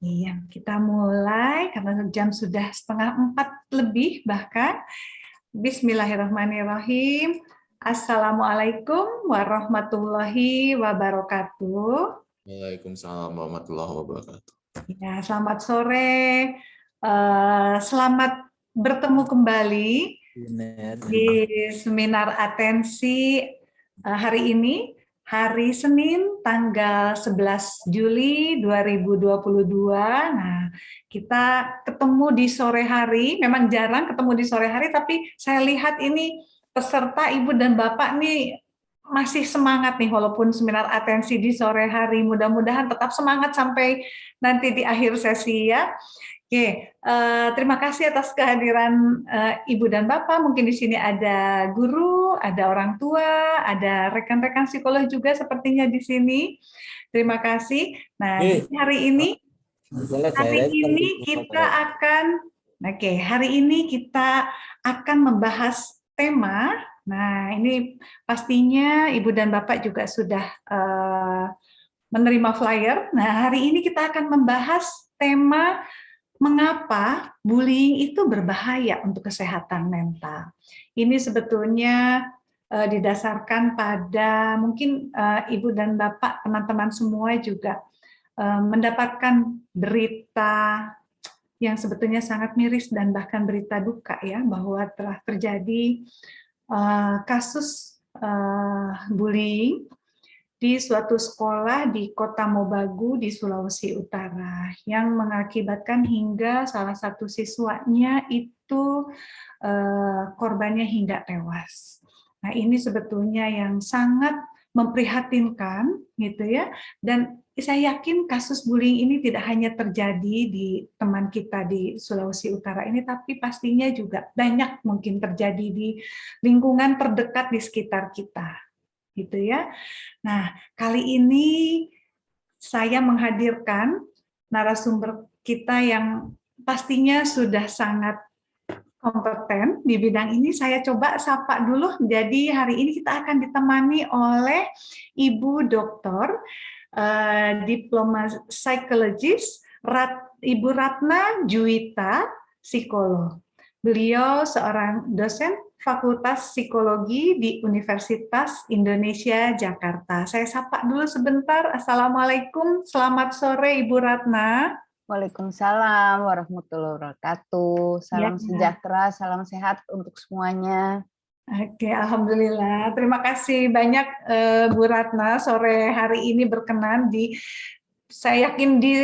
Iya, kita mulai karena jam sudah 3:30 lebih bahkan. Bismillahirrahmanirrahim. Assalamualaikum warahmatullahi wabarakatuh. Waalaikumsalam warahmatullahi wabarakatuh. Ya, selamat sore. Selamat bertemu kembali di seminar atensi hari ini, hari Senin, tanggal 11 Juli 2022. Nah, kita ketemu di sore hari, memang jarang ketemu di sore hari, tapi saya lihat ini peserta Ibu dan Bapak nih masih semangat nih, walaupun seminar atensi di sore hari. Mudah-mudahan tetap semangat sampai nanti di akhir sesi ya. Oke, terima kasih atas kehadiran Ibu dan Bapak. Mungkin di sini ada guru, ada orang tua, ada rekan-rekan psikolog juga sepertinya di sini. Terima kasih. Nah, hari ini kita akan membahas tema. Nah, ini pastinya Ibu dan Bapak juga sudah menerima flyer. Nah, hari ini kita akan membahas tema mengapa bullying itu berbahaya untuk kesehatan mental. Ini sebetulnya didasarkan pada mungkin Ibu dan Bapak, teman-teman semua juga mendapatkan berita yang sebetulnya sangat miris dan bahkan berita duka ya, bahwa telah terjadi kasus bullying di suatu sekolah di Kota Mobagu di Sulawesi Utara yang mengakibatkan hingga salah satu siswanya itu korbannya hingga tewas. Nah, ini sebetulnya yang sangat memprihatinkan gitu ya, dan saya yakin kasus bullying ini tidak hanya terjadi di teman kita di Sulawesi Utara ini, tapi pastinya juga banyak mungkin terjadi di lingkungan terdekat di sekitar kita gitu ya. Nah, kali ini saya menghadirkan narasumber kita yang pastinya sudah sangat kompeten di bidang ini. Saya coba sapa dulu. Jadi hari ini kita akan ditemani oleh Ibu Doktor, diploma psikologis, Ibu Ratna Juwita, psikolog. Beliau seorang dosen Fakultas Psikologi di Universitas Indonesia Jakarta. Saya sapa dulu sebentar. Assalamualaikum, selamat sore Ibu Ratna. Waalaikumsalam warahmatullahi wabarakatuh. Salam sejahtera, salam sehat untuk semuanya. Oke, alhamdulillah. Terima kasih banyak Bu Ratna sore hari ini berkenan saya yakin di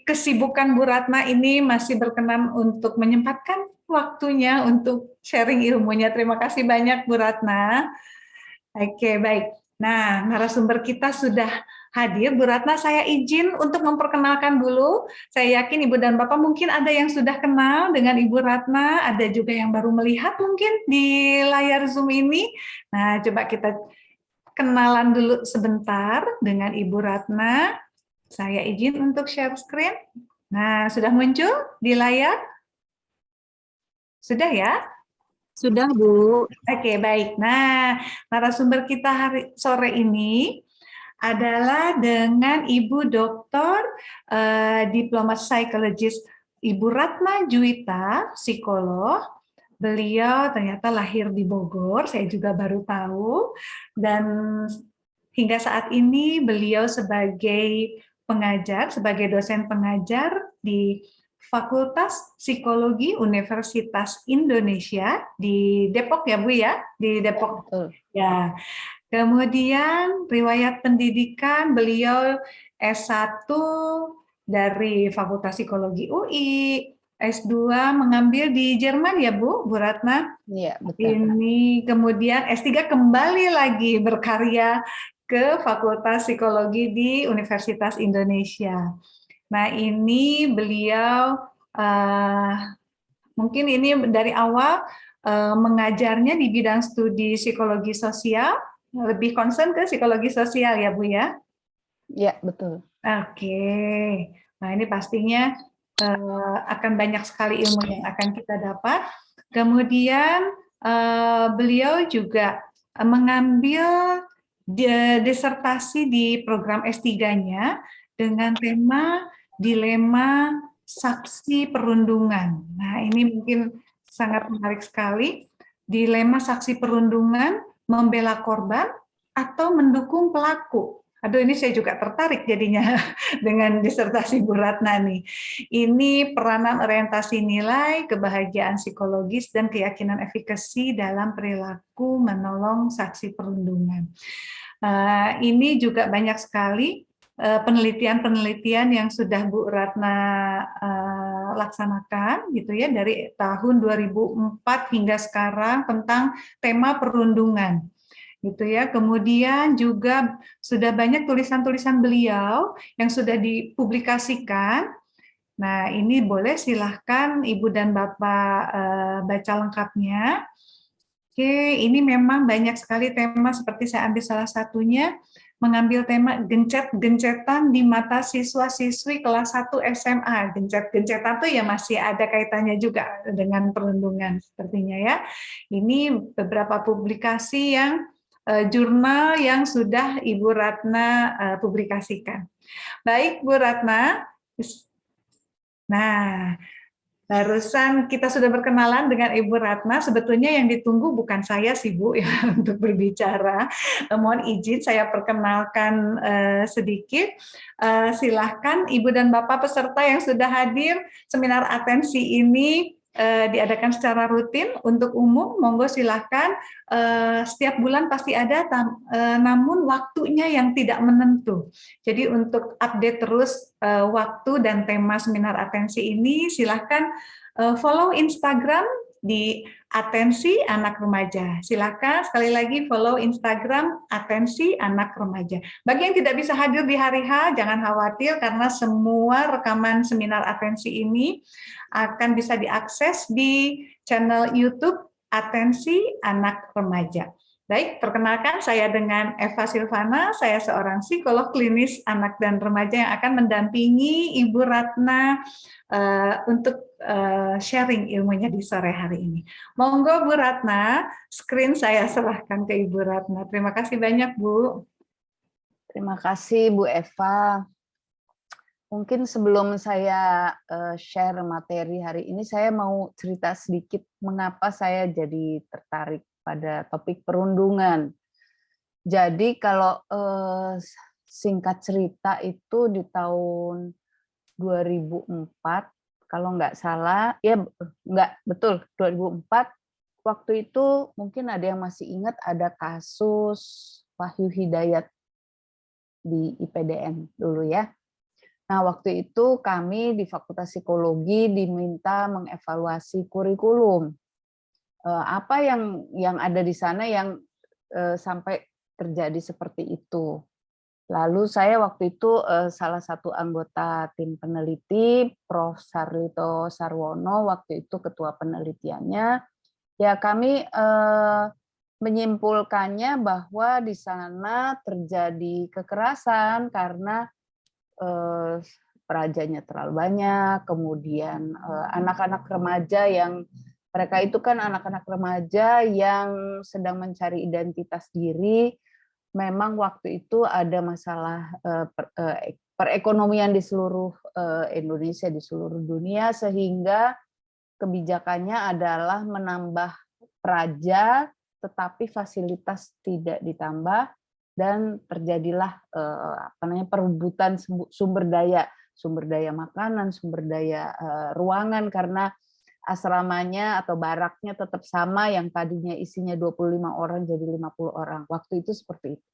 kesibukan Bu Ratna ini masih berkenan untuk menyempatkan waktunya untuk sharing ilmunya. Terima kasih banyak Bu Ratna. Oke, baik. Nah, narasumber kita sudah hadir. Bu Ratna, saya izin untuk memperkenalkan dulu. Saya yakin Ibu dan Bapak mungkin ada yang sudah kenal dengan Ibu Ratna, ada juga yang baru melihat mungkin di layar Zoom ini. Nah, coba kita kenalan dulu sebentar dengan Ibu Ratna. Saya izin untuk share screen. Nah, sudah muncul di layar? Sudah ya? Sudah, Bu. Oke, baik. Nah, narasumber kita hari sore ini adalah dengan Ibu Doktor Diploma Psikologis Ibu Ratna Juwita, psikolog. Beliau ternyata lahir di Bogor, saya juga baru tahu. Dan hingga saat ini beliau sebagai pengajar, sebagai dosen pengajar di Fakultas Psikologi Universitas Indonesia di Depok ya Bu ya, di Depok. Ya. Kemudian riwayat pendidikan beliau S1 dari Fakultas Psikologi UI, S2 mengambil di Jerman ya Bu Ratna? Iya, betul. Ini kemudian S3 kembali lagi berkarya ke Fakultas Psikologi di Universitas Indonesia. Nah, ini beliau mungkin ini dari awal mengajarnya di bidang studi psikologi sosial, lebih concern ke psikologi sosial ya Bu ya? Iya, betul. Oke. Nah, ini pastinya akan banyak sekali ilmu yang akan kita dapat. Kemudian beliau juga mengambil disertasi di program S3-nya dengan tema dilema saksi perundungan. Nah, ini mungkin sangat menarik sekali. Dilema saksi perundungan, membela korban, atau mendukung pelaku. Aduh, ini saya juga tertarik jadinya dengan disertasi Bu Ratna nih. Ini peranan orientasi nilai, kebahagiaan psikologis, dan keyakinan efikasi dalam perilaku menolong saksi perundungan. Ini juga banyak sekali penelitian-penelitian yang sudah Bu Ratna laksanakan gitu ya dari tahun 2004 hingga sekarang tentang tema perundungan gitu ya. Kemudian juga sudah banyak tulisan-tulisan beliau yang sudah dipublikasikan. Nah, ini boleh silahkan Ibu dan Bapak baca lengkapnya. Oke, ini memang banyak sekali tema, seperti saya ambil salah satunya, mengambil tema gencet-gencetan di mata siswa-siswi kelas 1 SMA. Gencet-gencetan itu ya masih ada kaitannya juga dengan perundungan sepertinya ya. Ini beberapa publikasi yang jurnal yang sudah Ibu Ratna publikasikan. Baik, Bu Ratna. Nah, barusan kita sudah berkenalan dengan Ibu Ratna. Sebetulnya yang ditunggu bukan saya sih Bu ya, untuk berbicara. Mohon izin saya perkenalkan sedikit. Silahkan Ibu dan Bapak peserta yang sudah hadir. Seminar atensi ini diadakan secara rutin untuk umum. Monggo silahkan. Setiap bulan pasti ada, namun waktunya yang tidak menentu. Jadi untuk update terus waktu dan tema seminar atensi ini, silahkan follow Instagram di Atensi Anak Remaja. Silakan sekali lagi follow Instagram Atensi Anak Remaja. Bagi yang tidak bisa hadir di hari H, jangan khawatir karena semua rekaman seminar atensi ini akan bisa diakses di channel YouTube Atensi Anak Remaja. Baik, perkenalkan saya dengan Eva Silvana, saya seorang psikolog klinis anak dan remaja yang akan mendampingi Ibu Ratna untuk sharing ilmunya di sore hari ini. Monggo Bu Ratna, screen saya serahkan ke Ibu Ratna. Terima kasih banyak Bu. Terima kasih Bu Eva. Mungkin sebelum saya share materi hari ini, saya mau cerita sedikit mengapa saya jadi tertarik pada topik perundungan. Jadi kalau singkat cerita itu di tahun 2004, kalau nggak salah, ya nggak betul, 2004, waktu itu mungkin ada yang masih ingat ada kasus Wahyu Hidayat di IPDN dulu ya. Nah, waktu itu kami di Fakultas Psikologi diminta mengevaluasi kurikulum. Apa yang ada di sana yang sampai terjadi seperti itu. Lalu saya waktu itu salah satu anggota tim peneliti, Prof. Sarlito Sarwono, waktu itu ketua penelitiannya. Ya, kami menyimpulkannya bahwa di sana terjadi kekerasan karena perajanya terlalu banyak, kemudian anak-anak remaja yang mereka itu kan anak-anak remaja yang sedang mencari identitas diri. Memang waktu itu ada masalah perekonomian di seluruh Indonesia, di seluruh dunia, sehingga kebijakannya adalah menambah praja, tetapi fasilitas tidak ditambah, dan terjadilah perebutan sumber daya makanan, sumber daya ruangan, karena asramanya atau baraknya tetap sama, yang tadinya isinya 25 orang jadi 50 orang. Waktu itu seperti itu.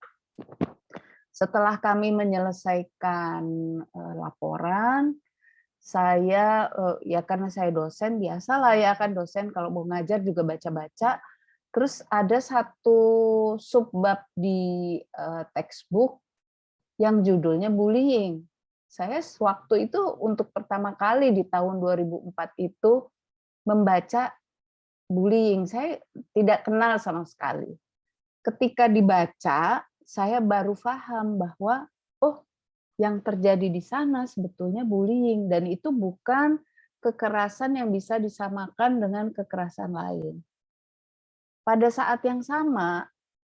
Setelah kami menyelesaikan laporan, saya ya karena saya dosen, biasalah ya kan dosen kalau mau ngajar juga baca-baca. Terus ada satu subbab di textbook yang judulnya bullying. Saya waktu itu untuk pertama kali di tahun 2004 itu membaca bullying. Saya tidak kenal sama sekali. Ketika dibaca, saya baru paham bahwa oh, yang terjadi di sana sebetulnya bullying, dan itu bukan kekerasan yang bisa disamakan dengan kekerasan lain. Pada saat yang sama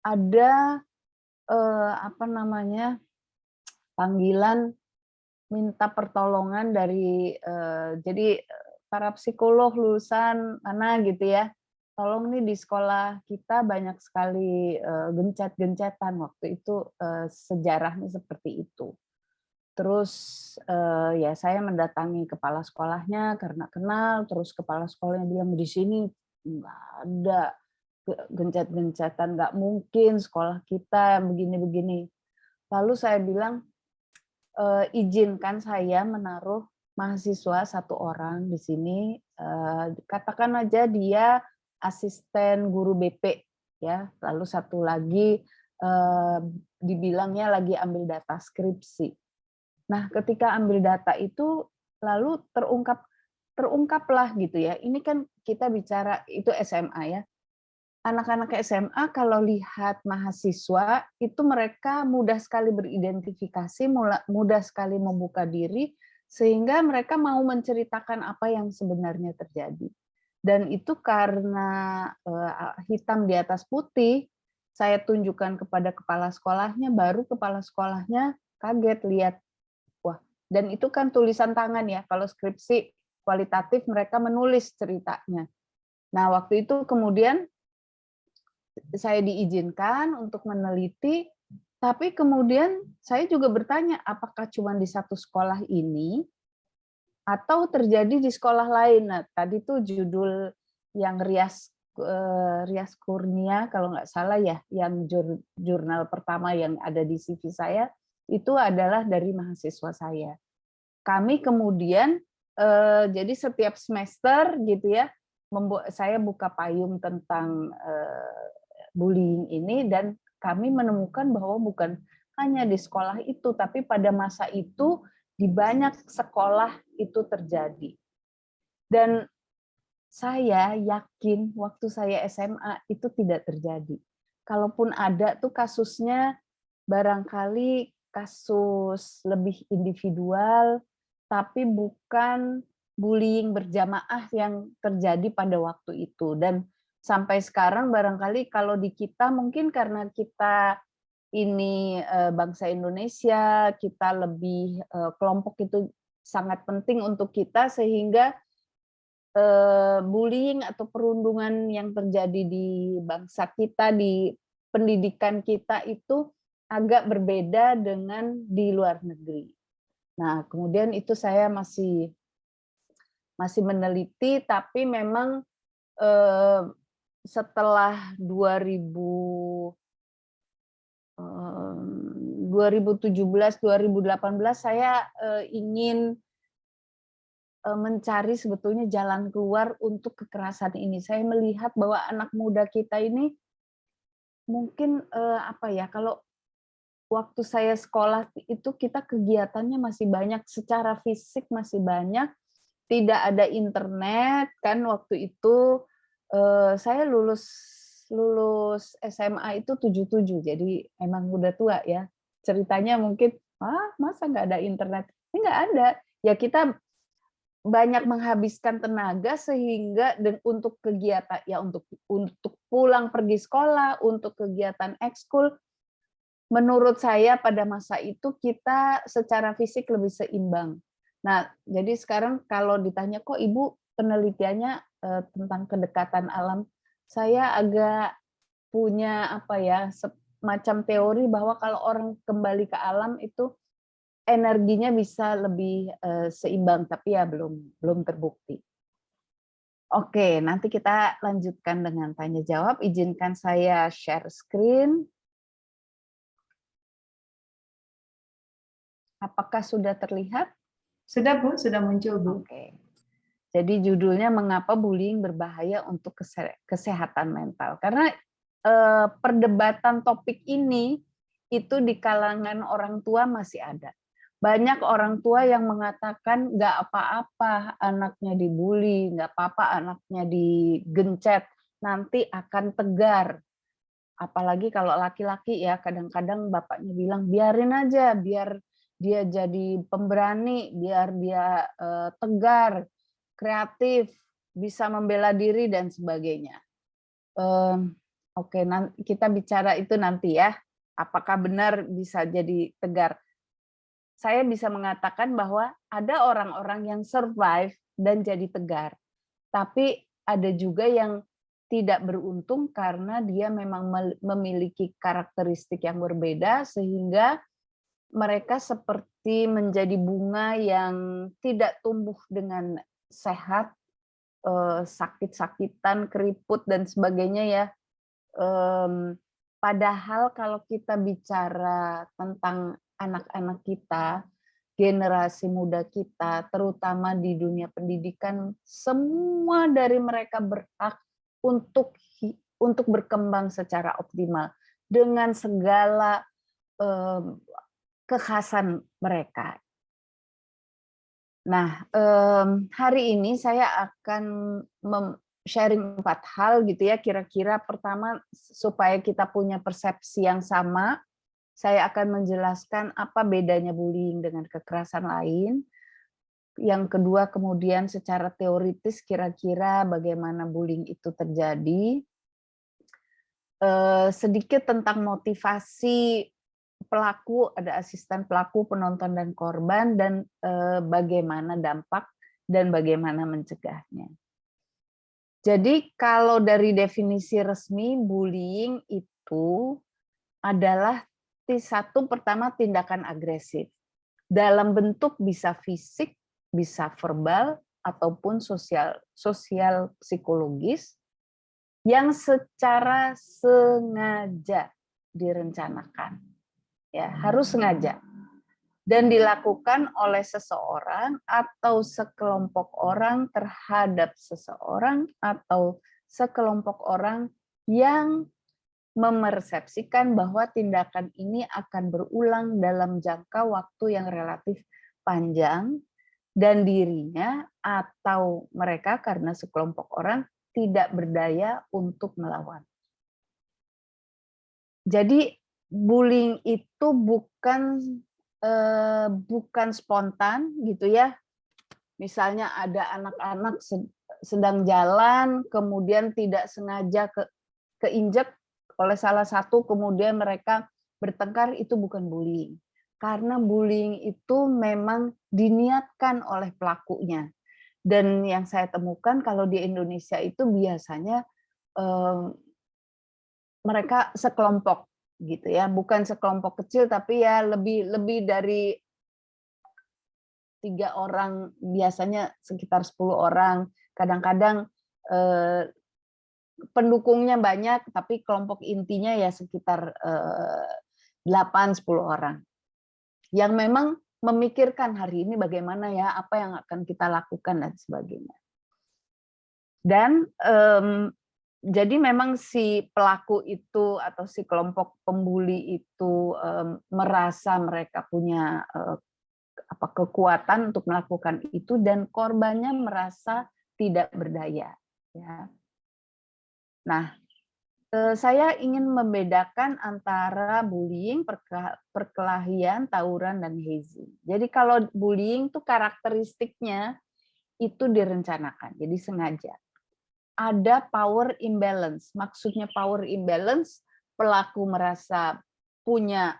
ada panggilan minta pertolongan dari jadi para psikolog lulusan mana gitu ya, tolong nih di sekolah kita banyak sekali gencet-gencetan waktu itu, sejarahnya seperti itu. Terus ya saya mendatangi kepala sekolahnya karena kenal, terus kepala sekolahnya bilang di sini nggak ada gencet-gencetan, nggak mungkin sekolah kita begini-begini. Lalu saya bilang, izinkan saya menaruh mahasiswa satu orang di sini, katakan aja dia asisten guru BP ya, lalu satu lagi dibilangnya lagi ambil data skripsi. Nah, ketika ambil data itu lalu terungkaplah gitu ya. Ini kan kita bicara itu SMA ya. Anak-anak SMA kalau lihat mahasiswa itu mereka mudah sekali beridentifikasi, mudah sekali membuka diri sehingga mereka mau menceritakan apa yang sebenarnya terjadi. Dan itu karena hitam di atas putih, saya tunjukkan kepada kepala sekolahnya, baru kepala sekolahnya kaget lihat. Wah, dan itu kan tulisan tangan ya, kalau skripsi kualitatif mereka menulis ceritanya. Nah, waktu itu kemudian saya diizinkan untuk meneliti, tapi kemudian saya juga bertanya, apakah cuma di satu sekolah ini, atau terjadi di sekolah lain. Nah, tadi tuh judul yang Rias Kurnia, kalau nggak salah ya, yang jurnal pertama yang ada di CV saya, itu adalah dari mahasiswa saya. Kami kemudian jadi setiap semester gitu ya, saya buka payung tentang bullying ini dan kami menemukan bahwa bukan hanya di sekolah itu, tapi pada masa itu di banyak sekolah itu terjadi. Dan saya yakin waktu saya SMA itu tidak terjadi. Kalaupun ada tuh kasusnya barangkali kasus lebih individual, tapi bukan bullying berjamaah yang terjadi pada waktu itu. Dan sampai sekarang barangkali kalau di kita mungkin karena kita ini bangsa Indonesia, kita lebih kelompok itu sangat penting untuk kita sehingga bullying atau perundungan yang terjadi di bangsa kita, di pendidikan kita itu agak berbeda dengan di luar negeri. Nah, kemudian itu saya masih meneliti, tapi memang setelah 2017, 2018 saya ingin mencari sebetulnya jalan keluar untuk kekerasan ini. Saya melihat bahwa anak muda kita ini mungkin apa ya, kalau waktu saya sekolah itu kita kegiatannya masih banyak, secara fisik masih banyak, tidak ada internet kan waktu itu. Saya lulus SMA itu 77, jadi emang udah tua ya. Ceritanya mungkin, masa nggak ada internet? Ini nggak ada. Ya kita banyak menghabiskan tenaga sehingga untuk kegiatan ya untuk pulang pergi sekolah, untuk kegiatan ekskul. Menurut saya pada masa itu kita secara fisik lebih seimbang. Nah, jadi sekarang kalau ditanya kok Ibu penelitiannya tentang kedekatan alam, saya agak punya apa ya, semacam teori bahwa kalau orang kembali ke alam itu energinya bisa lebih seimbang, tapi ya belum terbukti. Oke, nanti kita lanjutkan dengan tanya jawab. Izinkan saya share screen. Apakah sudah terlihat? Sudah Bu, sudah muncul Bu. Oke. Jadi judulnya mengapa bullying berbahaya untuk kesehatan mental. Karena perdebatan topik ini itu di kalangan orang tua masih ada. Banyak orang tua yang mengatakan nggak apa-apa anaknya dibully, nggak apa-apa anaknya digencet, nanti akan tegar. Apalagi kalau laki-laki ya, kadang-kadang bapaknya bilang biarin aja, biar dia jadi pemberani, biar dia tegar, kreatif, bisa membela diri dan sebagainya. Oke, kita bicara itu nanti ya. Apakah benar bisa jadi tegar? saya bisa mengatakan bahwa ada orang-orang yang survive dan jadi tegar. Tapi ada juga yang tidak beruntung karena dia memang memiliki karakteristik yang berbeda sehingga mereka seperti menjadi bunga yang tidak tumbuh dengan sehat, sakit-sakitan, keriput dan sebagainya ya. Padahal kalau kita bicara tentang anak-anak kita, generasi muda kita, terutama di dunia pendidikan, semua dari mereka berhak untuk berkembang secara optimal dengan segala kekhasan mereka. Nah, hari ini saya akan sharing 4 hal gitu ya, kira-kira. Pertama, supaya kita punya persepsi yang sama, saya akan menjelaskan apa bedanya bullying dengan kekerasan lain. Yang kedua, kemudian secara teoritis kira-kira bagaimana bullying itu terjadi. Sedikit tentang motivasi pelaku, ada asisten pelaku, penonton, dan korban, dan bagaimana dampak dan bagaimana mencegahnya. Jadi kalau dari definisi resmi, bullying itu adalah satu, pertama tindakan agresif. Dalam bentuk bisa fisik, bisa verbal, ataupun sosial psikologis yang secara sengaja direncanakan. Ya, harus sengaja. Dan dilakukan oleh seseorang atau sekelompok orang terhadap seseorang atau sekelompok orang yang memersepsikan bahwa tindakan ini akan berulang dalam jangka waktu yang relatif panjang dan dirinya atau mereka karena sekelompok orang tidak berdaya untuk melawan. Jadi bullying itu bukan spontan gitu ya. Misalnya ada anak-anak sedang jalan, kemudian tidak sengaja keinjek oleh salah satu, kemudian mereka bertengkar, itu bukan bullying. Karena bullying itu memang diniatkan oleh pelakunya. Dan yang saya temukan kalau di Indonesia itu biasanya mereka sekelompok gitu ya, bukan sekelompok kecil tapi ya lebih dari 3 orang, biasanya sekitar 10 orang. Kadang-kadang pendukungnya banyak tapi kelompok intinya ya sekitar 8-10 orang. Yang memang memikirkan hari ini bagaimana ya, apa yang akan kita lakukan dan sebagainya. Dan jadi memang si pelaku itu atau si kelompok pembuli itu merasa mereka punya kekuatan untuk melakukan itu dan korbannya merasa tidak berdaya. Ya. Nah, saya ingin membedakan antara bullying, perkelahian, tawuran, dan hazing. Jadi kalau bullying itu karakteristiknya itu direncanakan, jadi sengaja. Ada power imbalance. Maksudnya power imbalance, pelaku merasa punya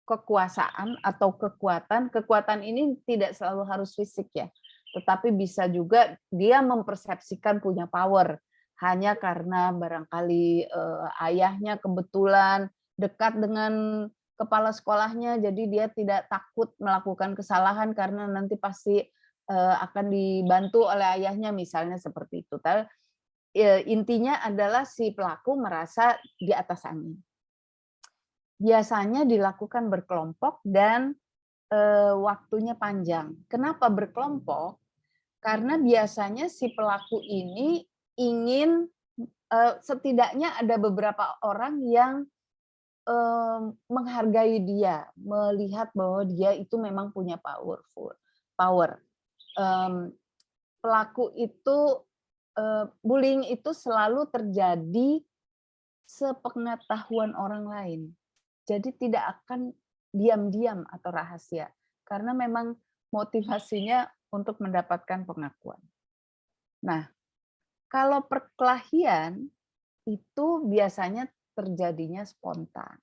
kekuasaan atau kekuatan. Kekuatan ini tidak selalu harus fisik ya, tetapi bisa juga dia mempersepsikan punya power hanya karena barangkali ayahnya kebetulan dekat dengan kepala sekolahnya, jadi dia tidak takut melakukan kesalahan karena nanti pasti akan dibantu oleh ayahnya, misalnya seperti itu. Intinya adalah si pelaku merasa di atas angin. Biasanya dilakukan berkelompok dan waktunya panjang. Kenapa berkelompok? Karena biasanya si pelaku ini ingin setidaknya ada beberapa orang yang menghargai dia, melihat bahwa dia itu memang punya power. Pelaku itu bullying itu selalu terjadi sepengetahuan orang lain. Jadi tidak akan diam-diam atau rahasia. Karena memang motivasinya untuk mendapatkan pengakuan. Nah, kalau perkelahian itu biasanya terjadinya spontan.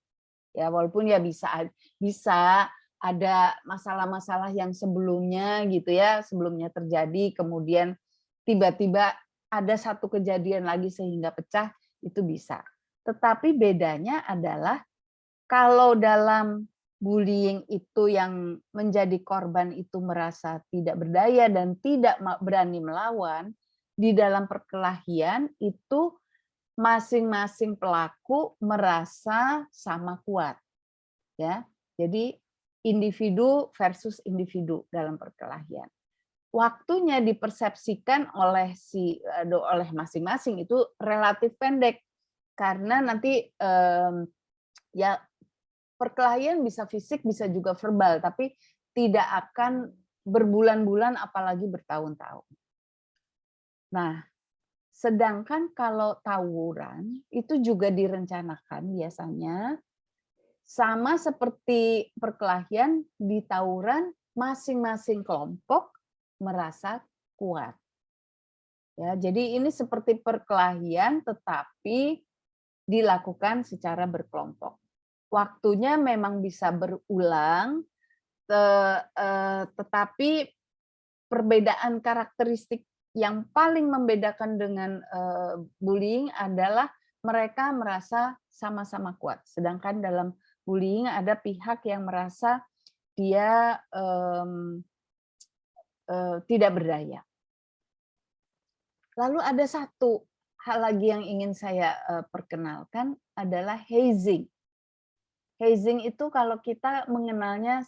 Ya, walaupun ya bisa ada masalah-masalah yang sebelumnya gitu ya, sebelumnya terjadi, kemudian tiba-tiba ada satu kejadian lagi sehingga pecah, itu bisa. Tetapi bedanya adalah kalau dalam bullying itu yang menjadi korban itu merasa tidak berdaya dan tidak berani melawan, di dalam perkelahian itu masing-masing pelaku merasa sama kuat, ya. Jadi individu versus individu dalam perkelahian. Waktunya dipersepsikan oleh oleh masing-masing itu relatif pendek karena nanti ya perkelahian bisa fisik bisa juga verbal tapi tidak akan berbulan-bulan apalagi bertahun-tahun. Nah, sedangkan kalau tawuran itu juga direncanakan biasanya sama seperti perkelahian di tawuran masing-masing kelompok merasa kuat. Ya, jadi ini seperti perkelahian tetapi dilakukan secara berkelompok. Waktunya memang bisa berulang tetapi perbedaan karakteristik yang paling membedakan dengan bullying adalah mereka merasa sama-sama kuat. Sedangkan dalam bullying ada pihak yang merasa dia tidak berdaya. Lalu ada satu hal lagi yang ingin saya perkenalkan adalah hazing. Hazing itu kalau kita mengenalnya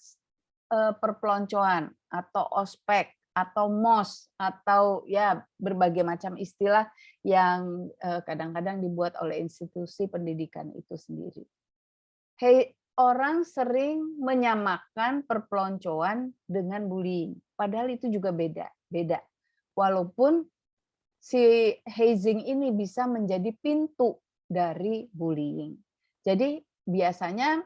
perpeloncoan atau ospek atau mos atau ya berbagai macam istilah yang kadang-kadang dibuat oleh institusi pendidikan itu sendiri. Orang sering menyamakan perpeloncoan dengan bullying, padahal itu juga beda. Walaupun si hazing ini bisa menjadi pintu dari bullying. Jadi biasanya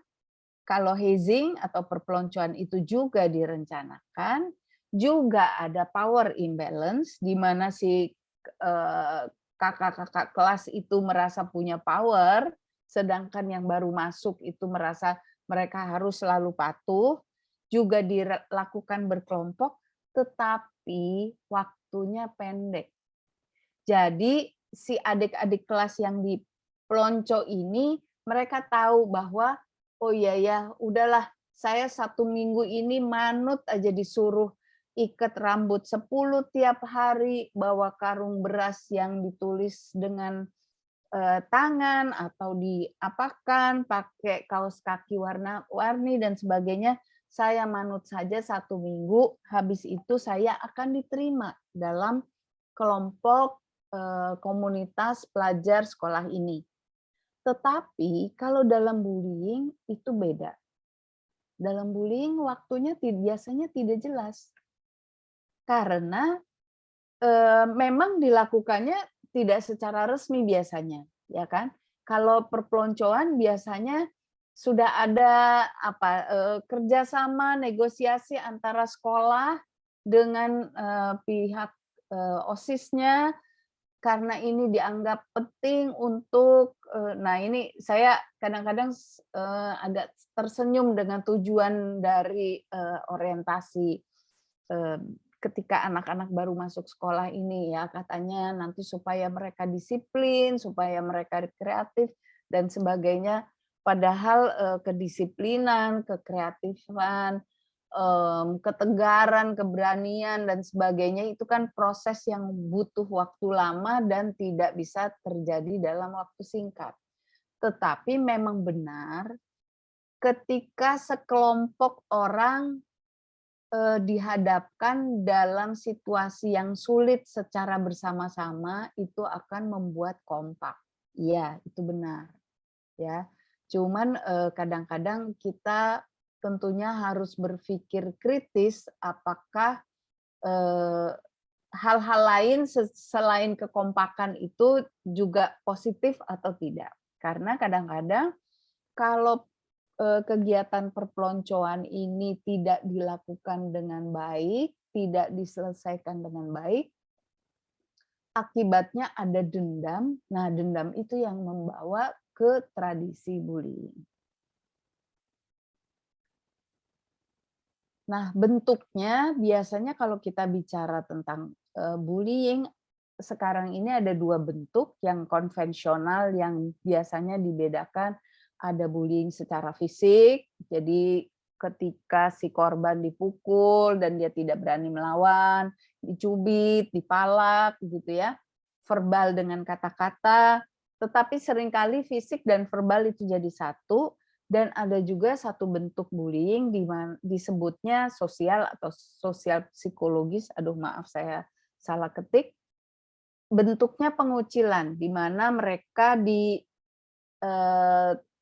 kalau hazing atau perpeloncoan itu juga direncanakan, juga ada power imbalance di mana si kakak-kakak kelas itu merasa punya power, sedangkan yang baru masuk itu merasa mereka harus selalu patuh, juga dilakukan berkelompok, tetapi waktunya pendek. Jadi si adik-adik kelas yang di pelonco ini, mereka tahu bahwa, oh iya ya, udahlah saya 1 minggu ini manut aja disuruh ikat rambut 10 tiap hari, bawa karung beras yang ditulis dengan tangan atau diapakan, pakai kaos kaki warna-warni dan sebagainya. Saya manut saja 1 minggu, habis itu saya akan diterima dalam kelompok komunitas pelajar sekolah ini. Tetapi kalau dalam bullying itu beda. Dalam bullying waktunya biasanya tidak jelas. Karena memang dilakukannya tidak secara resmi biasanya, ya kan? Kalau perpeloncoan biasanya sudah ada kerjasama negosiasi antara sekolah dengan pihak OSIS-nya karena ini dianggap penting untuk nah ini saya kadang-kadang agak tersenyum dengan tujuan dari orientasi ketika anak-anak baru masuk sekolah ini ya, katanya nanti supaya mereka disiplin, supaya mereka kreatif dan sebagainya. Padahal kedisiplinan, kekreatifan, ketegaran, keberanian dan sebagainya itu kan proses yang butuh waktu lama dan tidak bisa terjadi dalam waktu singkat. Tetapi memang benar ketika sekelompok orang dihadapkan dalam situasi yang sulit secara bersama-sama itu akan membuat kompak. Iya, itu benar. Ya. Cuman kadang-kadang kita tentunya harus berpikir kritis apakah hal-hal lain selain kekompakan itu juga positif atau tidak. Karena kadang-kadang kalau kegiatan perpeloncoan ini tidak dilakukan dengan baik, tidak diselesaikan dengan baik, akibatnya ada dendam. Nah, dendam itu yang membawa ke tradisi bullying. Nah, bentuknya biasanya kalau kita bicara tentang bullying, sekarang ini ada 2 bentuk yang konvensional yang biasanya dibedakan. Ada bullying secara fisik, jadi ketika si korban dipukul dan dia tidak berani melawan, dicubit, dipalak gitu ya, verbal dengan kata-kata, tetapi seringkali fisik dan verbal itu jadi satu. Dan ada juga satu bentuk bullying disebutnya sosial atau sosial psikologis, aduh maaf saya salah ketik, bentuknya pengucilan, di mana mereka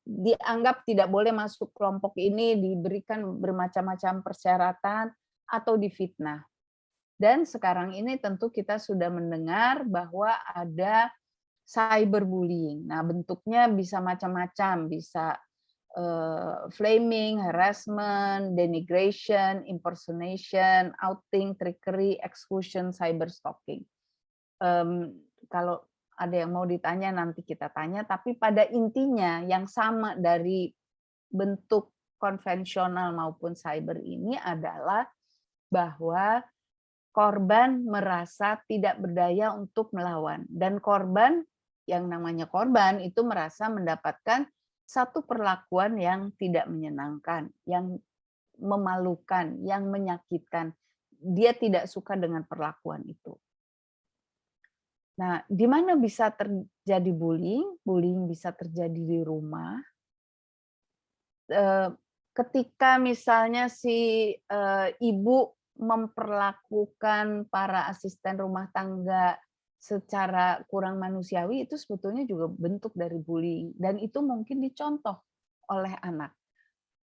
dianggap tidak boleh masuk kelompok ini, diberikan bermacam-macam persyaratan, atau difitnah. Dan sekarang ini tentu kita sudah mendengar bahwa ada cyberbullying. Nah, bentuknya bisa macam-macam, bisa flaming, harassment, denigration, impersonation, outing, trickery, exclusion, cyberstalking. Kalau ada yang mau ditanya nanti kita tanya, tapi pada intinya yang sama dari bentuk konvensional maupun cyber ini adalah bahwa korban merasa tidak berdaya untuk melawan, dan korban, yang namanya korban itu merasa mendapatkan satu perlakuan yang tidak menyenangkan, yang memalukan, yang menyakitkan. Dia tidak suka dengan perlakuan itu. Nah, di mana bisa terjadi bullying? Bullying bisa terjadi di rumah. Ketika misalnya si ibu memperlakukan para asisten rumah tangga secara kurang manusiawi, itu sebetulnya juga bentuk dari bullying, dan itu mungkin dicontoh oleh anak.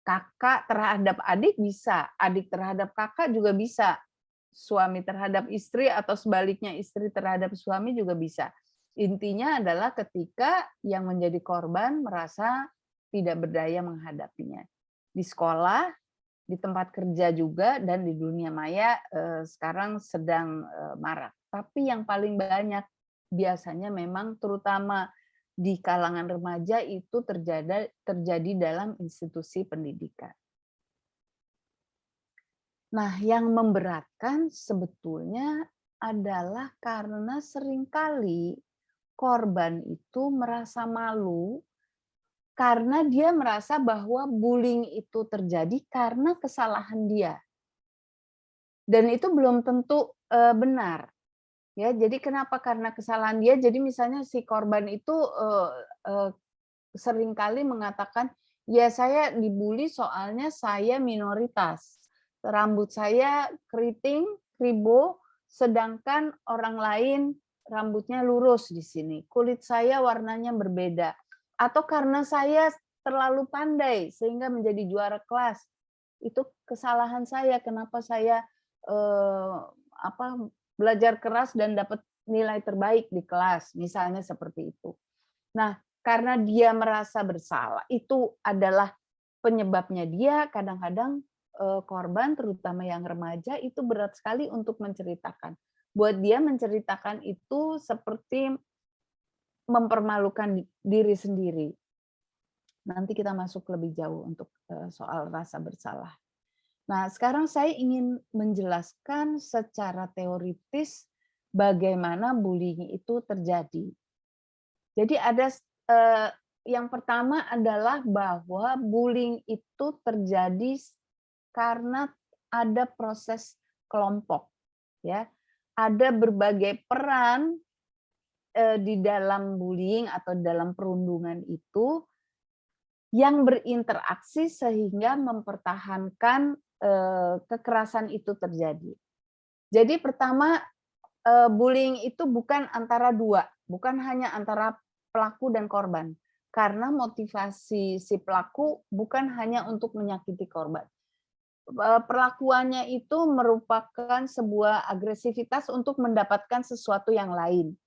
Kakak terhadap adik bisa, adik terhadap kakak juga bisa, suami terhadap istri atau sebaliknya istri terhadap suami juga bisa. Intinya adalah ketika yang menjadi korban merasa tidak berdaya menghadapinya. Di sekolah, di tempat kerja juga, dan di dunia maya sekarang sedang marak. Tapi yang paling banyak biasanya memang terutama di kalangan remaja itu terjadi dalam institusi pendidikan. Nah, yang memberatkan sebetulnya adalah karena seringkali korban itu merasa malu karena dia merasa bahwa bullying itu terjadi karena kesalahan dia. Dan itu belum tentu benar. Ya, jadi kenapa? Karena kesalahan dia. Jadi misalnya si korban itu seringkali mengatakan, ya saya dibully soalnya saya minoritas. Rambut saya keriting, kribo, sedangkan orang lain rambutnya lurus di sini. Kulit saya warnanya berbeda. Atau karena saya terlalu pandai sehingga menjadi juara kelas. Itu kesalahan saya, kenapa saya belajar keras dan dapat nilai terbaik di kelas, misalnya seperti itu. Nah, karena dia merasa bersalah, itu adalah penyebabnya dia, kadang-kadang korban, terutama yang remaja, itu berat sekali untuk menceritakan. Buat dia menceritakan itu seperti mempermalukan diri sendiri. Nanti kita masuk lebih jauh untuk soal rasa bersalah. Nah, sekarang saya ingin menjelaskan secara teoritis bagaimana bullying itu terjadi. Jadi ada yang pertama adalah bahwa bullying itu terjadi karena ada proses kelompok, ya. Ada berbagai peran di dalam bullying atau dalam perundungan itu yang berinteraksi sehingga mempertahankan kekerasan itu terjadi. Jadi pertama, bullying itu bukan antara dua, bukan hanya antara pelaku dan korban. Karena motivasi si pelaku bukan hanya untuk menyakiti korban. Perlakuannya itu merupakan sebuah agresivitas untuk mendapatkan sesuatu yang lain.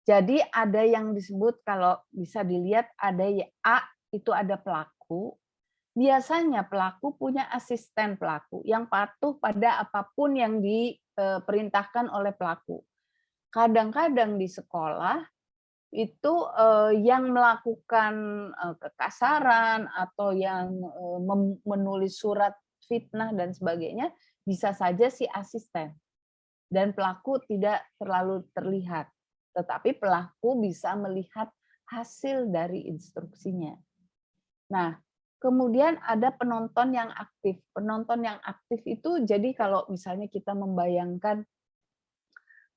Jadi ada yang disebut, kalau bisa dilihat, ada A, itu ada pelaku. Biasanya pelaku punya asisten pelaku yang patuh pada apapun yang diperintahkan oleh pelaku. Kadang-kadang di sekolah itu yang melakukan kekasaran atau yang menulis surat fitnah dan sebagainya, bisa saja si asisten. Dan pelaku tidak terlalu terlihat. Tetapi pelaku bisa melihat hasil dari instruksinya. Nah, kemudian ada penonton yang aktif. Penonton yang aktif itu jadi kalau misalnya kita membayangkan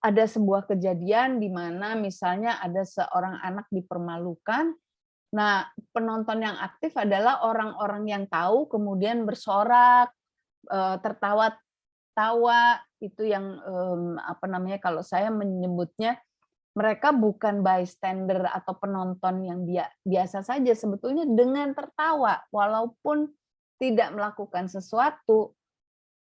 ada sebuah kejadian di mana misalnya ada seorang anak dipermalukan. Nah, penonton yang aktif adalah orang-orang yang tahu kemudian bersorak, tertawa-tawa, itu yang apa namanya, kalau saya menyebutnya mereka bukan bystander atau penonton yang biasa saja, sebetulnya dengan tertawa walaupun tidak melakukan sesuatu,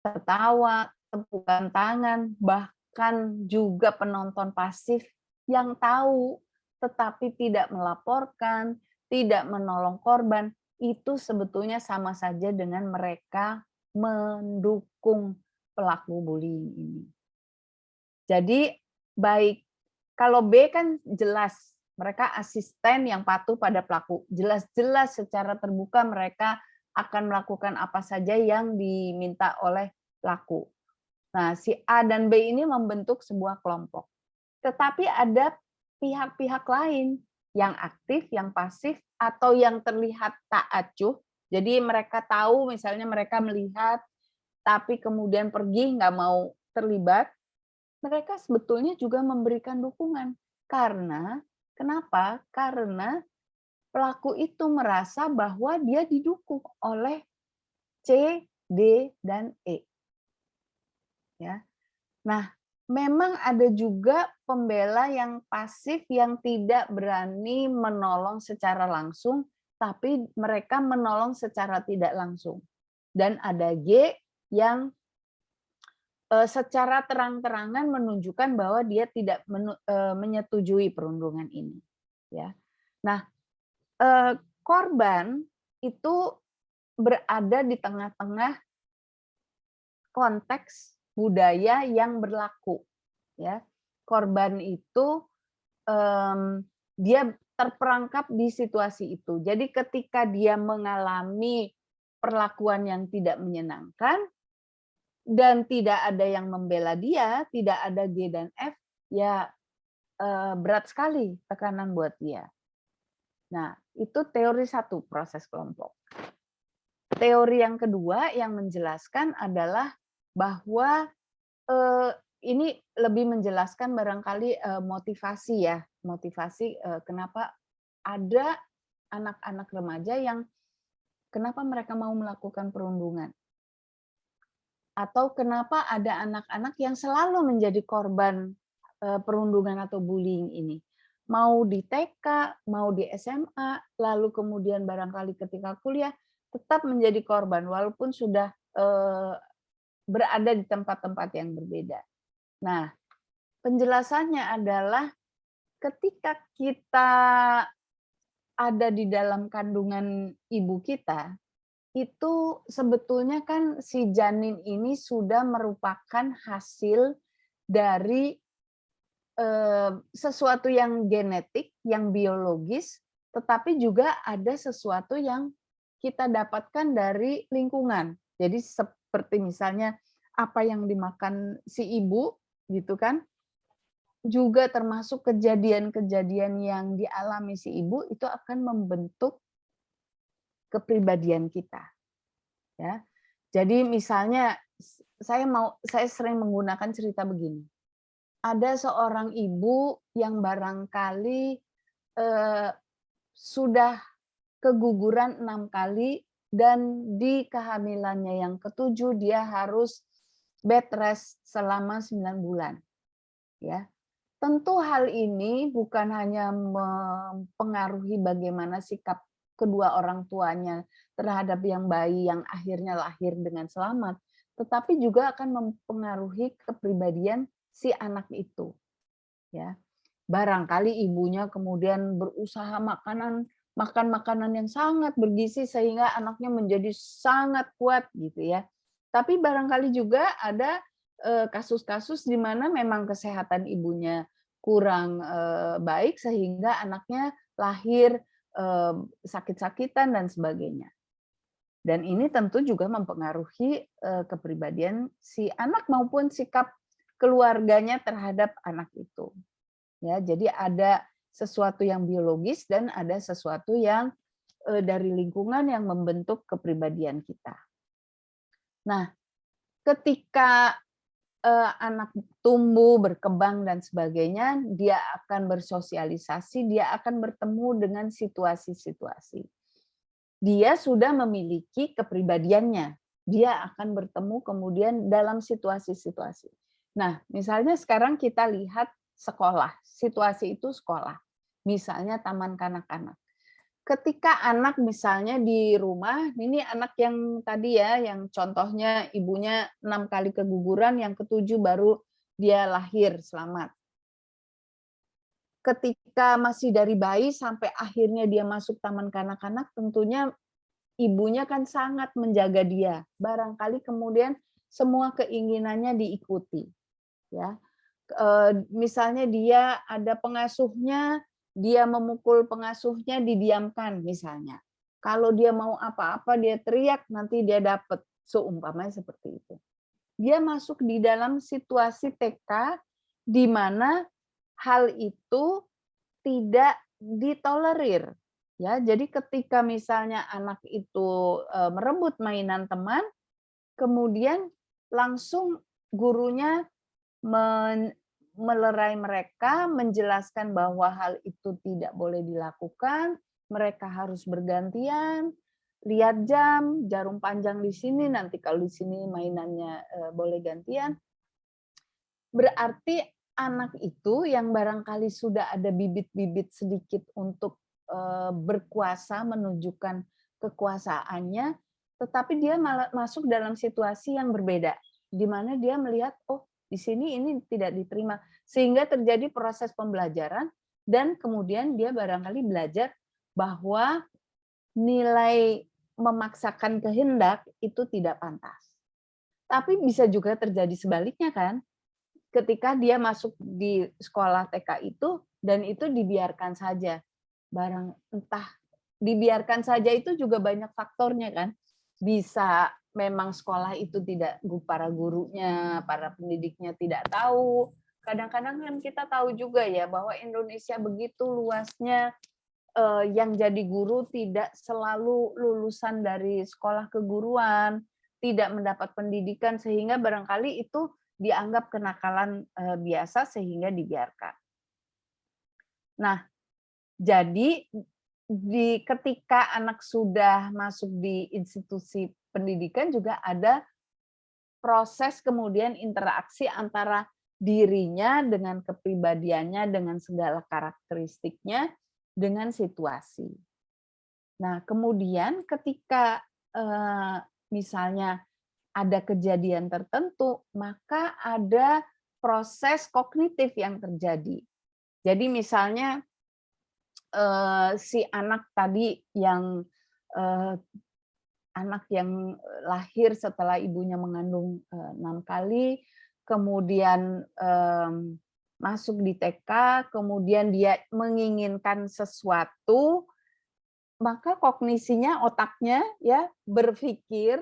tertawa, tepukan tangan, bahkan juga penonton pasif yang tahu tetapi tidak melaporkan, tidak menolong korban, itu sebetulnya sama saja dengan mereka mendukung pelaku bullying ini. Jadi baik, kalau B kan jelas mereka asisten yang patuh pada pelaku, jelas-jelas secara terbuka mereka akan melakukan apa saja yang diminta oleh pelaku. Nah, si A dan B ini membentuk sebuah kelompok. Tetapi ada pihak-pihak lain yang aktif, yang pasif, atau yang terlihat tak acuh. Jadi mereka tahu, misalnya mereka melihat, tapi kemudian pergi, nggak mau terlibat. Mereka sebetulnya juga memberikan dukungan. Karena, kenapa? Karena pelaku itu merasa bahwa dia didukung oleh C, D, dan E. Ya. Nah, memang ada juga pembela yang pasif yang tidak berani menolong secara langsung, tapi mereka menolong secara tidak langsung. Dan ada G yang secara terang-terangan menunjukkan bahwa dia tidak menyetujui perundungan ini. Ya. Nah, korban itu berada di tengah-tengah konteks budaya yang berlaku. Ya, korban itu dia terperangkap di situasi itu. Jadi ketika dia mengalami perlakuan yang tidak menyenangkan dan tidak ada yang membela dia, tidak ada G dan F, ya berat sekali tekanan buat dia. Nah, itu teori satu, proses kelompok. Teori yang kedua yang menjelaskan adalah bahwa ini lebih menjelaskan barangkali motivasi ya, motivasi kenapa ada anak-anak remaja yang kenapa mereka mau melakukan perundungan. Atau kenapa ada anak-anak yang selalu menjadi korban perundungan atau bullying ini. Mau di TK, mau di SMA, lalu kemudian barangkali ketika kuliah, tetap menjadi korban walaupun sudah berada di tempat-tempat yang berbeda. Nah, penjelasannya adalah ketika kita ada di dalam kandungan ibu kita, itu sebetulnya kan si janin ini sudah merupakan hasil dari sesuatu yang genetik, yang biologis, tetapi juga ada sesuatu yang kita dapatkan dari lingkungan. Jadi seperti misalnya apa yang dimakan si ibu, gitu kan, juga termasuk kejadian-kejadian yang dialami si ibu itu akan membentuk kepribadian kita. Ya. Jadi misalnya saya sering menggunakan cerita begini. Ada seorang ibu yang barangkali sudah keguguran 6 kali dan di kehamilannya yang ke-7 dia harus bed rest selama 9 bulan. Ya. Tentu hal ini bukan hanya mempengaruhi bagaimana sikap kedua orang tuanya terhadap yang bayi yang akhirnya lahir dengan selamat, tetapi juga akan mempengaruhi kepribadian si anak itu. Ya. Barangkali ibunya kemudian berusaha makan makanan yang sangat bergizi sehingga anaknya menjadi sangat kuat gitu ya. Tapi barangkali juga ada kasus-kasus di mana memang kesehatan ibunya kurang baik sehingga anaknya lahir sakit-sakitan dan sebagainya. Dan ini tentu juga mempengaruhi kepribadian si anak maupun sikap keluarganya terhadap anak itu. Ya, jadi ada sesuatu yang biologis dan ada sesuatu yang dari lingkungan yang membentuk kepribadian kita. Nah, ketika anak tumbuh, berkembang dan sebagainya, dia akan bersosialisasi, dia akan bertemu dengan situasi-situasi. Dia sudah memiliki kepribadiannya. Dia akan bertemu kemudian dalam situasi-situasi. Nah, misalnya sekarang kita lihat sekolah, situasi itu sekolah. Misalnya taman kanak-kanak. Ketika anak misalnya di rumah, ini anak yang tadi ya, yang contohnya ibunya 6 kali keguguran, yang ke-7 baru dia lahir selamat. Ketika masih dari bayi sampai akhirnya dia masuk taman kanak-kanak, tentunya ibunya kan sangat menjaga dia. Barangkali kemudian semua keinginannya diikuti. Ya, misalnya dia ada pengasuhnya, dia memukul pengasuhnya, didiamkan misalnya. Kalau dia mau apa-apa dia teriak, nanti dia dapat. Seumpamanya seperti itu. Dia masuk di dalam situasi TK di mana hal itu tidak ditolerir. Ya, jadi ketika misalnya anak itu merebut mainan teman, kemudian langsung gurunya melerai mereka, menjelaskan bahwa hal itu tidak boleh dilakukan, mereka harus bergantian, lihat jam, jarum panjang di sini, nanti kalau di sini mainannya boleh gantian. Berarti anak itu yang barangkali sudah ada bibit-bibit sedikit untuk berkuasa, menunjukkan kekuasaannya, tetapi dia malah masuk dalam situasi yang berbeda, di mana dia melihat, oh di sini ini tidak diterima, sehingga terjadi proses pembelajaran, dan kemudian dia barangkali belajar bahwa nilai memaksakan kehendak itu tidak pantas. Tapi bisa juga terjadi sebaliknya kan, ketika dia masuk di sekolah TK itu, dan itu dibiarkan saja. Entah dibiarkan saja itu juga banyak faktornya kan. Bisa memang sekolah itu tidak, para gurunya, para pendidiknya tidak tahu. Kadang-kadang kan kita tahu juga ya bahwa Indonesia begitu luasnya, yang jadi guru tidak selalu lulusan dari sekolah keguruan, tidak mendapat pendidikan, sehingga barangkali itu dianggap kenakalan biasa sehingga dibiarkan. Nah, jadi ketika anak sudah masuk di institusi pendidikan juga ada proses kemudian interaksi antara dirinya dengan kepribadiannya, dengan segala karakteristiknya, dengan situasi. Nah, kemudian ketika misalnya ada kejadian tertentu, maka ada proses kognitif yang terjadi. Jadi misalnya si anak tadi yang anak yang lahir setelah ibunya mengandung 6 kali, kemudian masuk di TK, kemudian dia menginginkan sesuatu, maka kognisinya, otaknya ya berpikir,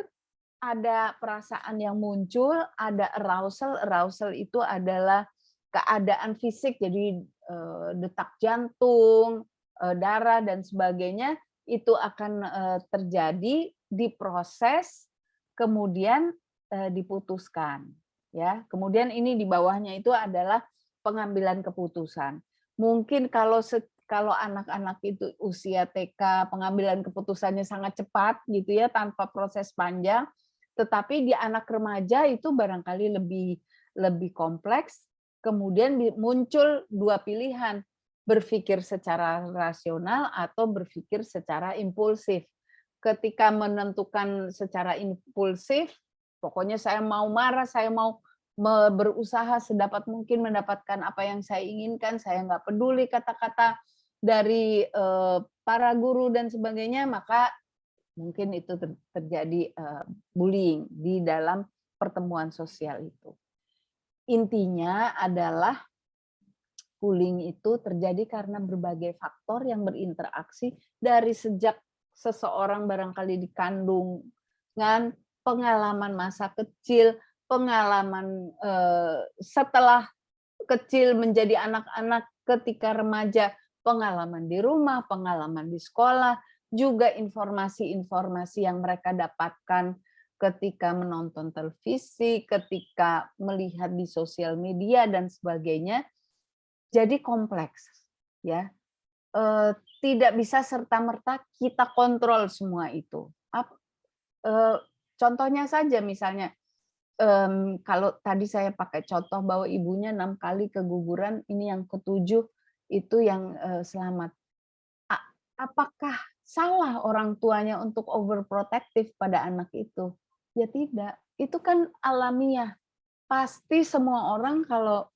ada perasaan yang muncul, ada arousal. Arousal itu adalah keadaan fisik, jadi detak jantung, darah dan sebagainya itu akan terjadi, diproses, kemudian diputuskan. Ya, kemudian ini di bawahnya itu adalah pengambilan keputusan. Mungkin kalau anak-anak itu usia TK, pengambilan keputusannya sangat cepat gitu ya, tanpa proses panjang. Tetapi di anak remaja itu barangkali lebih kompleks. Kemudian muncul dua pilihan, berpikir secara rasional atau berpikir secara impulsif. Ketika menentukan secara impulsif, pokoknya saya mau marah, saya mau berusaha sedapat mungkin mendapatkan apa yang saya inginkan, saya nggak peduli kata-kata dari para guru dan sebagainya, maka mungkin itu terjadi bullying di dalam pertemuan sosial itu. Intinya adalah bullying itu terjadi karena berbagai faktor yang berinteraksi dari sejak seseorang barangkali dikandungan, pengalaman masa kecil, pengalaman setelah kecil menjadi anak-anak ketika remaja, pengalaman di rumah, pengalaman di sekolah, juga informasi-informasi yang mereka dapatkan ketika menonton televisi, ketika melihat di sosial media dan sebagainya. Jadi kompleks, ya. Tidak bisa serta-merta kita kontrol semua itu. Contohnya saja misalnya, kalau tadi saya pakai contoh bahwa ibunya 6 kali keguguran, ini yang ke-7 itu yang selamat. Apakah salah orang tuanya untuk overprotective pada anak itu? Ya tidak, itu kan alamiah. Pasti semua orang kalau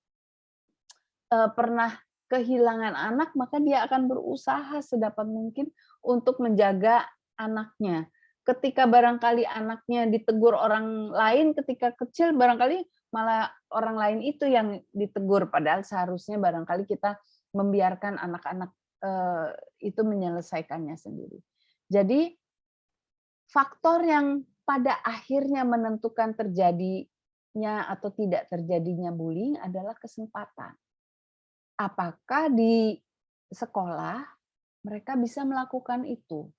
pernah kehilangan anak, maka dia akan berusaha sedapat mungkin untuk menjaga anaknya. Ketika barangkali anaknya ditegur orang lain ketika kecil, barangkali malah orang lain itu yang ditegur, padahal seharusnya barangkali kita membiarkan anak-anak itu menyelesaikannya sendiri. Jadi faktor yang pada akhirnya menentukan terjadinya atau tidak terjadinya bullying adalah kesempatan. Apakah di sekolah mereka bisa melakukan itu?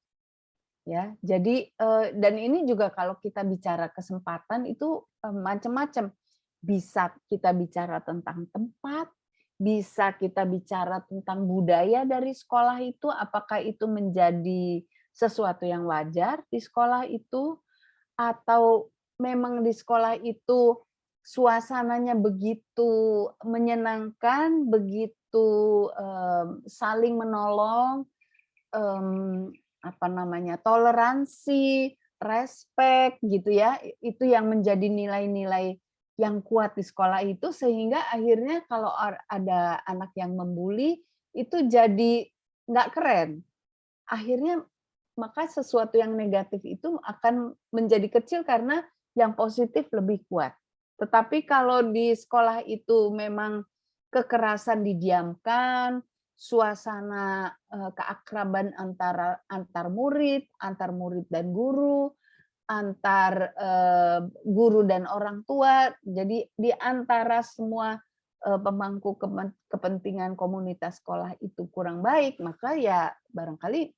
Ya, jadi dan ini juga kalau kita bicara kesempatan itu macam-macam. Bisa kita bicara tentang tempat, bisa kita bicara tentang budaya dari sekolah itu, apakah itu menjadi sesuatu yang wajar di sekolah itu, atau memang di sekolah itu suasananya begitu menyenangkan, begitu saling menolong, toleransi, respek gitu ya, itu yang menjadi nilai-nilai yang kuat di sekolah itu, sehingga akhirnya kalau ada anak yang membuli itu jadi nggak keren. Akhirnya maka sesuatu yang negatif itu akan menjadi kecil karena yang positif lebih kuat. Tetapi kalau di sekolah itu memang kekerasan didiamkan, suasana keakraban antar murid dan guru, antar guru dan orang tua, jadi di antara semua pemangku kepentingan komunitas sekolah itu kurang baik, maka ya barangkali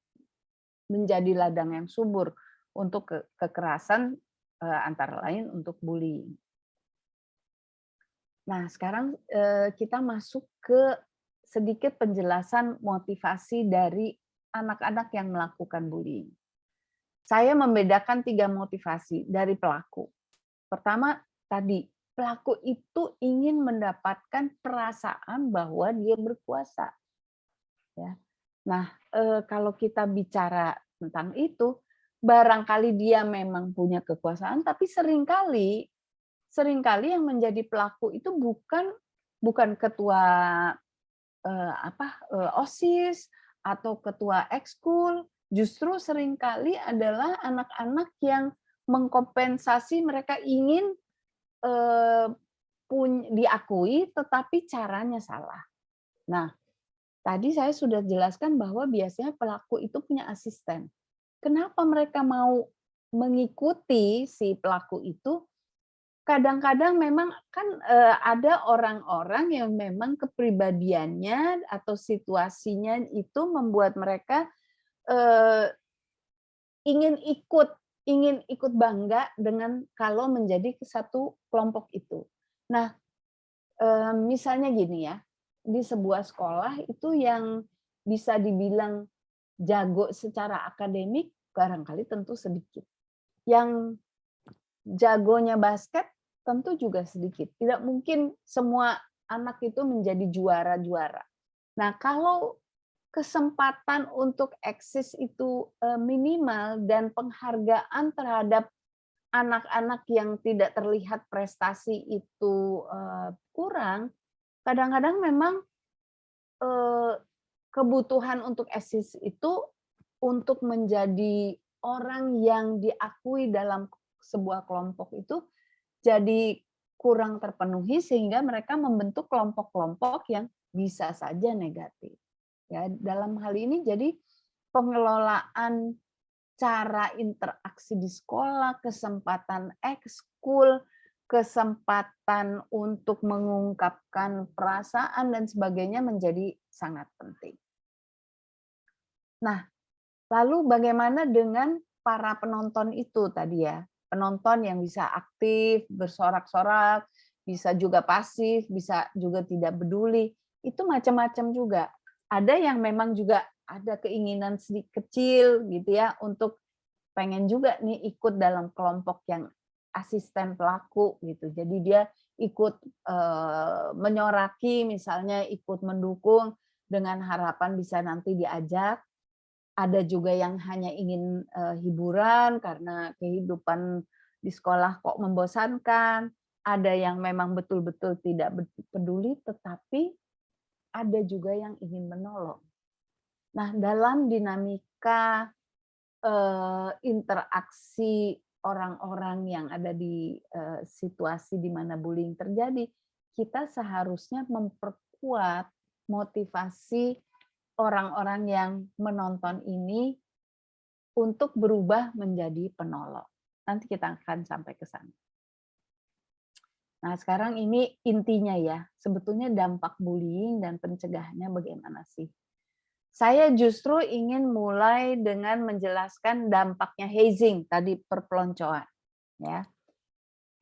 menjadi ladang yang subur untuk kekerasan, antara lain untuk bullying. Nah, sekarang kita masuk ke sedikit penjelasan motivasi dari anak-anak yang melakukan bullying. Saya membedakan 3 motivasi dari pelaku. Pertama, tadi, pelaku itu ingin mendapatkan perasaan bahwa dia berkuasa. Ya. Nah, kalau kita bicara tentang itu, barangkali dia memang punya kekuasaan, tapi seringkali yang menjadi pelaku itu bukan ketua OSIS atau ketua ekskul, justru seringkali adalah anak-anak yang mengkompensasi, mereka ingin diakui, tetapi caranya salah. Nah, tadi saya sudah jelaskan bahwa biasanya pelaku itu punya asisten. Kenapa mereka mau mengikuti si pelaku itu? Kadang-kadang memang kan ada orang-orang yang memang kepribadiannya atau situasinya itu membuat mereka ingin ikut bangga dengan kalau menjadi satu kelompok itu. Nah, misalnya gini ya, di sebuah sekolah itu yang bisa dibilang jago secara akademik barangkali tentu sedikit. Yang jagonya basket tentu juga sedikit. Tidak mungkin semua anak itu menjadi juara-juara. Nah, kalau kesempatan untuk eksis itu minimal dan penghargaan terhadap anak-anak yang tidak terlihat prestasi itu kurang, kadang-kadang memang kebutuhan untuk eksis itu untuk menjadi orang yang diakui dalam sebuah kelompok itu jadi kurang terpenuhi, sehingga mereka membentuk kelompok-kelompok yang bisa saja negatif. Ya, dalam hal ini jadi pengelolaan cara interaksi di sekolah, kesempatan ekskul, kesempatan untuk mengungkapkan perasaan dan sebagainya menjadi sangat penting. Nah, lalu bagaimana dengan para penonton itu tadi ya? Penonton yang bisa aktif, bersorak-sorak, bisa juga pasif, bisa juga tidak peduli. Itu macam-macam juga. Ada yang memang juga ada keinginan sedikit kecil gitu ya untuk pengen juga nih ikut dalam kelompok yang asisten pelaku gitu. Jadi dia ikut menyoraki misalnya, ikut mendukung dengan harapan bisa nanti diajak. Ada juga yang hanya ingin hiburan karena kehidupan di sekolah kok membosankan. Ada yang memang betul-betul tidak peduli, tetapi ada juga yang ingin menolong. Nah, dalam dinamika interaksi orang-orang yang ada di situasi di mana bullying terjadi, kita seharusnya memperkuat motivasi orang-orang yang menonton ini untuk berubah menjadi penolong. Nanti kita akan sampai ke sana. Nah, sekarang ini intinya ya, sebetulnya dampak bullying dan pencegahannya bagaimana sih? Saya justru ingin mulai dengan menjelaskan dampaknya hazing, tadi perpeloncoan. Ya.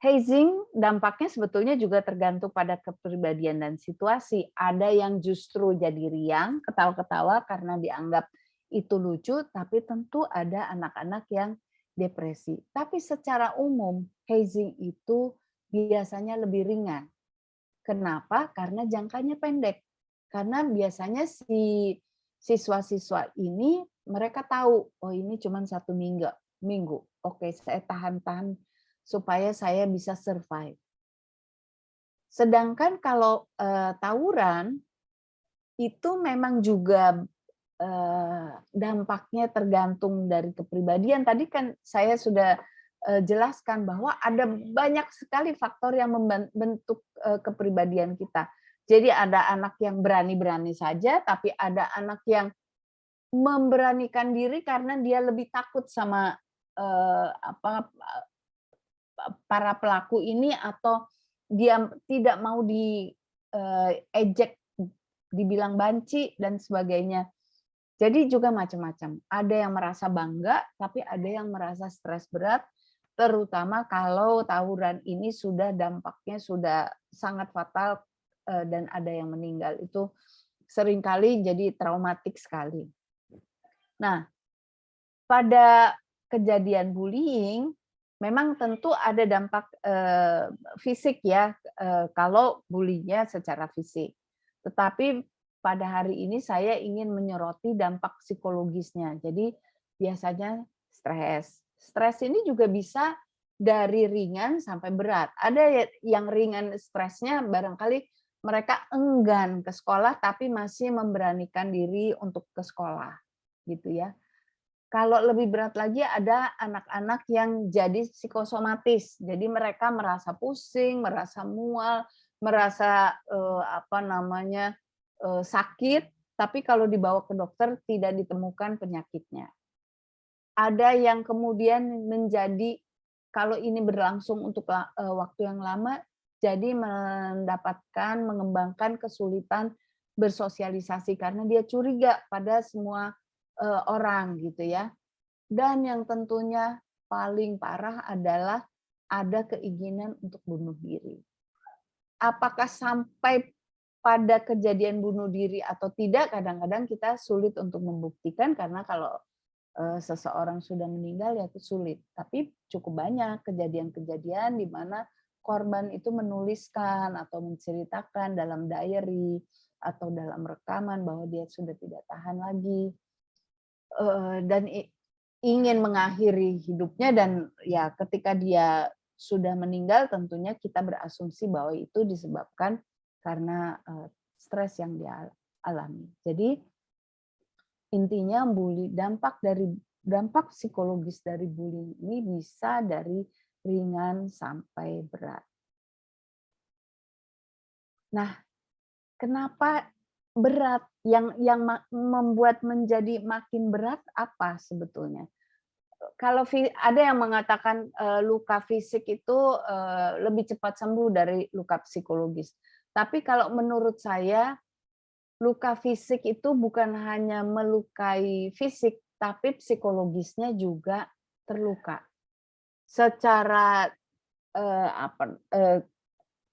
Hazing dampaknya sebetulnya juga tergantung pada kepribadian dan situasi. Ada yang justru jadi riang, ketawa-ketawa karena dianggap itu lucu, tapi tentu ada anak-anak yang depresi. Tapi secara umum, hazing itu biasanya lebih ringan. Kenapa? Karena jangkanya pendek. Karena biasanya si siswa-siswa ini mereka tahu, oh ini cuma 1 minggu. Oke, saya tahan-tahan supaya saya bisa survive. Sedangkan kalau tawuran itu memang juga dampaknya tergantung dari kepribadian. Tadi kan saya sudah jelaskan bahwa ada banyak sekali faktor yang membentuk kepribadian kita. Jadi ada anak yang berani-berani saja, tapi ada anak yang memberanikan diri karena dia lebih takut sama para pelaku ini atau dia tidak mau diejek, dibilang banci dan sebagainya. Jadi juga macam-macam. Ada yang merasa bangga, tapi ada yang merasa stres berat, terutama kalau tawuran ini sudah dampaknya sudah sangat fatal dan ada yang meninggal. Itu seringkali jadi traumatik sekali. Nah, pada kejadian bullying, memang tentu ada dampak fisik ya, kalau bullyingnya secara fisik. Tetapi pada hari ini saya ingin menyoroti dampak psikologisnya. Jadi biasanya stres. Stres ini juga bisa dari ringan sampai berat. Ada yang ringan stresnya barangkali mereka enggan ke sekolah tapi masih memberanikan diri untuk ke sekolah, gitu ya. Kalau lebih berat lagi ada anak-anak yang jadi psikosomatis. Jadi mereka merasa pusing, merasa mual, merasa sakit, tapi kalau dibawa ke dokter tidak ditemukan penyakitnya. Ada yang kemudian menjadi kalau ini berlangsung untuk waktu yang lama, jadi mengembangkan kesulitan bersosialisasi karena dia curiga pada semua orang gitu ya. Dan yang tentunya paling parah adalah ada keinginan untuk bunuh diri. Apakah sampai pada kejadian bunuh diri atau tidak, kadang-kadang kita sulit untuk membuktikan karena kalau seseorang sudah meninggal ya itu sulit. Tapi cukup banyak kejadian-kejadian di mana korban itu menuliskan atau menceritakan dalam diary atau dalam rekaman bahwa dia sudah tidak tahan lagi dan ingin mengakhiri hidupnya, dan ya ketika dia sudah meninggal tentunya kita berasumsi bahwa itu disebabkan karena stres yang dia alami. Jadi intinya dampak psikologis dari bullying ini bisa dari ringan sampai berat. Nah, kenapa berat? Yang membuat menjadi makin berat apa sebetulnya? kalau ada yang mengatakan luka fisik itu lebih cepat sembuh dari luka psikologis. Tapi kalau menurut saya luka fisik itu bukan hanya melukai fisik, tapi psikologisnya juga terluka. Secara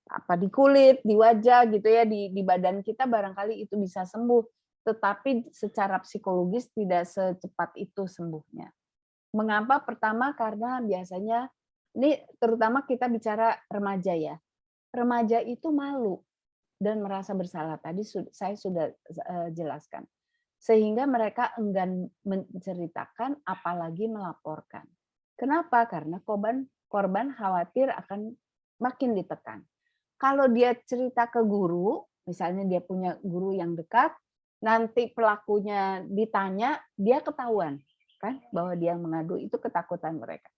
apa di kulit, di wajah gitu ya, di badan kita barangkali itu bisa sembuh, tetapi secara psikologis tidak secepat itu sembuhnya. Mengapa? Pertama karena biasanya ini terutama kita bicara remaja ya. Remaja itu malu dan merasa bersalah. Tadi saya sudah jelaskan. Sehingga mereka enggan menceritakan apalagi melaporkan. Kenapa? Karena korban khawatir akan makin ditekan. Kalau dia cerita ke guru, misalnya dia punya guru yang dekat, nanti pelakunya ditanya, dia ketahuan kan bahwa dia mengadu, itu ketakutan mereka.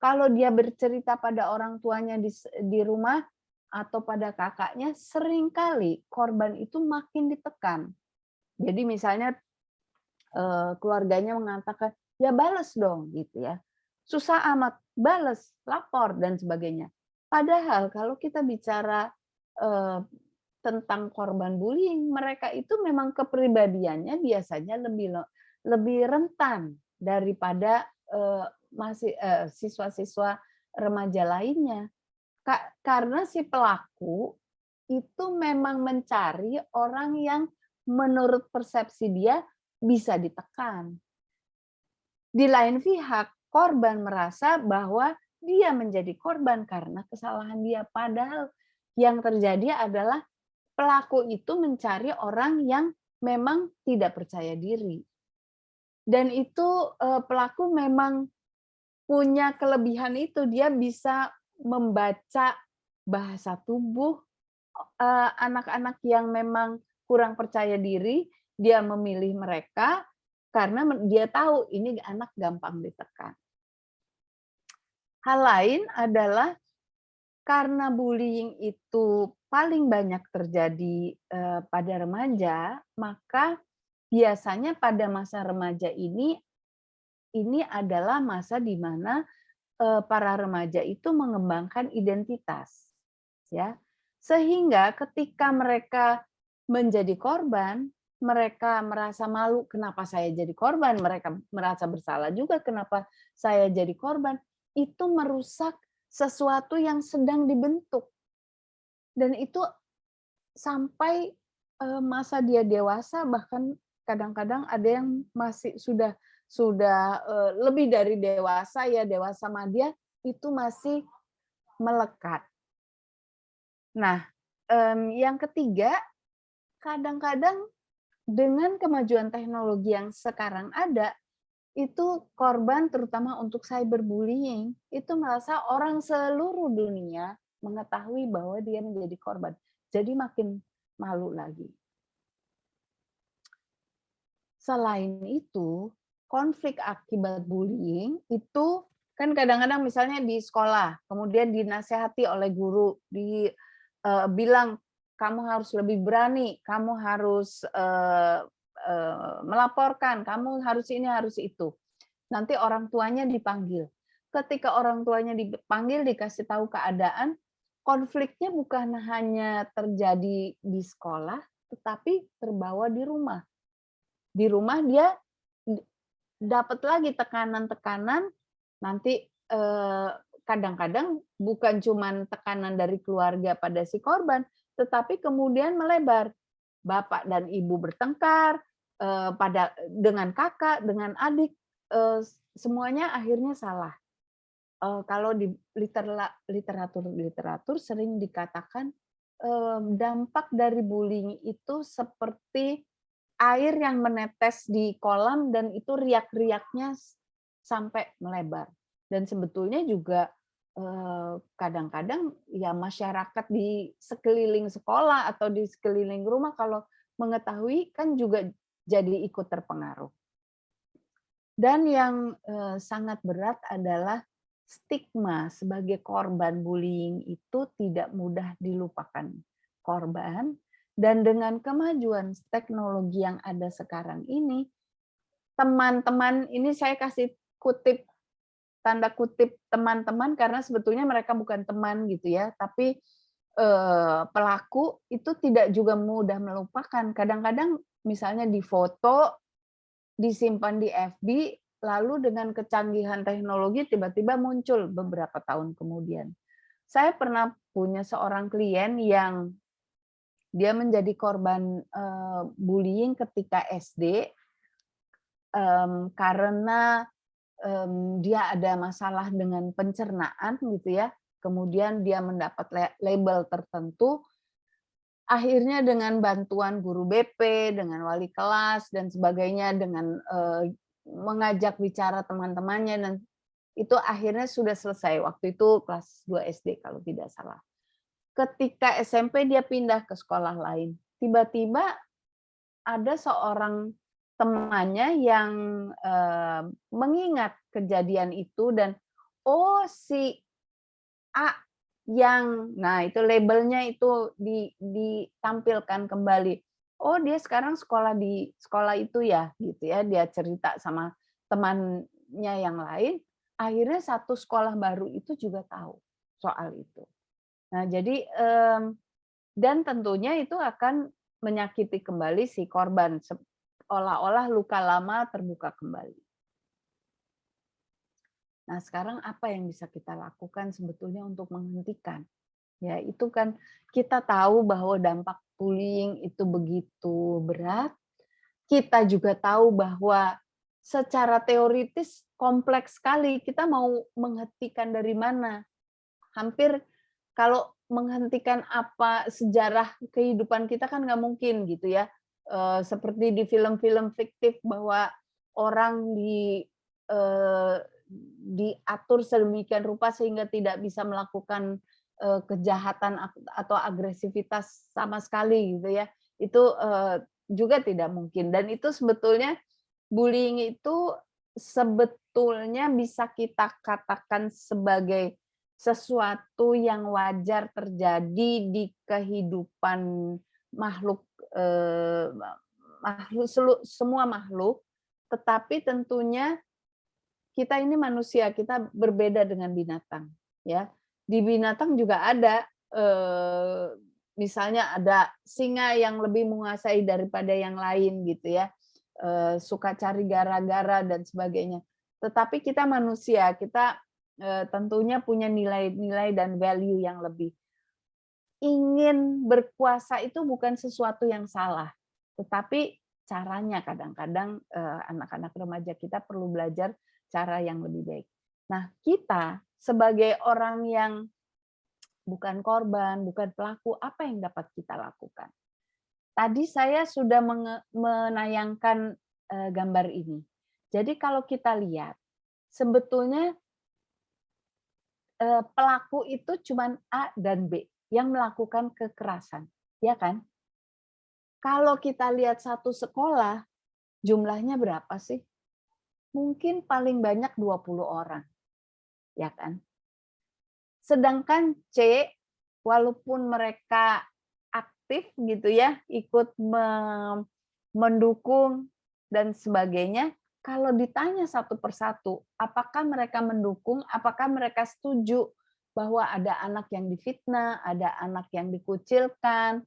Kalau dia bercerita pada orang tuanya di rumah atau pada kakaknya, seringkali korban itu makin ditekan. Jadi misalnya keluarganya mengatakan, ya bales dong gitu ya. Susah amat, bales, lapor dan sebagainya. Padahal kalau kita bicara tentang korban bullying, mereka itu memang kepribadiannya biasanya lebih rentan daripada siswa-siswa remaja lainnya. Karena si pelaku itu memang mencari orang yang menurut persepsi dia bisa ditekan. Di lain pihak, korban merasa bahwa dia menjadi korban karena kesalahan dia. Padahal yang terjadi adalah pelaku itu mencari orang yang memang tidak percaya diri. Dan itu pelaku memang punya kelebihan itu, dia bisa membaca bahasa tubuh anak-anak yang memang kurang percaya diri, dia memilih mereka karena dia tahu ini anak gampang ditekan. Hal lain adalah karena bullying itu paling banyak terjadi pada remaja, maka biasanya pada masa remaja ini adalah masa di mana para remaja itu mengembangkan identitas, ya. Sehingga ketika mereka menjadi korban, mereka merasa malu, kenapa saya jadi korban? Mereka merasa bersalah juga, kenapa saya jadi korban? Itu merusak sesuatu yang sedang dibentuk. Dan itu sampai masa dia dewasa, bahkan kadang-kadang ada yang masih sudah lebih dari dewasa ya, dewasa madya itu masih melekat. Nah, yang ketiga, kadang-kadang dengan kemajuan teknologi yang sekarang ada, itu korban terutama untuk cyberbullying itu merasa orang seluruh dunia mengetahui bahwa dia menjadi korban. Jadi makin malu lagi. Selain itu, konflik akibat bullying itu kan kadang-kadang misalnya di sekolah, kemudian dinasehati oleh guru, bilang kamu harus lebih berani, kamu harus melaporkan, kamu harus ini, harus itu. Nanti orang tuanya dipanggil. Ketika orang tuanya dipanggil, dikasih tahu keadaan, konfliknya bukan hanya terjadi di sekolah, tetapi terbawa di rumah. Di rumah dia dapat lagi tekanan-tekanan, nanti kadang-kadang bukan cuma tekanan dari keluarga pada si korban, tetapi kemudian melebar. Bapak dan ibu bertengkar, dengan kakak, dengan adik, semuanya akhirnya salah. Kalau di literatur sering dikatakan dampak dari bullying itu seperti air yang menetes di kolam dan itu riak-riaknya sampai melebar. Dan sebetulnya juga kadang-kadang ya masyarakat di sekeliling sekolah atau di sekeliling rumah kalau mengetahui kan juga jadi ikut terpengaruh. Dan yang sangat berat adalah stigma sebagai korban bullying itu tidak mudah dilupakan korban. Dan dengan kemajuan teknologi yang ada sekarang ini, teman-teman, ini saya kasih kutip tanda kutip teman-teman karena sebetulnya mereka bukan teman gitu ya, tapi pelaku itu tidak juga mudah melupakan. Kadang-kadang misalnya difoto, disimpan di FB, lalu dengan kecanggihan teknologi tiba-tiba muncul beberapa tahun kemudian. Saya pernah punya seorang klien yang dia menjadi korban bullying ketika SD karena dia ada masalah dengan pencernaan gitu ya, kemudian dia mendapat label tertentu, akhirnya dengan bantuan guru BP, dengan wali kelas dan sebagainya, dengan mengajak bicara teman-temannya, dan itu akhirnya sudah selesai. Waktu itu kelas 2 SD kalau tidak salah. Ketika SMP dia pindah ke sekolah lain, tiba-tiba ada seorang temannya yang mengingat kejadian itu dan si A yang, nah itu labelnya itu ditampilkan kembali. Oh dia sekarang sekolah di sekolah itu ya, gitu ya. Dia cerita sama temannya yang lain. Akhirnya satu sekolah baru itu juga tahu soal itu. Nah jadi dan tentunya itu akan menyakiti kembali si korban, seolah-olah luka lama terbuka kembali. Nah, sekarang apa yang bisa kita lakukan sebetulnya untuk menghentikan? Ya, itu kan kita tahu bahwa dampak bullying itu begitu berat. Kita juga tahu bahwa secara teoritis kompleks sekali. Kita mau menghentikan dari mana? Hampir kalau menghentikan apa sejarah kehidupan kita kan nggak mungkin gitu ya. Seperti di film-film fiktif bahwa orang diatur sedemikian rupa sehingga tidak bisa melakukan kejahatan atau agresivitas sama sekali gitu ya. Itu juga tidak mungkin, dan itu sebetulnya bullying itu sebetulnya bisa kita katakan sebagai sesuatu yang wajar terjadi di kehidupan makhluk, semua makhluk, tetapi tentunya kita ini manusia, kita berbeda dengan binatang, ya. Di binatang juga ada, misalnya ada singa yang lebih menguasai daripada yang lain gitu ya, suka cari gara-gara dan sebagainya. Tetapi kita manusia, kita tentunya punya nilai-nilai dan value yang lebih. Ingin berkuasa itu bukan sesuatu yang salah, tetapi caranya kadang-kadang anak-anak remaja kita perlu belajar cara yang lebih baik. Nah, kita sebagai orang yang bukan korban, bukan pelaku, apa yang dapat kita lakukan? Tadi saya sudah menayangkan gambar ini. Jadi kalau kita lihat, sebetulnya pelaku itu cuma A dan B yang melakukan kekerasan, ya kan? Kalau kita lihat satu sekolah, jumlahnya berapa sih? Mungkin paling banyak 20 orang, ya kan? Sedangkan C, walaupun mereka aktif gitu ya, ikut mendukung dan sebagainya, kalau ditanya satu persatu, apakah mereka mendukung, apakah mereka setuju bahwa ada anak yang difitnah, ada anak yang dikucilkan,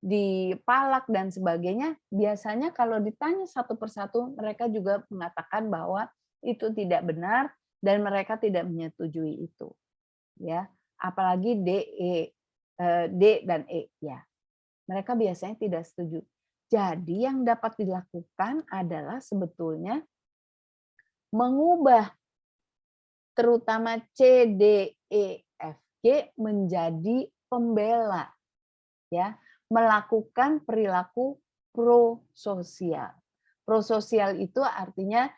dipalak dan sebagainya, biasanya kalau ditanya satu persatu, mereka juga mengatakan bahwa itu tidak benar dan mereka tidak menyetujui itu. Ya, apalagi D dan E, ya. Mereka biasanya tidak setuju. Jadi yang dapat dilakukan adalah sebetulnya mengubah terutama C, D, E, F, G menjadi pembela, ya, melakukan perilaku prososial. Prososial itu artinya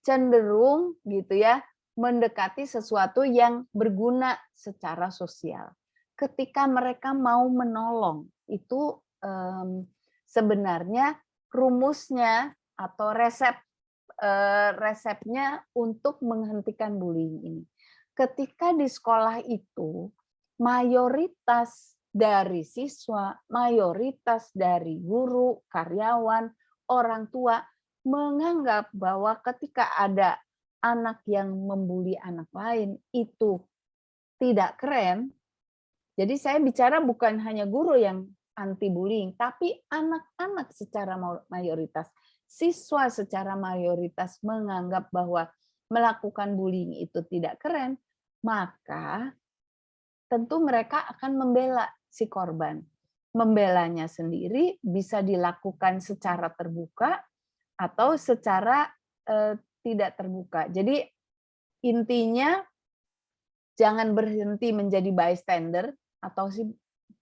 cenderung gitu ya, mendekati sesuatu yang berguna secara sosial. Ketika mereka mau menolong, itu sebenarnya rumusnya atau resepnya untuk menghentikan bullying ini. Ketika di sekolah itu, mayoritas dari siswa, mayoritas dari guru, karyawan, orang tua menganggap bahwa ketika ada anak yang membuli anak lain itu tidak keren, jadi saya bicara bukan hanya guru yang anti bullying, tapi anak-anak secara mayoritas, siswa secara mayoritas menganggap bahwa melakukan bullying itu tidak keren, maka tentu mereka akan membela si korban. Membelanya sendiri bisa dilakukan secara terbuka atau secara tidak terbuka. Jadi intinya jangan berhenti menjadi bystander atau si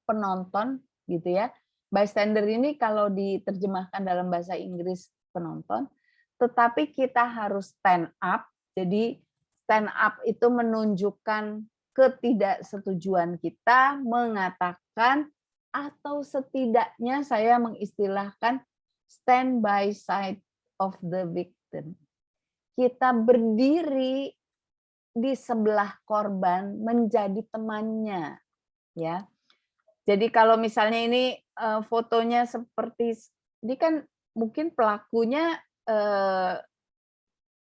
penonton gitu ya. Bystander ini kalau diterjemahkan dalam bahasa Inggris penonton, tetapi kita harus stand up. Jadi stand up itu menunjukkan ketidaksetujuan kita, mengatakan atau setidaknya saya mengistilahkan stand by side of the victim. Kita berdiri di sebelah korban menjadi temannya, ya. Jadi kalau misalnya ini fotonya seperti ini kan mungkin pelakunya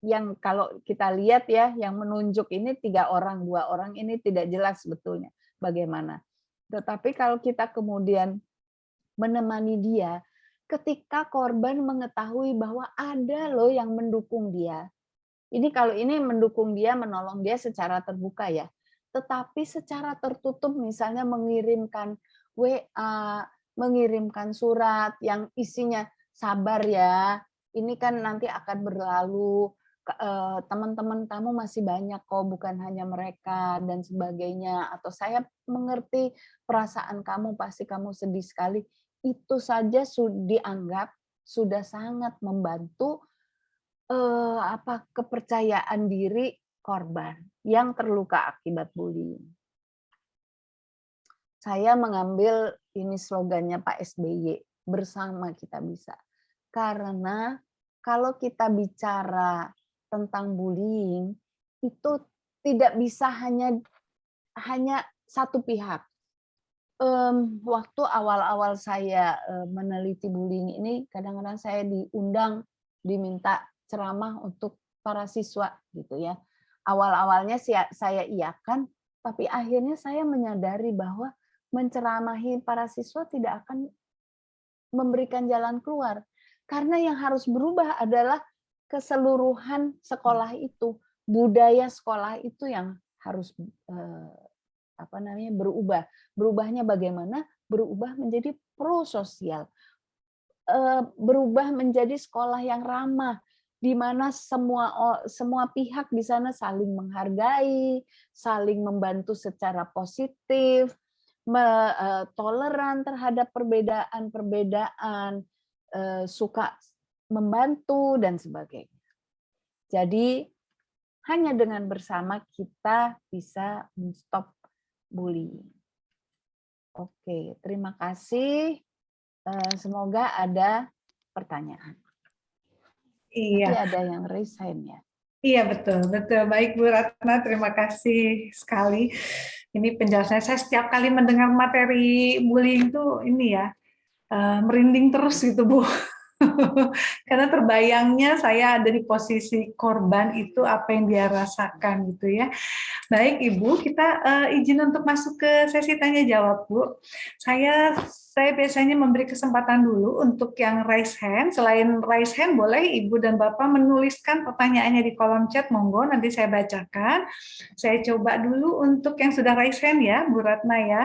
yang kalau kita lihat ya yang menunjuk ini 3 orang, 2 orang ini tidak jelas sebetulnya bagaimana. Tetapi kalau kita kemudian menemani dia ketika korban mengetahui bahwa ada loh yang mendukung dia. Ini kalau ini mendukung dia, menolong dia secara terbuka ya. Tetapi secara tertutup misalnya mengirimkan WA, mengirimkan surat yang isinya sabar ya, ini kan nanti akan berlalu, teman-teman kamu masih banyak kok, bukan hanya mereka dan sebagainya. Atau saya mengerti perasaan kamu, pasti kamu sedih sekali. Itu saja dianggap sudah sangat membantu kepercayaan diri korban yang terluka akibat bullying. Saya mengambil ini slogannya Pak SBY, bersama kita bisa. Karena kalau kita bicara tentang bullying itu tidak bisa hanya satu pihak. Waktu awal-awal saya meneliti bullying ini, kadang-kadang saya diminta ceramah untuk para siswa gitu ya. Awal-awalnya saya iakan, tapi akhirnya saya menyadari bahwa menceramahi para siswa tidak akan memberikan jalan keluar. Karena yang harus berubah adalah keseluruhan sekolah itu, budaya sekolah itu yang harus berubah. Berubahnya bagaimana? Berubah menjadi prososial. Berubah menjadi sekolah yang ramah, di mana semua pihak di sana saling menghargai, saling membantu secara positif, toleran terhadap perbedaan-perbedaan, suka membantu dan sebagainya. Jadi hanya dengan bersama kita bisa men-stop bullying. Oke, terima kasih. Semoga ada pertanyaan. Iya. Nanti ada yang raise hand ya. Iya, betul. Baik Bu Ratna, terima kasih sekali. Ini penjelasannya, saya setiap kali mendengar materi bullying tuh ini ya, merinding terus gitu Bu. Karena terbayangnya saya ada di posisi korban itu apa yang dia rasakan gitu ya. Baik Ibu, kita izin untuk masuk ke sesi tanya jawab Bu. Saya biasanya memberi kesempatan dulu untuk yang raise hand. Selain raise hand, boleh Ibu dan Bapak menuliskan pertanyaannya di kolom chat, monggo nanti saya bacakan. Saya coba dulu untuk yang sudah raise hand ya, Bu Ratna ya.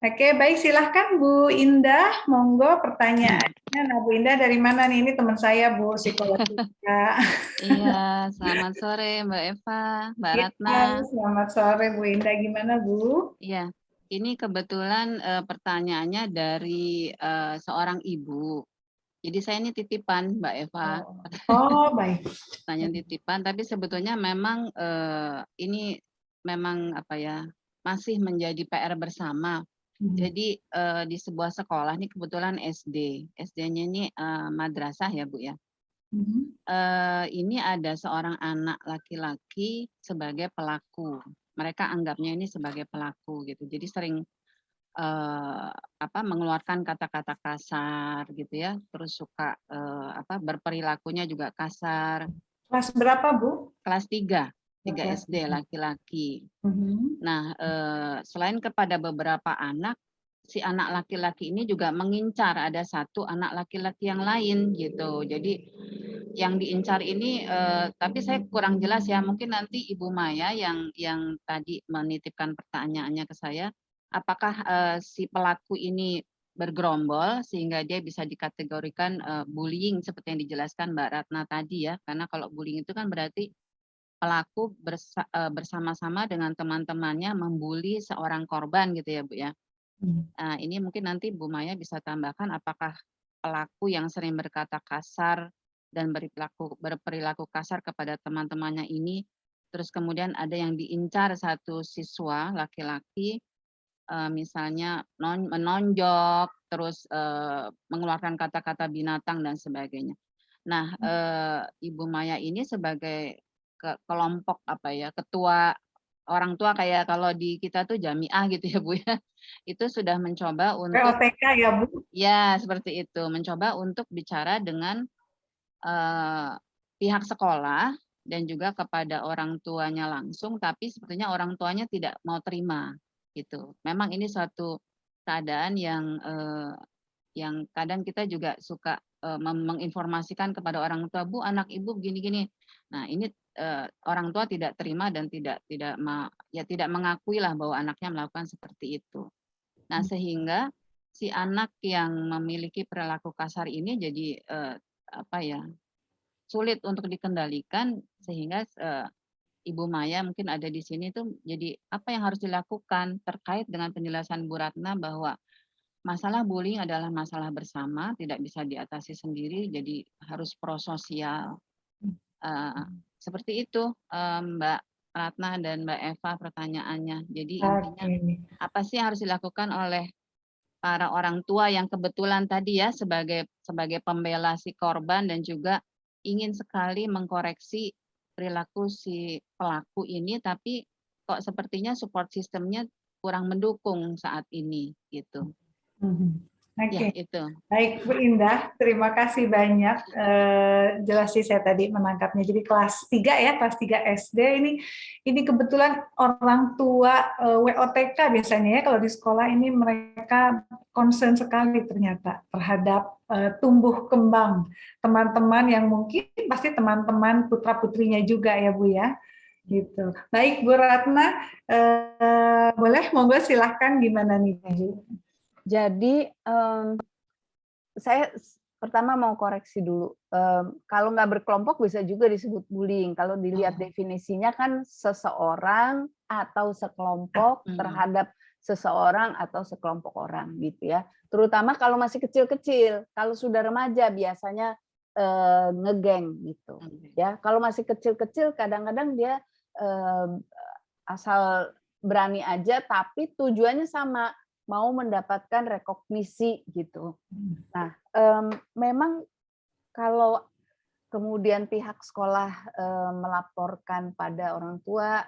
Oke, baik silahkan Bu Indah, monggo pertanyaannya. Nah Bu Indah dari mana nih? Ini teman saya Bu, psikolog juga. Iya, selamat sore Mbak Eva, Mbak Ratna. Ya, selamat sore Bu Indah, gimana Bu? Iya, ini kebetulan pertanyaannya dari seorang ibu. Jadi saya ini titipan Mbak Eva. Oh baik. Pertanyaan titipan, tapi sebetulnya memang ini memang masih menjadi PR bersama. Jadi di sebuah sekolah ini kebetulan SD, SD-nya ini madrasah ya Bu ya. Ini ada seorang anak laki-laki sebagai pelaku. Mereka anggapnya ini sebagai pelaku gitu. Jadi sering mengeluarkan kata-kata kasar gitu ya. Terus suka berperilakunya juga kasar. Kelas berapa, Bu? Kelas 3 Kelas SD 3. laki-laki. Mhm. Nah, selain kepada beberapa anak, si anak laki-laki ini juga mengincar ada satu anak laki-laki yang lain gitu. Jadi yang diincar ini, tapi saya kurang jelas ya. Mungkin nanti Ibu Maya yang tadi menitipkan pertanyaannya ke saya, apakah si pelaku ini bergerombol sehingga dia bisa dikategorikan bullying seperti yang dijelaskan Mbak Ratna tadi ya. Karena kalau bullying itu kan berarti pelaku bersama-sama dengan teman-temannya membuli seorang korban gitu ya Bu ya. Nah, ini mungkin nanti Bu Maya bisa tambahkan apakah pelaku yang sering berkata kasar dan berperilaku kasar kepada teman-temannya ini, terus kemudian ada yang diincar satu siswa laki-laki, misalnya menonjok, terus mengeluarkan kata-kata binatang dan sebagainya. Nah, Ibu Maya ini sebagai kelompok apa ya, ketua orang tua kayak kalau di kita tuh jamiah gitu ya Bu ya, itu sudah mencoba untuk POTK ya, Bu? ya seperti itu, mencoba untuk bicara dengan pihak sekolah dan juga kepada orang tuanya langsung, tapi sepertinya orang tuanya tidak mau terima gitu. Memang ini suatu keadaan yang kadang kita juga suka menginformasikan kepada orang tua, Bu, anak ibu begini-gini. Nah, ini orang tua tidak terima dan tidak mengakui lah bahwa anaknya melakukan seperti itu. Nah, sehingga si anak yang memiliki perilaku kasar ini jadi sulit untuk dikendalikan sehingga Ibu Maya mungkin ada di sini tuh jadi apa yang harus dilakukan terkait dengan penjelasan Bu Ratna bahwa masalah bullying adalah masalah bersama, tidak bisa diatasi sendiri, jadi harus prososial. Seperti itu, Mbak Ratna dan Mbak Eva pertanyaannya. Jadi intinya apa sih yang harus dilakukan oleh para orang tua yang kebetulan tadi ya sebagai pembela si korban dan juga ingin sekali mengkoreksi perilaku si pelaku ini, tapi kok sepertinya support sistemnya kurang mendukung saat ini gitu. Ya, Oke, itu. baik Bu Indah, terima kasih banyak. Jelas sih saya tadi menangkapnya. Jadi kelas 3 ya, kelas 3 SD ini kebetulan orang tua WOTK biasanya ya kalau di sekolah ini mereka concern sekali ternyata terhadap tumbuh kembang teman-teman yang mungkin pasti teman-teman putra-putrinya juga ya Bu ya. Gitu. Baik Bu Ratna, boleh monggo silahkan gimana nih Bu? Jadi saya pertama mau koreksi dulu. Kalau nggak berkelompok bisa juga disebut bullying. Kalau dilihat definisinya kan seseorang atau sekelompok terhadap seseorang atau sekelompok orang gitu ya. Terutama kalau masih kecil-kecil. Kalau sudah remaja biasanya ngegeng gitu ya. Kalau masih kecil-kecil kadang-kadang dia asal berani aja tapi tujuannya sama, mau mendapatkan rekognisi gitu. Nah, memang kalau kemudian pihak sekolah melaporkan pada orang tua,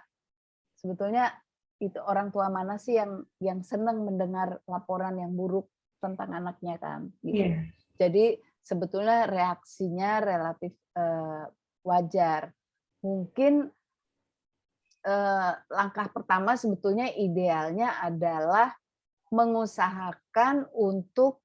sebetulnya itu orang tua mana sih yang senang mendengar laporan yang buruk tentang anaknya kan? Gitu. Yeah. Jadi sebetulnya reaksinya relatif wajar. Mungkin langkah pertama sebetulnya idealnya adalah mengusahakan untuk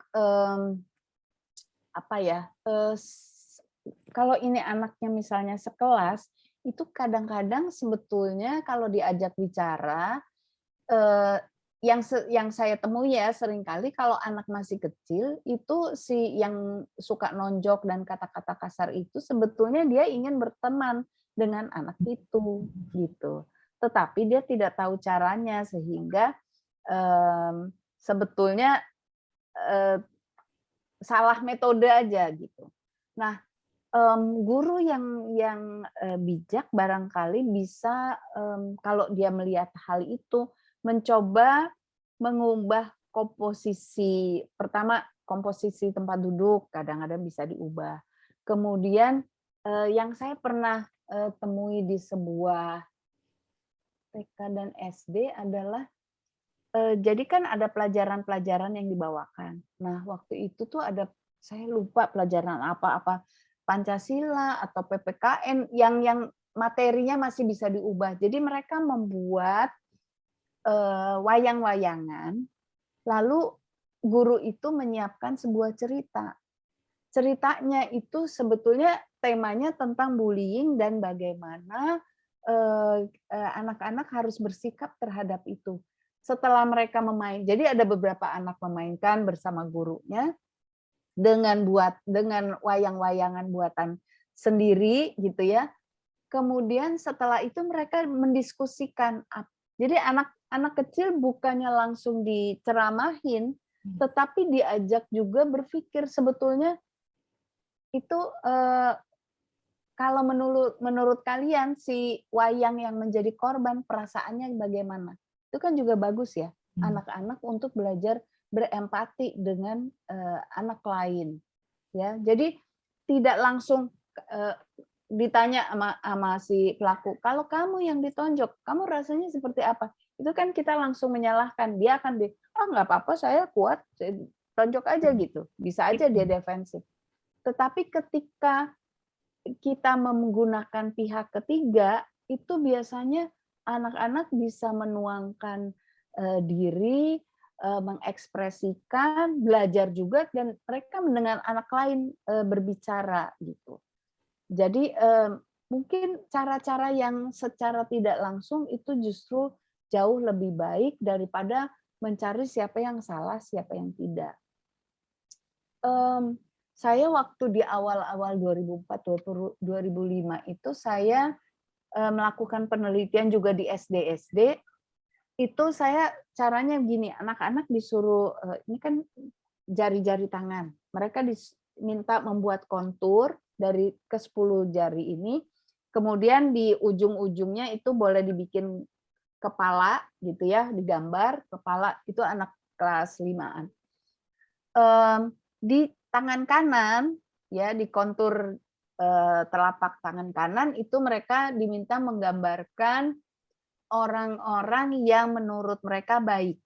kalau ini anaknya misalnya sekelas, itu kadang-kadang sebetulnya kalau diajak bicara, yang saya temui ya seringkali kalau anak masih kecil itu si yang suka nonjok dan kata-kata kasar itu sebetulnya dia ingin berteman dengan anak itu gitu. Tetapi dia tidak tahu caranya sehingga sebetulnya salah metode aja gitu. Nah, guru yang bijak barangkali bisa kalau dia melihat hal itu mencoba mengubah komposisi, pertama komposisi tempat duduk kadang-kadang bisa diubah. Kemudian yang saya pernah temui di sebuah TK dan SD adalah jadi kan ada pelajaran-pelajaran yang dibawakan. Nah, waktu itu tuh ada, saya lupa pelajaran apa-apa. Pancasila atau PPKN yang materinya masih bisa diubah. Jadi mereka membuat wayang-wayangan, lalu guru itu menyiapkan sebuah cerita. Ceritanya itu sebetulnya temanya tentang bullying dan bagaimana anak-anak harus bersikap terhadap itu. Setelah mereka jadi ada beberapa anak memainkan bersama gurunya dengan wayang-wayangan buatan sendiri gitu ya. Kemudian setelah itu mereka mendiskusikan. Jadi anak kecil bukannya langsung diceramahin, tetapi diajak juga berpikir sebetulnya itu kalau menurut kalian si wayang yang menjadi korban perasaannya bagaimana? Itu kan juga bagus ya, anak-anak untuk belajar berempati dengan anak lain. Ya, jadi tidak langsung ditanya sama si pelaku, kalau kamu yang ditonjok, kamu rasanya seperti apa? Itu kan kita langsung menyalahkan. Dia akan nggak apa-apa, saya kuat, saya tonjok aja gitu. Bisa aja dia defensif. Tetapi ketika kita menggunakan pihak ketiga, itu biasanya anak-anak bisa menuangkan diri, mengekspresikan, belajar juga, dan mereka mendengar anak lain berbicara gitu. Jadi mungkin cara-cara yang secara tidak langsung itu justru jauh lebih baik daripada mencari siapa yang salah, siapa yang tidak. Saya waktu di awal-awal 2004-2005 itu saya melakukan penelitian juga di SD. Itu saya caranya begini, anak-anak disuruh, ini kan jari-jari tangan, mereka diminta membuat kontur dari ke-10 jari ini, kemudian di ujung-ujungnya itu boleh dibikin kepala gitu ya, digambar kepala, itu anak kelas 5-an. Di tangan kanan ya, di kontur telapak tangan kanan itu mereka diminta menggambarkan orang-orang yang menurut mereka baik.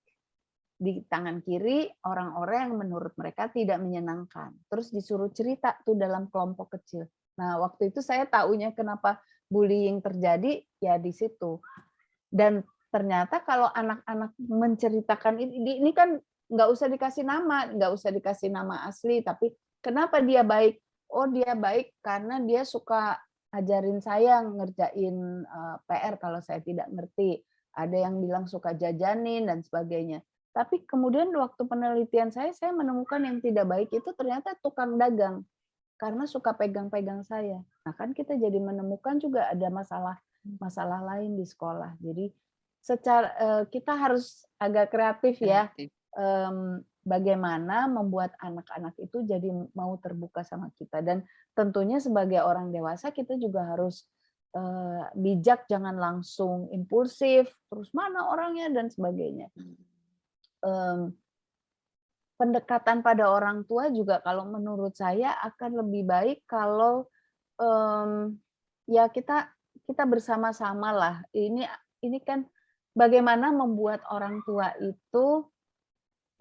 Di tangan kiri orang-orang yang menurut mereka tidak menyenangkan. Terus disuruh cerita tuh dalam kelompok kecil. Nah, waktu itu saya taunya kenapa bullying terjadi ya di situ. Dan ternyata kalau anak-anak menceritakan ini kan nggak usah dikasih nama asli, tapi kenapa dia baik? Oh, dia baik karena dia suka ajarin saya ngerjain PR kalau saya tidak ngerti. Ada yang bilang suka jajanin dan sebagainya. Tapi kemudian waktu penelitian saya menemukan yang tidak baik itu ternyata tukang dagang. Karena suka pegang-pegang saya. Nah, kan kita jadi menemukan juga ada masalah lain di sekolah. Jadi secara kita harus agak kreatif ya. Bagaimana membuat anak-anak itu jadi mau terbuka sama kita. Dan tentunya sebagai orang dewasa kita juga harus bijak, jangan langsung impulsif, terus mana orangnya dan sebagainya. Pendekatan pada orang tua juga kalau menurut saya akan lebih baik kalau ya kita bersama-sama lah. Ini kan bagaimana membuat orang tua itu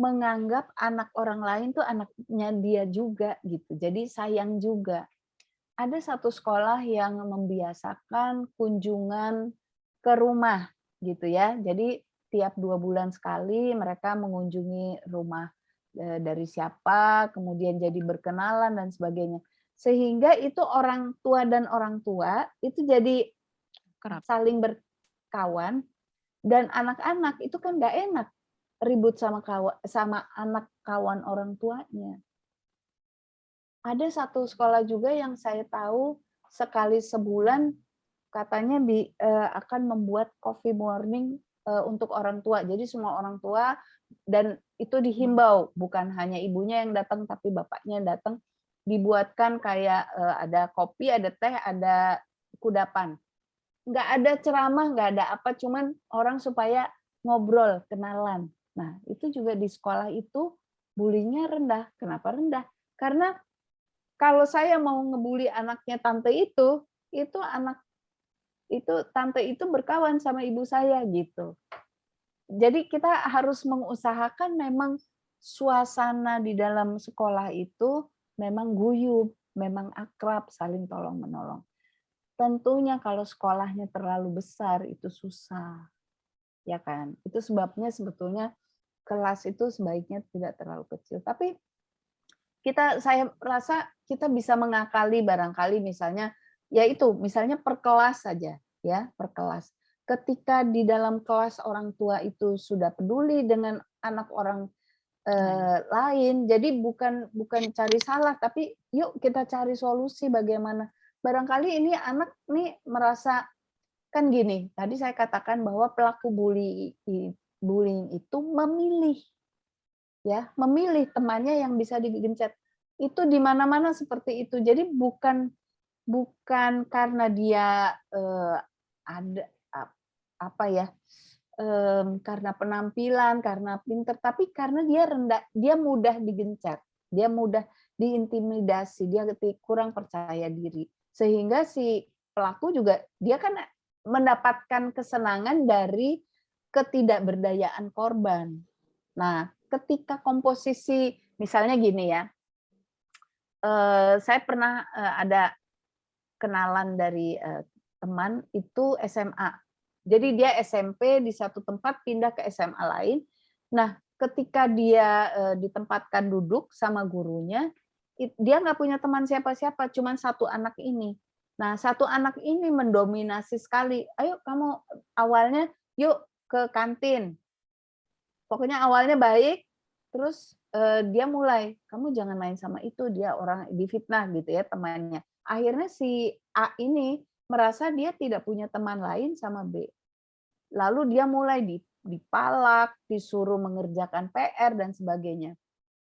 menganggap anak orang lain tuh anaknya dia juga gitu. Jadi sayang juga. Ada satu sekolah yang membiasakan kunjungan ke rumah gitu ya. Jadi tiap 2 bulan sekali mereka mengunjungi rumah dari siapa, kemudian jadi berkenalan dan sebagainya. Sehingga itu orang tua dan orang tua itu jadi saling berkawan, dan anak-anak itu kan nggak enak ribut sama anak kawan orang tuanya. Ada satu sekolah juga yang saya tahu sekali sebulan katanya akan membuat coffee morning untuk orang tua. Jadi semua orang tua, dan itu dihimbau, bukan hanya ibunya yang datang tapi bapaknya datang, dibuatkan kayak ada kopi, ada teh, ada kudapan. Nggak ada ceramah, nggak ada apa, cuman orang supaya ngobrol, kenalan. Nah, itu juga di sekolah itu bullying-nya rendah. Kenapa rendah? Karena kalau saya mau ngebully anaknya tante itu tante itu berkawan sama ibu saya gitu. Jadi kita harus mengusahakan memang suasana di dalam sekolah itu memang guyup, memang akrab, saling tolong-menolong. Tentunya kalau sekolahnya terlalu besar itu susah, ya kan? Itu sebabnya sebetulnya kelas itu sebaiknya tidak terlalu kecil. Tapi saya rasa kita bisa mengakali barangkali misalnya, yaitu misalnya per kelas saja, ya per kelas. Ketika di dalam kelas orang tua itu sudah peduli dengan anak orang lain, jadi bukan cari salah, tapi yuk kita cari solusi bagaimana. Barangkali ini anak nih merasa, kan gini, tadi saya katakan bahwa pelaku bullying itu memilih, ya, memilih temannya yang bisa digencet. Itu di mana-mana seperti itu. Jadi bukan karena dia ada apa ya, karena penampilan, karena pinter, tapi karena dia mudah digencet, dia mudah diintimidasi, dia kurang percaya diri. Sehingga si pelaku juga dia kan mendapatkan kesenangan dari ketidakberdayaan korban. Nah, ketika komposisi misalnya gini ya, saya pernah ada kenalan dari teman itu SMA. Jadi dia SMP di satu tempat pindah ke SMA lain. Nah, ketika dia ditempatkan duduk sama gurunya, dia nggak punya teman siapa-siapa, cuma satu anak ini. Nah, satu anak ini mendominasi sekali. Ayo kamu awalnya yuk ke kantin. Pokoknya awalnya baik, terus dia mulai, kamu jangan main sama itu, dia orang difitnah gitu ya temannya. Akhirnya si A ini merasa dia tidak punya teman lain sama B. Lalu dia mulai dipalak, disuruh mengerjakan PR dan sebagainya.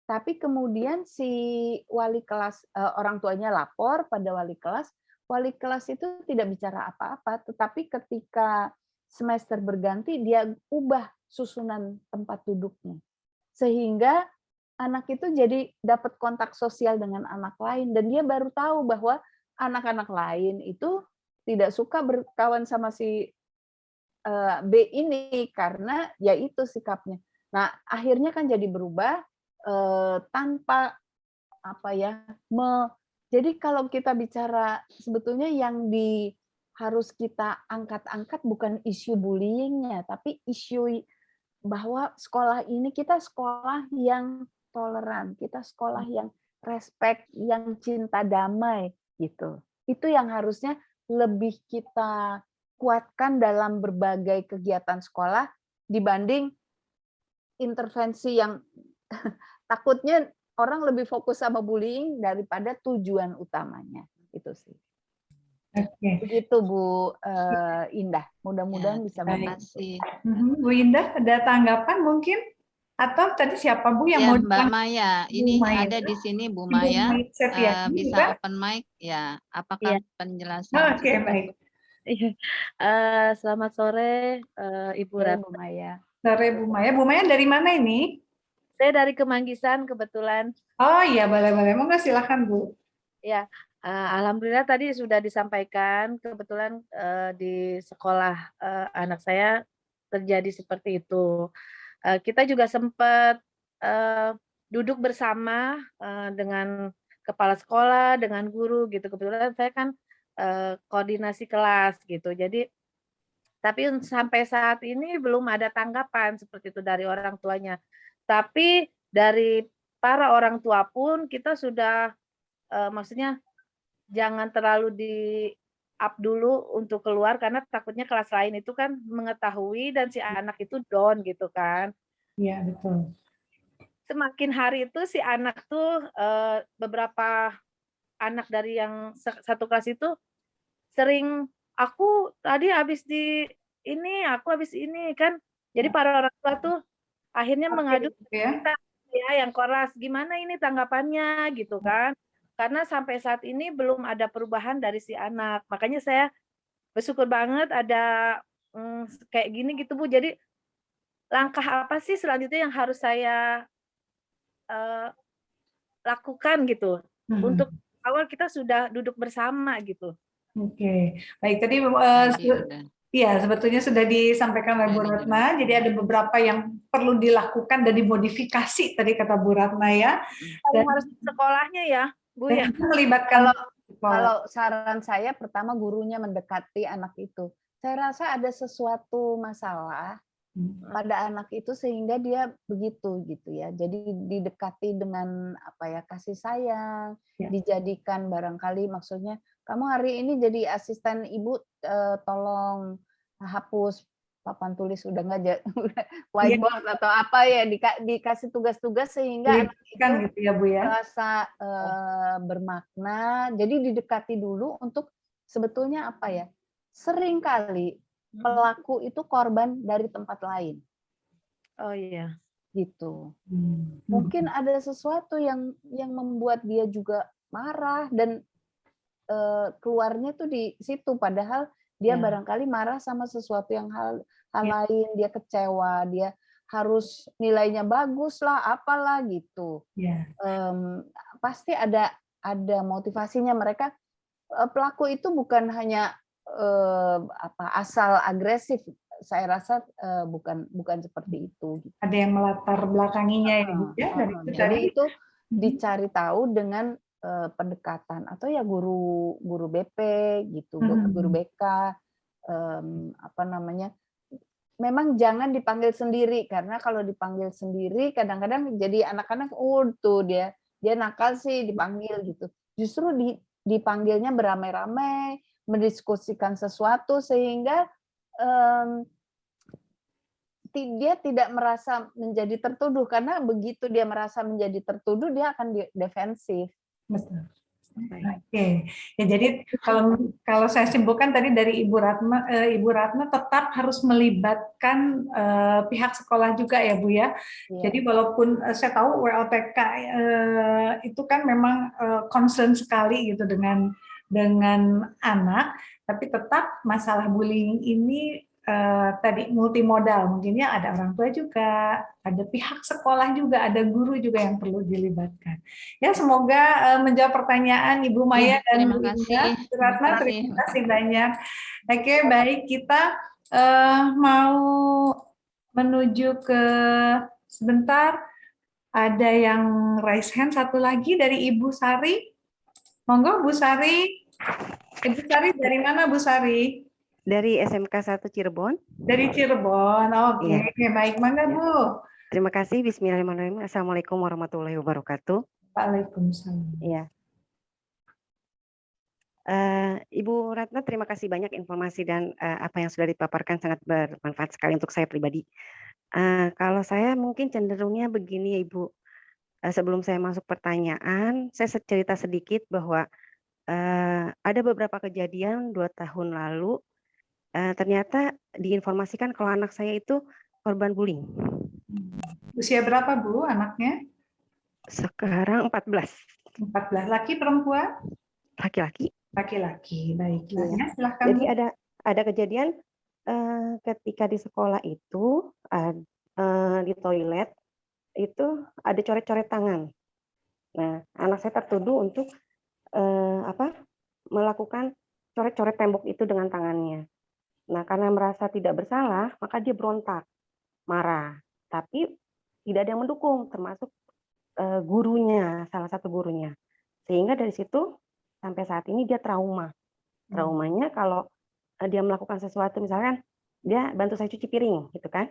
Tapi kemudian si wali kelas, orang tuanya lapor pada wali kelas itu tidak bicara apa-apa, tetapi ketika semester berganti dia ubah susunan tempat duduknya. Sehingga anak itu jadi dapat kontak sosial dengan anak lain dan dia baru tahu bahwa anak-anak lain itu tidak suka berkawan sama si B ini karena ya itu sikapnya. Nah, akhirnya kan jadi berubah tanpa apa ya, jadi kalau kita bicara sebetulnya yang harus kita angkat-angkat bukan isu bullying-nya, tapi isu bahwa sekolah ini kita sekolah yang toleran, kita sekolah yang respect, yang cinta damai gitu. Itu yang harusnya lebih kita kuatkan dalam berbagai kegiatan sekolah dibanding intervensi yang takutnya orang lebih fokus sama bullying daripada tujuan utamanya. Itu sih. Oke. Begitu Bu Indah. Mudah-mudahan bisa membantu. Bu Indah, ada tanggapan mungkin? Atau tadi siapa Bu yang mau Mbak Maya, ini Maya. ada di sini Bu Maya, bisa open mic ya. Apakah penjelasan? Oke, baik. Selamat sore Ibu Ratna. Bu Maya. Sore Bu Maya. Bu Maya dari mana ini? Saya dari Kemanggisan kebetulan. Oh iya, boleh-boleh. Monggo silakan Bu. Ya, alhamdulillah tadi sudah disampaikan. Kebetulan di sekolah anak saya terjadi seperti itu. Kita juga sempat duduk bersama dengan kepala sekolah, dengan guru gitu. Kebetulan saya kan koordinasi kelas gitu. Jadi tapi sampai saat ini belum ada tanggapan seperti itu dari orang tuanya. Tapi dari para orang tua pun kita sudah maksudnya jangan terlalu di-up dulu untuk keluar karena takutnya kelas lain itu kan mengetahui dan si anak itu down gitu kan. Iya, betul. Semakin hari itu si anak tuh beberapa anak dari yang satu kelas itu sering aku tadi habis aku habis ini kan. Jadi para orang tua tuh akhirnya mengadu ya yang keras, gimana ini tanggapannya gitu kan. Karena sampai saat ini belum ada perubahan dari si anak. Makanya saya bersyukur banget ada kayak gini gitu Bu. Jadi langkah apa sih selanjutnya yang harus saya lakukan gitu. Untuk awal kita sudah duduk bersama gitu. Oke, baik. Tadi ya sebetulnya sudah disampaikan oleh Bu Ratna. Jadi ada beberapa yang perlu dilakukan dan dimodifikasi tadi kata Bu Ratna ya. Dan harus di sekolahnya ya. Bu ya. Dan itu melibatkan Kalau saran saya pertama gurunya mendekati anak itu. Saya rasa ada sesuatu masalah pada anak itu sehingga dia begitu gitu ya. Jadi didekati dengan apa ya, kasih sayang, Ya. dijadikan barangkali maksudnya kamu hari ini jadi asisten ibu, tolong hapus papan tulis udah nggak whiteboard atau apa ya, dikasih tugas-tugas sehingga anak itu kan gitu ya Bu ya. merasa bermakna. Jadi didekati dulu untuk sebetulnya apa ya? Seringkali pelaku itu korban dari tempat lain. Oh iya. Gitu. Mungkin ada sesuatu yang membuat dia juga marah dan keluarnya tuh di situ, padahal dia Ya. barangkali marah sama sesuatu yang hal lain, dia kecewa, dia harus nilainya bagus lah, apalah gitu. Ya. Pasti ada motivasinya. Mereka pelaku itu bukan hanya asal agresif. Saya rasa bukan seperti itu. Ada yang melatar belakanginya ya Bu ya dari itu Jadi tadi. itu dicari tahu dengan pendekatan atau ya guru BP gitu, guru BK, apa namanya. Memang jangan dipanggil sendiri, karena kalau dipanggil sendiri kadang-kadang jadi anak-anak tuh dia nakal sih dipanggil gitu. Justru dipanggilnya beramai-ramai, mendiskusikan sesuatu sehingga dia tidak merasa menjadi tertuduh, karena begitu dia merasa menjadi tertuduh dia akan defensif. Betul. Oke, ya jadi kalau saya simpulkan tadi dari Ibu Ratna tetap harus melibatkan pihak sekolah juga ya Bu ya. Jadi walaupun saya tahu WLPK itu kan memang concern sekali gitu dengan anak, tapi tetap masalah bullying ini tadi multimodal, mungkinnya ada orang tua juga, ada pihak sekolah juga, ada guru juga yang perlu dilibatkan. Ya, semoga menjawab pertanyaan Ibu Maya dan terima Bu kasih. Indah. Ratna, terima kasih banyak. Oke, baik, kita mau menuju ke sebentar. Ada yang raise hand satu lagi dari Ibu Sari. Monggo Bu Sari. Ibu Sari dari mana Bu Sari? Dari SMK 1 Cirebon. Dari Cirebon, oke. Baik, mangga Bu. Terima kasih, bismillahirrahmanirrahim. Assalamualaikum warahmatullahi wabarakatuh. Waalaikumsalam. Iya. Ibu Ratna, terima kasih banyak informasi dan apa yang sudah dipaparkan sangat bermanfaat sekali untuk saya pribadi. Kalau saya mungkin cenderungnya begini ya Ibu, sebelum saya masuk pertanyaan, saya cerita sedikit bahwa ada beberapa kejadian 2 tahun lalu, ternyata diinformasikan kalau anak saya itu korban bullying. Usia berapa Bu anaknya? Sekarang 14. 14, laki perempuan? Laki-laki. Laki-laki, baiklah Iya. ya, silahkan. Jadi ada kejadian ketika di sekolah itu di toilet itu ada coret-coret tangan. Nah, anak saya tertuduh untuk melakukan coret-coret tembok itu dengan tangannya. Nah, karena merasa tidak bersalah, maka dia berontak, marah. Tapi tidak ada yang mendukung, termasuk gurunya, salah satu gurunya. Sehingga dari situ sampai saat ini dia trauma. Traumanya kalau dia melakukan sesuatu, misalkan dia bantu saya cuci piring, gitu kan?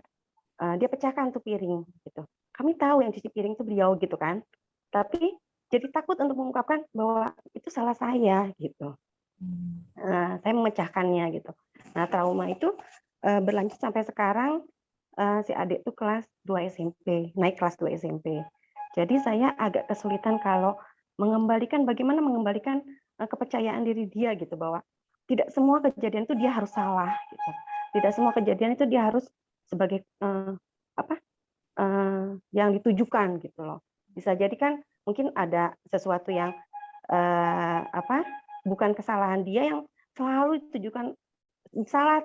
Dia pecahkan tuh piring, gitu. Kami tahu yang cuci piring itu beliau, gitu kan? Tapi jadi takut untuk mengungkapkan bahwa itu salah saya, gitu. Saya memecahkannya, gitu. Nah, trauma itu berlanjut sampai sekarang. Si adik itu kelas 2 SMP, naik kelas 2 SMP. Jadi saya agak kesulitan kalau bagaimana mengembalikan kepercayaan diri dia gitu, bahwa tidak semua kejadian itu dia harus salah gitu. Tidak semua kejadian itu dia harus sebagai yang ditujukan gitu loh. Bisa jadi kan mungkin ada sesuatu yang bukan kesalahan dia yang selalu ditujukan salah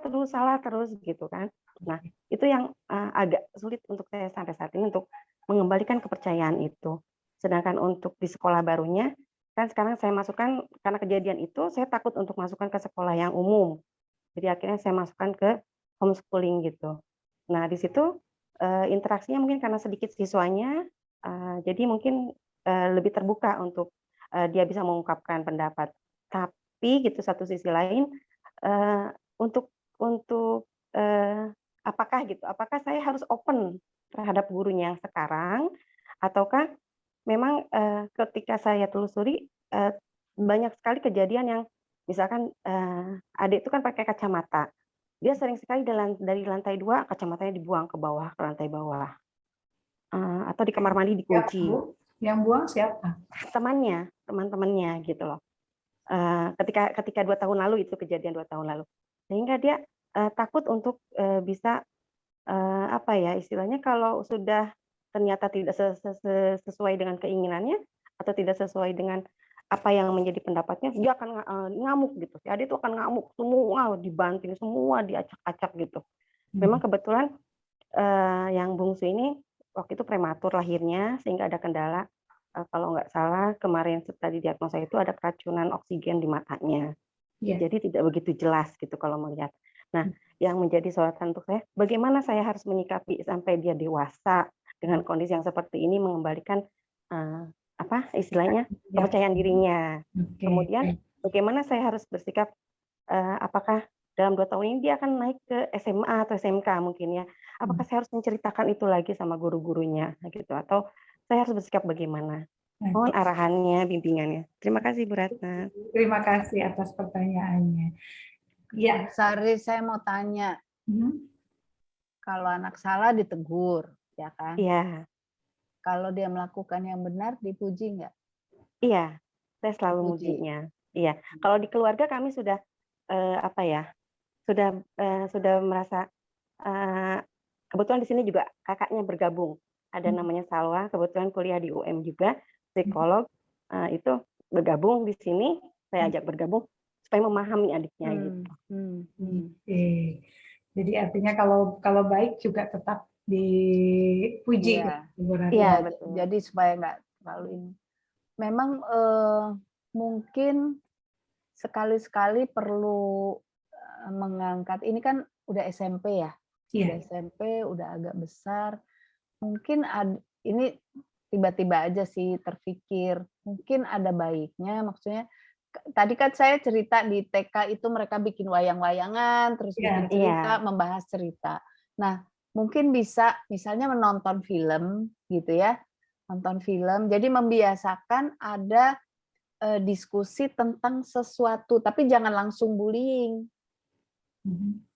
terus gitu kan. Nah, itu yang agak sulit untuk saya sampai saat ini untuk mengembalikan kepercayaan itu. Sedangkan untuk di sekolah barunya, kan sekarang saya masukkan, karena kejadian itu, saya takut untuk masukkan ke sekolah yang umum. Jadi akhirnya saya masukkan ke homeschooling gitu. Nah, di situ interaksinya mungkin karena sedikit siswanya, jadi mungkin lebih terbuka untuk dia bisa mengungkapkan pendapat. Tapi gitu satu sisi lain untuk apakah saya harus open terhadap gurunya yang sekarang, ataukah memang ketika saya telusuri banyak sekali kejadian yang misalkan adik itu kan pakai kacamata, dia sering sekali dari lantai 2 kacamatanya dibuang ke bawah, ke lantai bawah, atau di kamar mandi Siapa, dikunci. Bu? Yang buang siapa? Teman-temannya gitu loh. Ketika 2 tahun lalu, itu kejadian 2 tahun lalu. Sehingga dia takut untuk bisa istilahnya kalau sudah ternyata tidak sesuai dengan keinginannya atau tidak sesuai dengan apa yang menjadi pendapatnya, dia akan ngamuk gitu. Si adik itu akan ngamuk, semua dibanting, semua diacak-acak gitu. Memang kebetulan yang bungsu ini waktu itu prematur lahirnya, sehingga ada kendala. Kalau nggak salah kemarin setelah didiagnosa itu ada keracunan oksigen di matanya. Jadi tidak begitu jelas gitu kalau melihat. Nah, yang menjadi sorotan untuk saya, bagaimana saya harus menyikapi sampai dia dewasa dengan kondisi yang seperti ini, mengembalikan istilahnya kepercayaan dirinya. Kemudian bagaimana saya harus bersikap, apakah dalam 2 tahun ini dia akan naik ke SMA atau SMK mungkin ya. Apakah saya harus menceritakan itu lagi sama guru-gurunya gitu, atau saya harus bersikap bagaimana? Mohon arahannya, bimbingannya. Terima kasih Bu Ratna. Terima kasih atas pertanyaannya. Ya, Sari, saya mau tanya, kalau anak salah ditegur, ya kan? Iya, Kalau dia melakukan yang benar, dipuji nggak? iya. Saya selalu Dipuji. mujinya. Iya. Kalau di keluarga kami sudah sudah merasa kebetulan di sini juga kakaknya bergabung. Ada namanya Salwa, kebetulan kuliah di UM juga, psikolog, itu bergabung di sini, saya ajak bergabung supaya memahami adiknya gitu. Oke. Jadi artinya kalau baik juga tetap dipuji. Iya. gitu, Bu Ratna. Iya, Ya, betul. jadi supaya nggak terlalu ini. Memang mungkin sekali-sekali perlu mengangkat. Ini kan udah SMP ya, udah Iya. SMP, udah agak besar. Mungkin ini tiba-tiba aja sih terpikir, mungkin ada baiknya, maksudnya tadi kan saya cerita di TK itu mereka bikin wayang-wayangan, terus bikin cerita, membahas cerita. Nah, mungkin bisa misalnya menonton film gitu ya, nonton film. Jadi membiasakan ada diskusi tentang sesuatu, tapi jangan langsung bullying.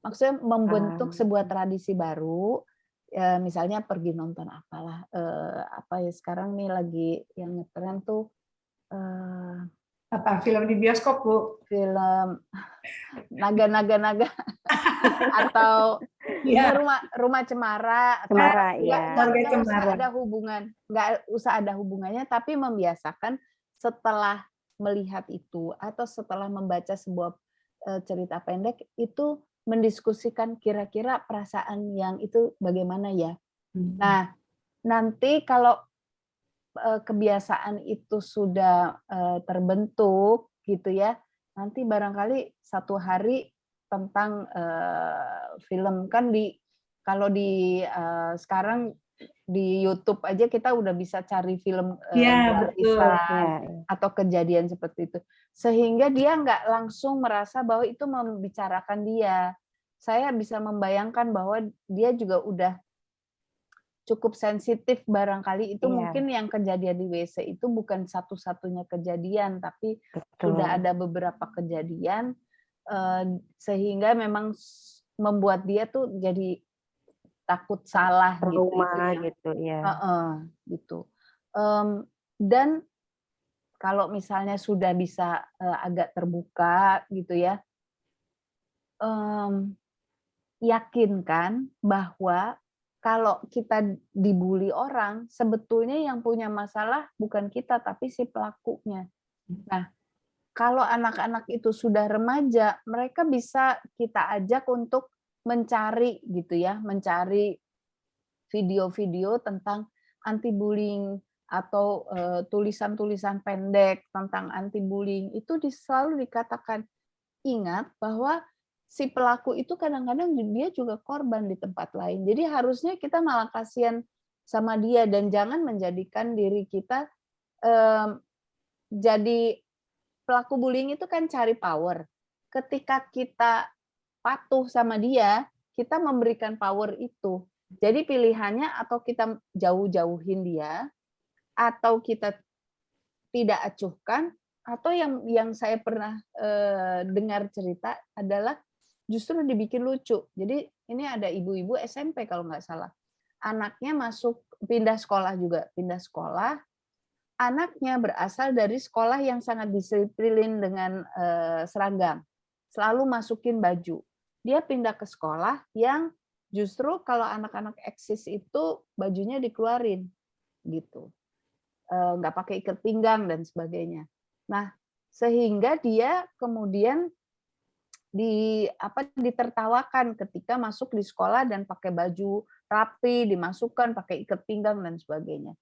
Maksudnya membentuk sebuah tradisi baru, misalnya pergi nonton apalah, apa ya sekarang nih lagi yang ngetren tuh Apa film di bioskop, Bu? film naga atau rumah cemara atau nggak usah ada hubungannya, tapi membiasakan setelah melihat itu atau setelah membaca sebuah cerita pendek itu mendiskusikan kira-kira perasaan yang itu bagaimana ya. Nah, nanti kalau kebiasaan itu sudah terbentuk gitu ya, nanti barangkali satu hari tentang film kan kalau di sekarang di YouTube aja kita udah bisa cari film gratisan atau kejadian seperti itu, sehingga dia nggak langsung merasa bahwa itu membicarakan dia. Saya bisa membayangkan bahwa dia juga udah cukup sensitif barangkali itu mungkin yang kejadian di WC itu bukan satu-satunya kejadian, tapi sudah ada beberapa kejadian sehingga memang membuat dia tuh jadi takut salah gitu ya. Gitu. Dan kalau misalnya sudah bisa agak terbuka gitu ya, yakinkan bahwa kalau kita dibully orang, sebetulnya yang punya masalah bukan kita, tapi si pelakunya. Nah, kalau anak-anak itu sudah remaja, mereka bisa kita ajak untuk mencari gitu ya, mencari video-video tentang anti bullying atau tulisan-tulisan pendek tentang anti bullying. Itu selalu dikatakan, ingat bahwa si pelaku itu kadang-kadang dia juga korban di tempat lain. Jadi harusnya kita malah kasihan sama dia dan jangan menjadikan diri kita jadi pelaku bullying itu kan cari power. Ketika kita patuh sama dia, kita memberikan power itu. Jadi pilihannya atau kita jauh-jauhin dia, atau kita tidak acuhkan, atau yang saya pernah dengar cerita adalah justru dibikin lucu. Jadi ini ada ibu-ibu SMP kalau nggak salah. Anaknya pindah sekolah juga, pindah sekolah. Anaknya berasal dari sekolah yang sangat disiplin dengan seragam, selalu masukin baju. Dia pindah ke sekolah yang justru kalau anak-anak eksis itu bajunya dikeluarin, gitu, nggak pakai ikat pinggang dan sebagainya. Nah, sehingga dia kemudian ditertawakan ketika masuk di sekolah dan pakai baju rapi, dimasukkan pakai ikat pinggang dan sebagainya.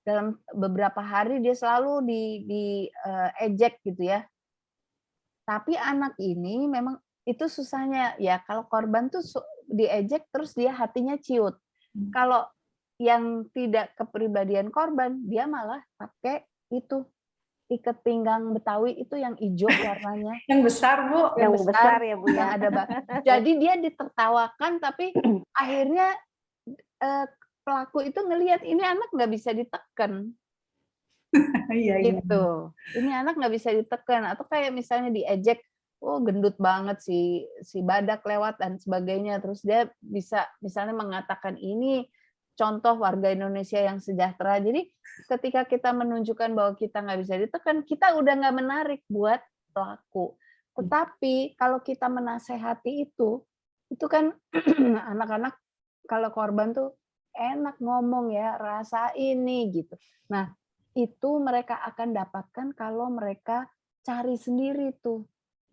Dalam beberapa hari dia selalu diejek gitu ya. Tapi anak ini memang itu susahnya ya, kalau korban tuh diejek terus dia hatinya ciut. Kalau yang tidak kepribadian korban, dia malah pakai itu ikat pinggang Betawi itu yang hijau warnanya. Yang besar, Bu. Yang besar ya, Bu, ya. Yang ada jadi dia ditertawakan, tapi akhirnya pelaku itu ngelihat ini anak nggak bisa ditekan. Iya, Gitu. Ini anak nggak bisa ditekan, atau kayak misalnya diejek, oh gendut banget si badak lewat dan sebagainya, terus dia bisa misalnya mengatakan ini contoh warga Indonesia yang sejahtera. Jadi ketika kita menunjukkan bahwa kita nggak bisa ditekan, kita udah nggak menarik buat pelaku. Tetapi kalau kita menasehati itu kan anak-anak kalau korban tuh enak ngomong ya, rasa ini gitu. Nah, itu mereka akan dapatkan kalau mereka cari sendiri tuh.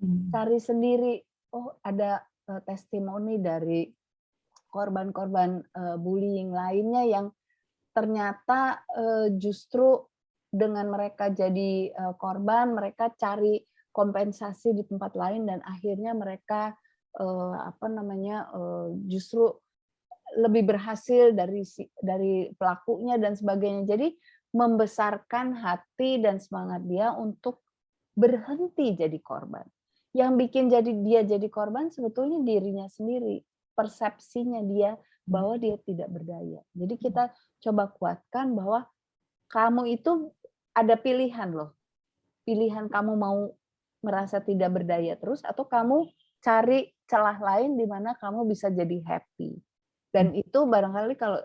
Cari sendiri, oh ada testimoni dari korban-korban bullying lainnya yang ternyata justru dengan mereka jadi korban, mereka cari kompensasi di tempat lain dan akhirnya mereka justru lebih berhasil dari pelakunya dan sebagainya. Jadi membesarkan hati dan semangat dia untuk berhenti jadi korban. Yang bikin dia jadi korban sebetulnya dirinya sendiri, persepsinya dia bahwa dia tidak berdaya. Jadi kita coba kuatkan bahwa kamu itu ada pilihan loh. Pilihan kamu mau merasa tidak berdaya terus atau kamu cari celah lain di mana kamu bisa jadi happy. Dan itu barangkali kalau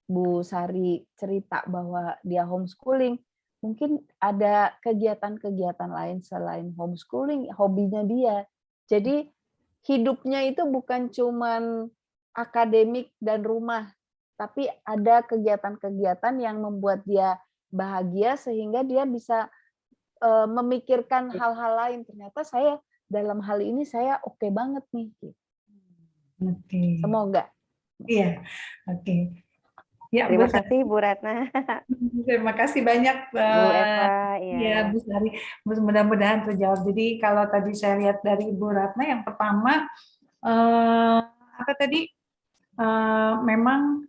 Bu Sari cerita bahwa dia homeschooling, mungkin ada kegiatan-kegiatan lain selain homeschooling, hobinya dia. Jadi hidupnya itu bukan cuman akademik dan rumah, tapi ada kegiatan-kegiatan yang membuat dia bahagia sehingga dia bisa memikirkan hal-hal lain. Ternyata saya dalam hal ini saya oke banget nih. Oke. Semoga. Iya, oke. Ya, Terima kasih Bu Ratna. Terima kasih banyak Bu Eva. ya Bu Sari. Mudah-mudahan terjawab. Jadi kalau tadi saya lihat dari Ibu Ratna, yang pertama apa tadi memang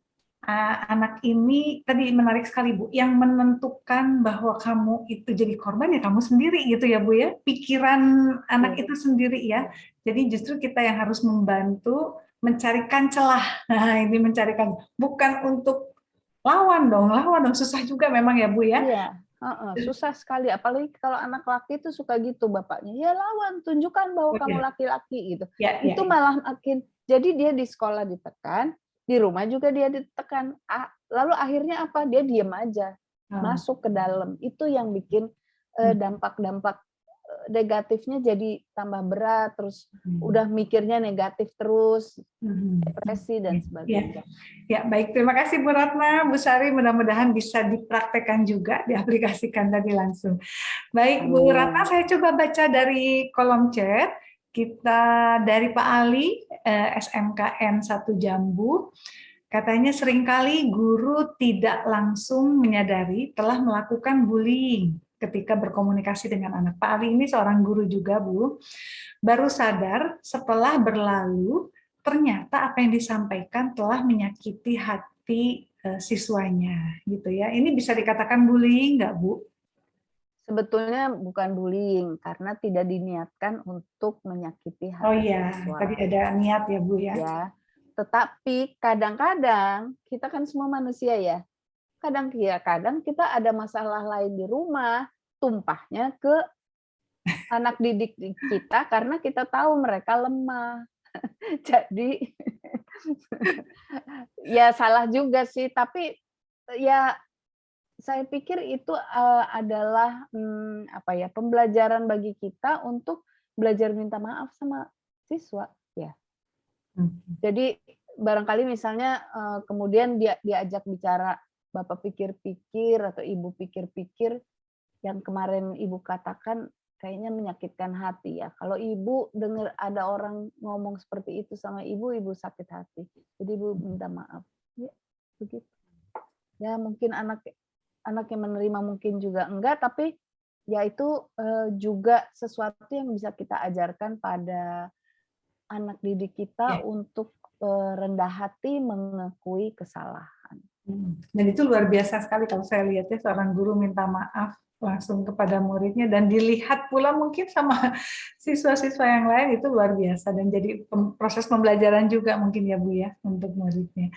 anak ini tadi menarik sekali Bu, yang menentukan bahwa kamu itu jadi korban ya kamu sendiri gitu ya Bu ya, pikiran anak itu sendiri ya. Jadi justru kita yang harus membantu mencarikan celah. Nah ini mencarikan, bukan untuk lawan dong, susah juga memang ya Bu ya. Iya, susah sekali, apalagi kalau anak laki itu suka gitu bapaknya, ya lawan, tunjukkan bahwa kamu laki-laki gitu. Itu malah makin, jadi dia di sekolah ditekan, di rumah juga dia ditekan, lalu akhirnya apa? Dia diam aja, masuk ke dalam. Itu yang bikin dampak-dampak negatifnya jadi tambah berat, terus udah mikirnya negatif terus, depresi dan sebagainya. Ya, baik. Terima kasih Bu Ratna, Bu Sari. Mudah-mudahan bisa dipraktekkan juga, diaplikasikan tadi langsung. Baik, Bu Ratna, saya coba baca dari kolom chat. Kita dari Pak Ali, SMKN 1 Jambu. Katanya seringkali guru tidak langsung menyadari telah melakukan bullying ketika berkomunikasi dengan anak. Pak Ali ini seorang guru juga, Bu. Baru sadar setelah berlalu, ternyata apa yang disampaikan telah menyakiti hati siswanya, gitu ya. Ini bisa dikatakan bullying nggak, Bu? Sebetulnya bukan bullying karena tidak diniatkan untuk menyakiti Oh hati iya, siswa. tadi ada niat ya Bu ya. Ya, tetapi kadang-kadang kita kan semua manusia ya. Kadang kita ada masalah lain di rumah, tumpahnya ke anak didik kita karena kita tahu mereka lemah. Jadi ya salah juga sih, tapi ya saya pikir itu adalah apa ya, pembelajaran bagi kita untuk belajar minta maaf sama siswa ya. Jadi barangkali misalnya kemudian diajak bicara, Bapak pikir-pikir atau Ibu pikir-pikir yang kemarin Ibu katakan kayaknya menyakitkan hati ya. Kalau Ibu dengar ada orang ngomong seperti itu sama Ibu, Ibu sakit hati. Jadi Ibu minta maaf. Ya, begitu. Ya mungkin anak yang menerima mungkin juga enggak, tapi ya itu juga sesuatu yang bisa kita ajarkan pada anak didik kita untuk rendah hati mengakui kesalahan. Dan itu luar biasa sekali kalau saya lihatnya seorang guru minta maaf langsung kepada muridnya dan dilihat pula mungkin sama siswa-siswa yang lain, itu luar biasa dan jadi proses pembelajaran juga mungkin ya Bu ya untuk muridnya.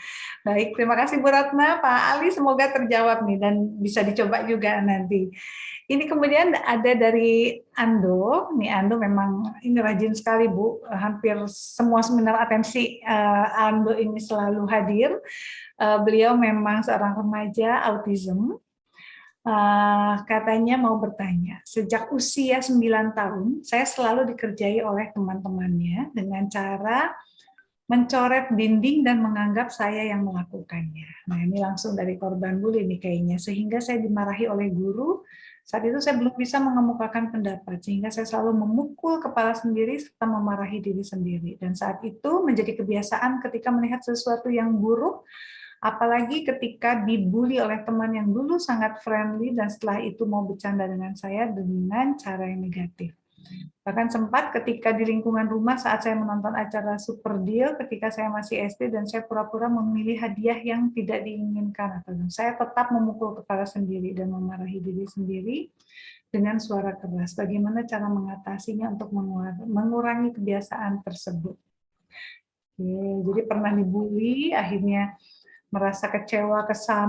Baik, terima kasih Bu Ratna. Pak Ali semoga terjawab nih dan bisa dicoba juga nanti. Ini kemudian ada dari Ando. Nih Ando memang ini rajin sekali Bu. Hampir semua seminar atensi Ando ini selalu hadir. Beliau memang seorang remaja autism. Katanya mau bertanya, sejak usia 9 tahun, saya selalu dikerjai oleh teman-temannya dengan cara mencoret dinding dan menganggap saya yang melakukannya. Nah ini langsung dari korban bully nih kayaknya, sehingga saya dimarahi oleh guru. Saat itu saya belum bisa mengemukakan pendapat, sehingga saya selalu memukul kepala sendiri serta memarahi diri sendiri. Dan saat itu menjadi kebiasaan ketika melihat sesuatu yang buruk, apalagi ketika dibully oleh teman yang dulu sangat friendly dan setelah itu mau bercanda dengan saya dengan cara yang negatif. Bahkan sempat ketika di lingkungan rumah saat saya menonton acara Super Deal ketika saya masih SD dan saya pura-pura memilih hadiah yang tidak diinginkan, atau saya tetap memukul kepala sendiri dan memarahi diri sendiri dengan suara keras. Bagaimana cara mengatasinya untuk mengurangi kebiasaan tersebut? Jadi pernah dibully, akhirnya merasa kecewa, kesal,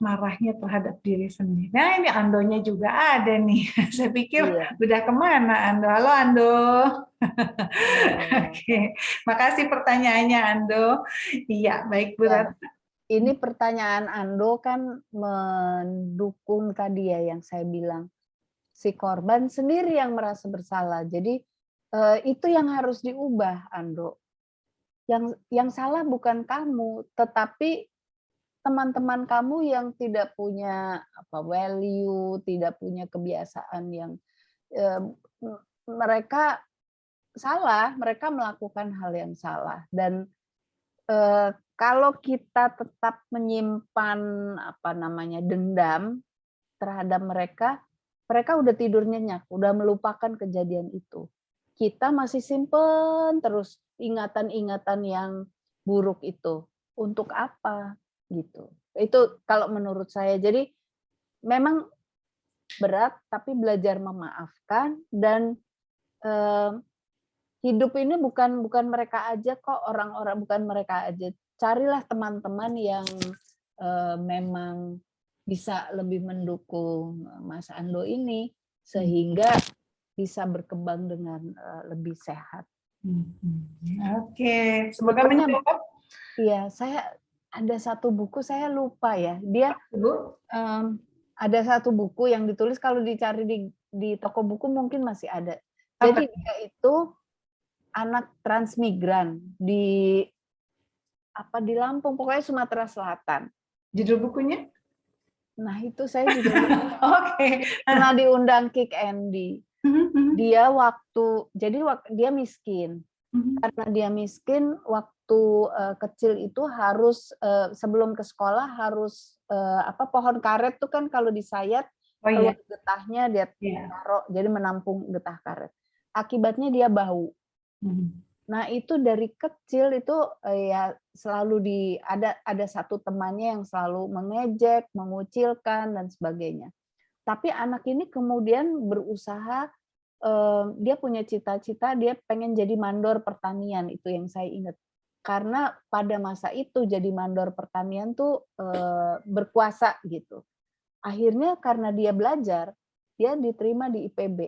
marahnya terhadap diri sendiri. Nah ini Andonya juga ada nih. Saya pikir udah kemana Ando? Halo Ando. Oke, makasih pertanyaannya Ando. Iya, baik Bu Ratna. Ini pertanyaan Ando kan mendukung tadi ya yang saya bilang. Si korban sendiri yang merasa bersalah. Jadi itu yang harus diubah Ando. Yang salah bukan kamu, tetapi teman-teman kamu yang tidak punya value, tidak punya kebiasaan yang mereka salah, mereka melakukan hal yang salah. Dan kalau kita tetap menyimpan dendam terhadap mereka udah tidur nyenyak, udah melupakan kejadian itu. Kita masih simpen terus ingatan-ingatan yang buruk itu. Untuk apa? Gitu. Itu kalau menurut saya. Jadi memang berat, tapi belajar memaafkan dan hidup ini bukan mereka aja kok, orang-orang bukan mereka aja. Carilah teman-teman yang memang bisa lebih mendukung Mas Ando ini sehingga bisa berkembang dengan lebih sehat. Oke, semoga menjawab. Iya, saya ada satu buku saya lupa ya. Dia ada satu buku yang ditulis kalau dicari di toko buku mungkin masih ada. Jadi dia itu anak transmigran di Lampung, pokoknya Sumatera Selatan. Judul bukunya? Nah itu saya juga lupa. Oke. Karena diundang Kick Andy. Dia dia miskin. Karena dia miskin, waktu kecil itu harus sebelum ke sekolah harus pohon karet tuh kan kalau disayat keluar getahnya dia taruh, jadi menampung getah karet. Akibatnya dia bau. Nah itu dari kecil itu ya selalu ada satu temannya yang selalu mengejek, mengucilkan dan sebagainya. Tapi anak ini kemudian berusaha, dia punya cita-cita, dia pengen jadi mandor pertanian, itu yang saya ingat. Karena pada masa itu jadi mandor pertanian tuh berkuasa gitu. Akhirnya karena dia belajar, dia diterima di IPB.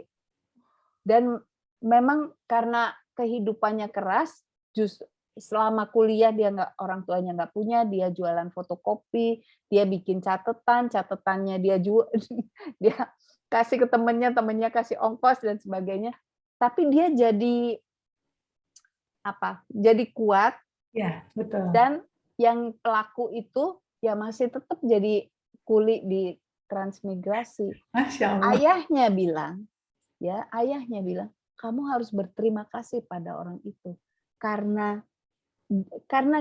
Dan memang karena kehidupannya keras, justru selama kuliah dia orang tuanya nggak punya, dia jualan fotokopi, dia bikin catatannya dia jual, dia kasih ke temennya kasih ongkos dan sebagainya. Tapi dia jadi jadi kuat. Ya, betul. Dan yang pelaku itu ya masih tetap jadi kuli di transmigrasi. Masya Allah. Ayahnya bilang, kamu harus berterima kasih pada orang itu karena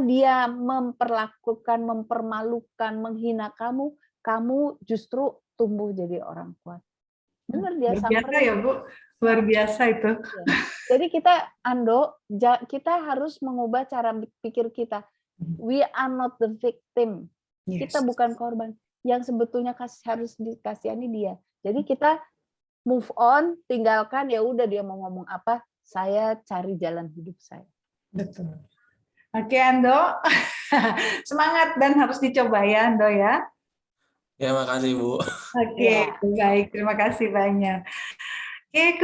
dia memperlakukan, mempermalukan, menghina kamu, kamu justru tumbuh jadi orang kuat. Benar dia Luar biasa samperin. ya Bu, luar biasa itu. Jadi kita harus mengubah cara pikir kita. We are not the victim. Kita bukan korban. Yang sebetulnya harus dikasihani dia. Jadi kita move on, tinggalkan, ya udah dia mau ngomong apa, saya cari jalan hidup saya. Betul. Oke Ando, semangat dan harus dicoba ya Ando ya. Ya, makasih Bu. Oke, baik, terima kasih banyak. Oke,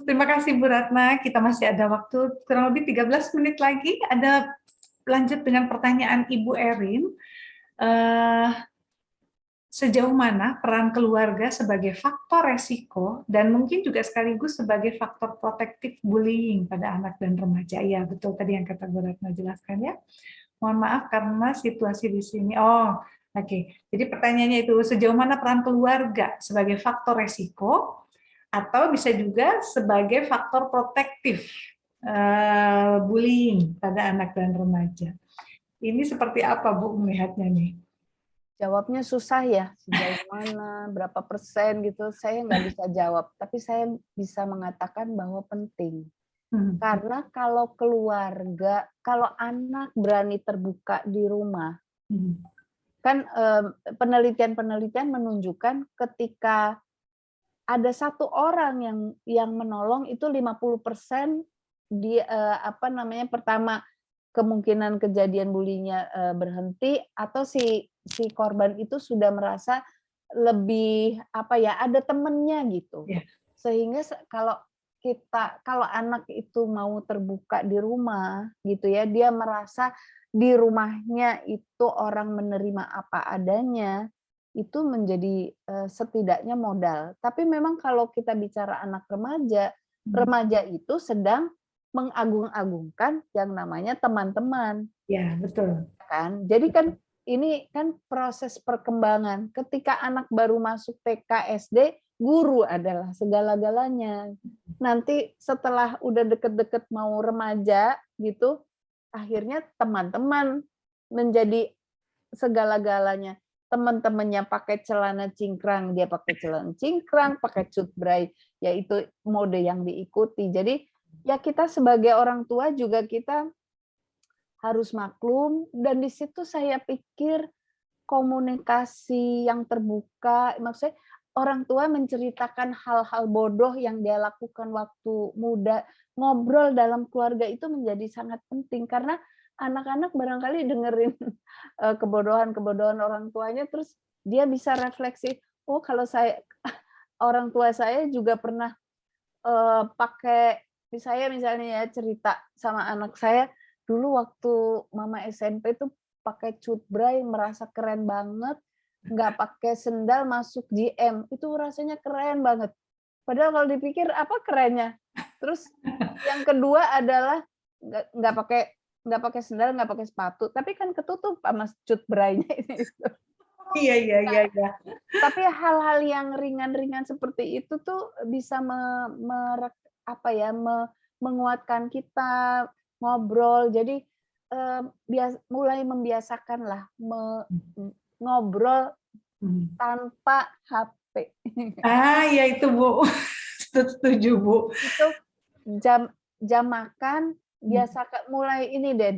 terima kasih Bu Ratna. Kita masih ada waktu kurang lebih 13 menit lagi. Ada lanjut dengan pertanyaan Ibu Erin. Sejauh mana peran keluarga sebagai faktor resiko dan mungkin juga sekaligus sebagai faktor protektif bullying pada anak dan remaja? Ya, betul tadi yang kata Bu Ratna jelaskan ya. Mohon maaf karena situasi di sini. Oke. Jadi pertanyaannya itu sejauh mana peran keluarga sebagai faktor resiko atau bisa juga sebagai faktor protektif bullying pada anak dan remaja. Ini seperti apa Bu melihatnya nih? Jawabnya susah ya, sejauh mana, berapa persen gitu, saya nggak bisa jawab. Tapi saya bisa mengatakan bahwa penting. Karena kalau keluarga, kalau anak berani terbuka di rumah, kan penelitian-penelitian menunjukkan ketika ada satu orang yang menolong itu 50% pertama kemungkinan kejadian bulinya berhenti atau si korban itu sudah merasa lebih ada temennya gitu. Sehingga kalau anak itu mau terbuka di rumah gitu ya, dia merasa di rumahnya itu orang menerima apa adanya, itu menjadi setidaknya modal. Tapi memang kalau kita bicara anak remaja itu sedang mengagung-agungkan yang namanya teman-teman. Ya, betul. Kan? Jadi kan ini kan proses perkembangan. Ketika anak baru masuk TK, SD, guru adalah segala-galanya. Nanti setelah udah deket-deket mau remaja gitu, akhirnya teman-teman menjadi segala-galanya. Teman-temannya pakai celana cingkrang, dia pakai celana cingkrang, pakai cutbray, yaitu mode yang diikuti. Jadi ya kita sebagai orang tua juga kita harus maklum, dan di situ saya pikir komunikasi yang terbuka, maksudnya orang tua menceritakan hal-hal bodoh yang dia lakukan waktu muda, ngobrol dalam keluarga itu menjadi sangat penting karena anak-anak barangkali dengerin kebodohan-kebodohan orang tuanya, terus dia bisa refleksi, oh kalau orang tua saya juga pernah pakai, misalnya ya cerita sama anak saya, dulu waktu mama SMP tuh pakai cutbray merasa keren banget, nggak pakai sendal masuk GM, itu rasanya keren banget. Padahal kalau dipikir apa kerennya. Terus yang kedua adalah nggak pakai sendal, nggak pakai sepatu, tapi kan ketutup sama cutbraynya ini. Iya. Tapi hal-hal yang ringan-ringan seperti itu tuh bisa menguatkan kita ngobrol. Jadi mulai membiasakanlah ngobrol tanpa HP. Ya itu Bu, setuju Bu. Itu jam makan biasakan mulai ini deh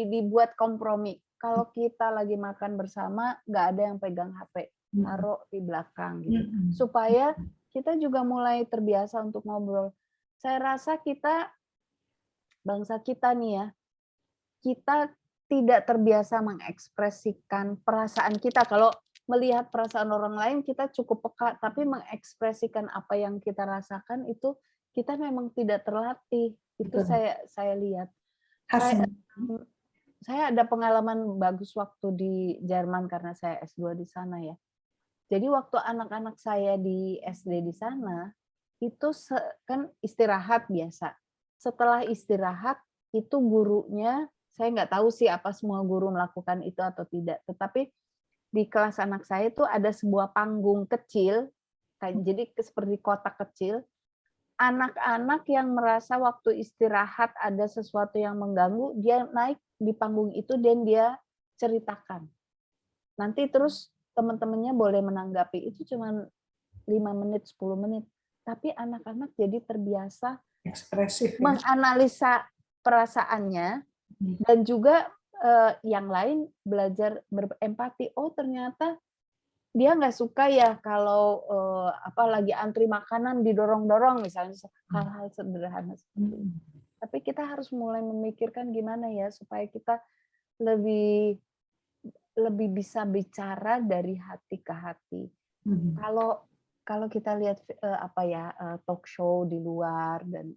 dibuat kompromi. kalau kita lagi makan bersama, nggak ada yang pegang HP, taruh di belakang gitu. Supaya kita juga mulai terbiasa untuk ngobrol. Saya rasa bangsa kita nih ya, kita tidak terbiasa mengekspresikan perasaan kita. Kalau melihat perasaan orang lain kita cukup peka, tapi mengekspresikan apa yang kita rasakan itu kita memang tidak terlatih. Itu Betul. saya lihat. Khas. Saya ada pengalaman bagus waktu di Jerman karena saya S2 di sana ya. Jadi waktu anak-anak saya di SD di sana, itu kan istirahat biasa. Setelah istirahat, itu gurunya, saya nggak tahu sih apa semua guru melakukan itu atau tidak, tetapi di kelas anak saya itu ada sebuah panggung kecil, jadi seperti kotak kecil. Anak-anak yang merasa waktu istirahat ada sesuatu yang mengganggu, dia naik di panggung itu dan dia ceritakan. Nanti terus teman-temannya boleh menanggapi, itu cuma 5 menit, 10 menit. Tapi anak-anak jadi terbiasa Ekspresif. menganalisa perasaannya, dan juga yang lain belajar berempati. Oh ternyata dia nggak suka ya kalau lagi antri makanan didorong-dorong misalnya, hal-hal sederhana seperti itu. Tapi kita harus mulai memikirkan gimana ya supaya kita lebih bisa bicara dari hati ke hati. Kalau kita lihat talk show di luar dan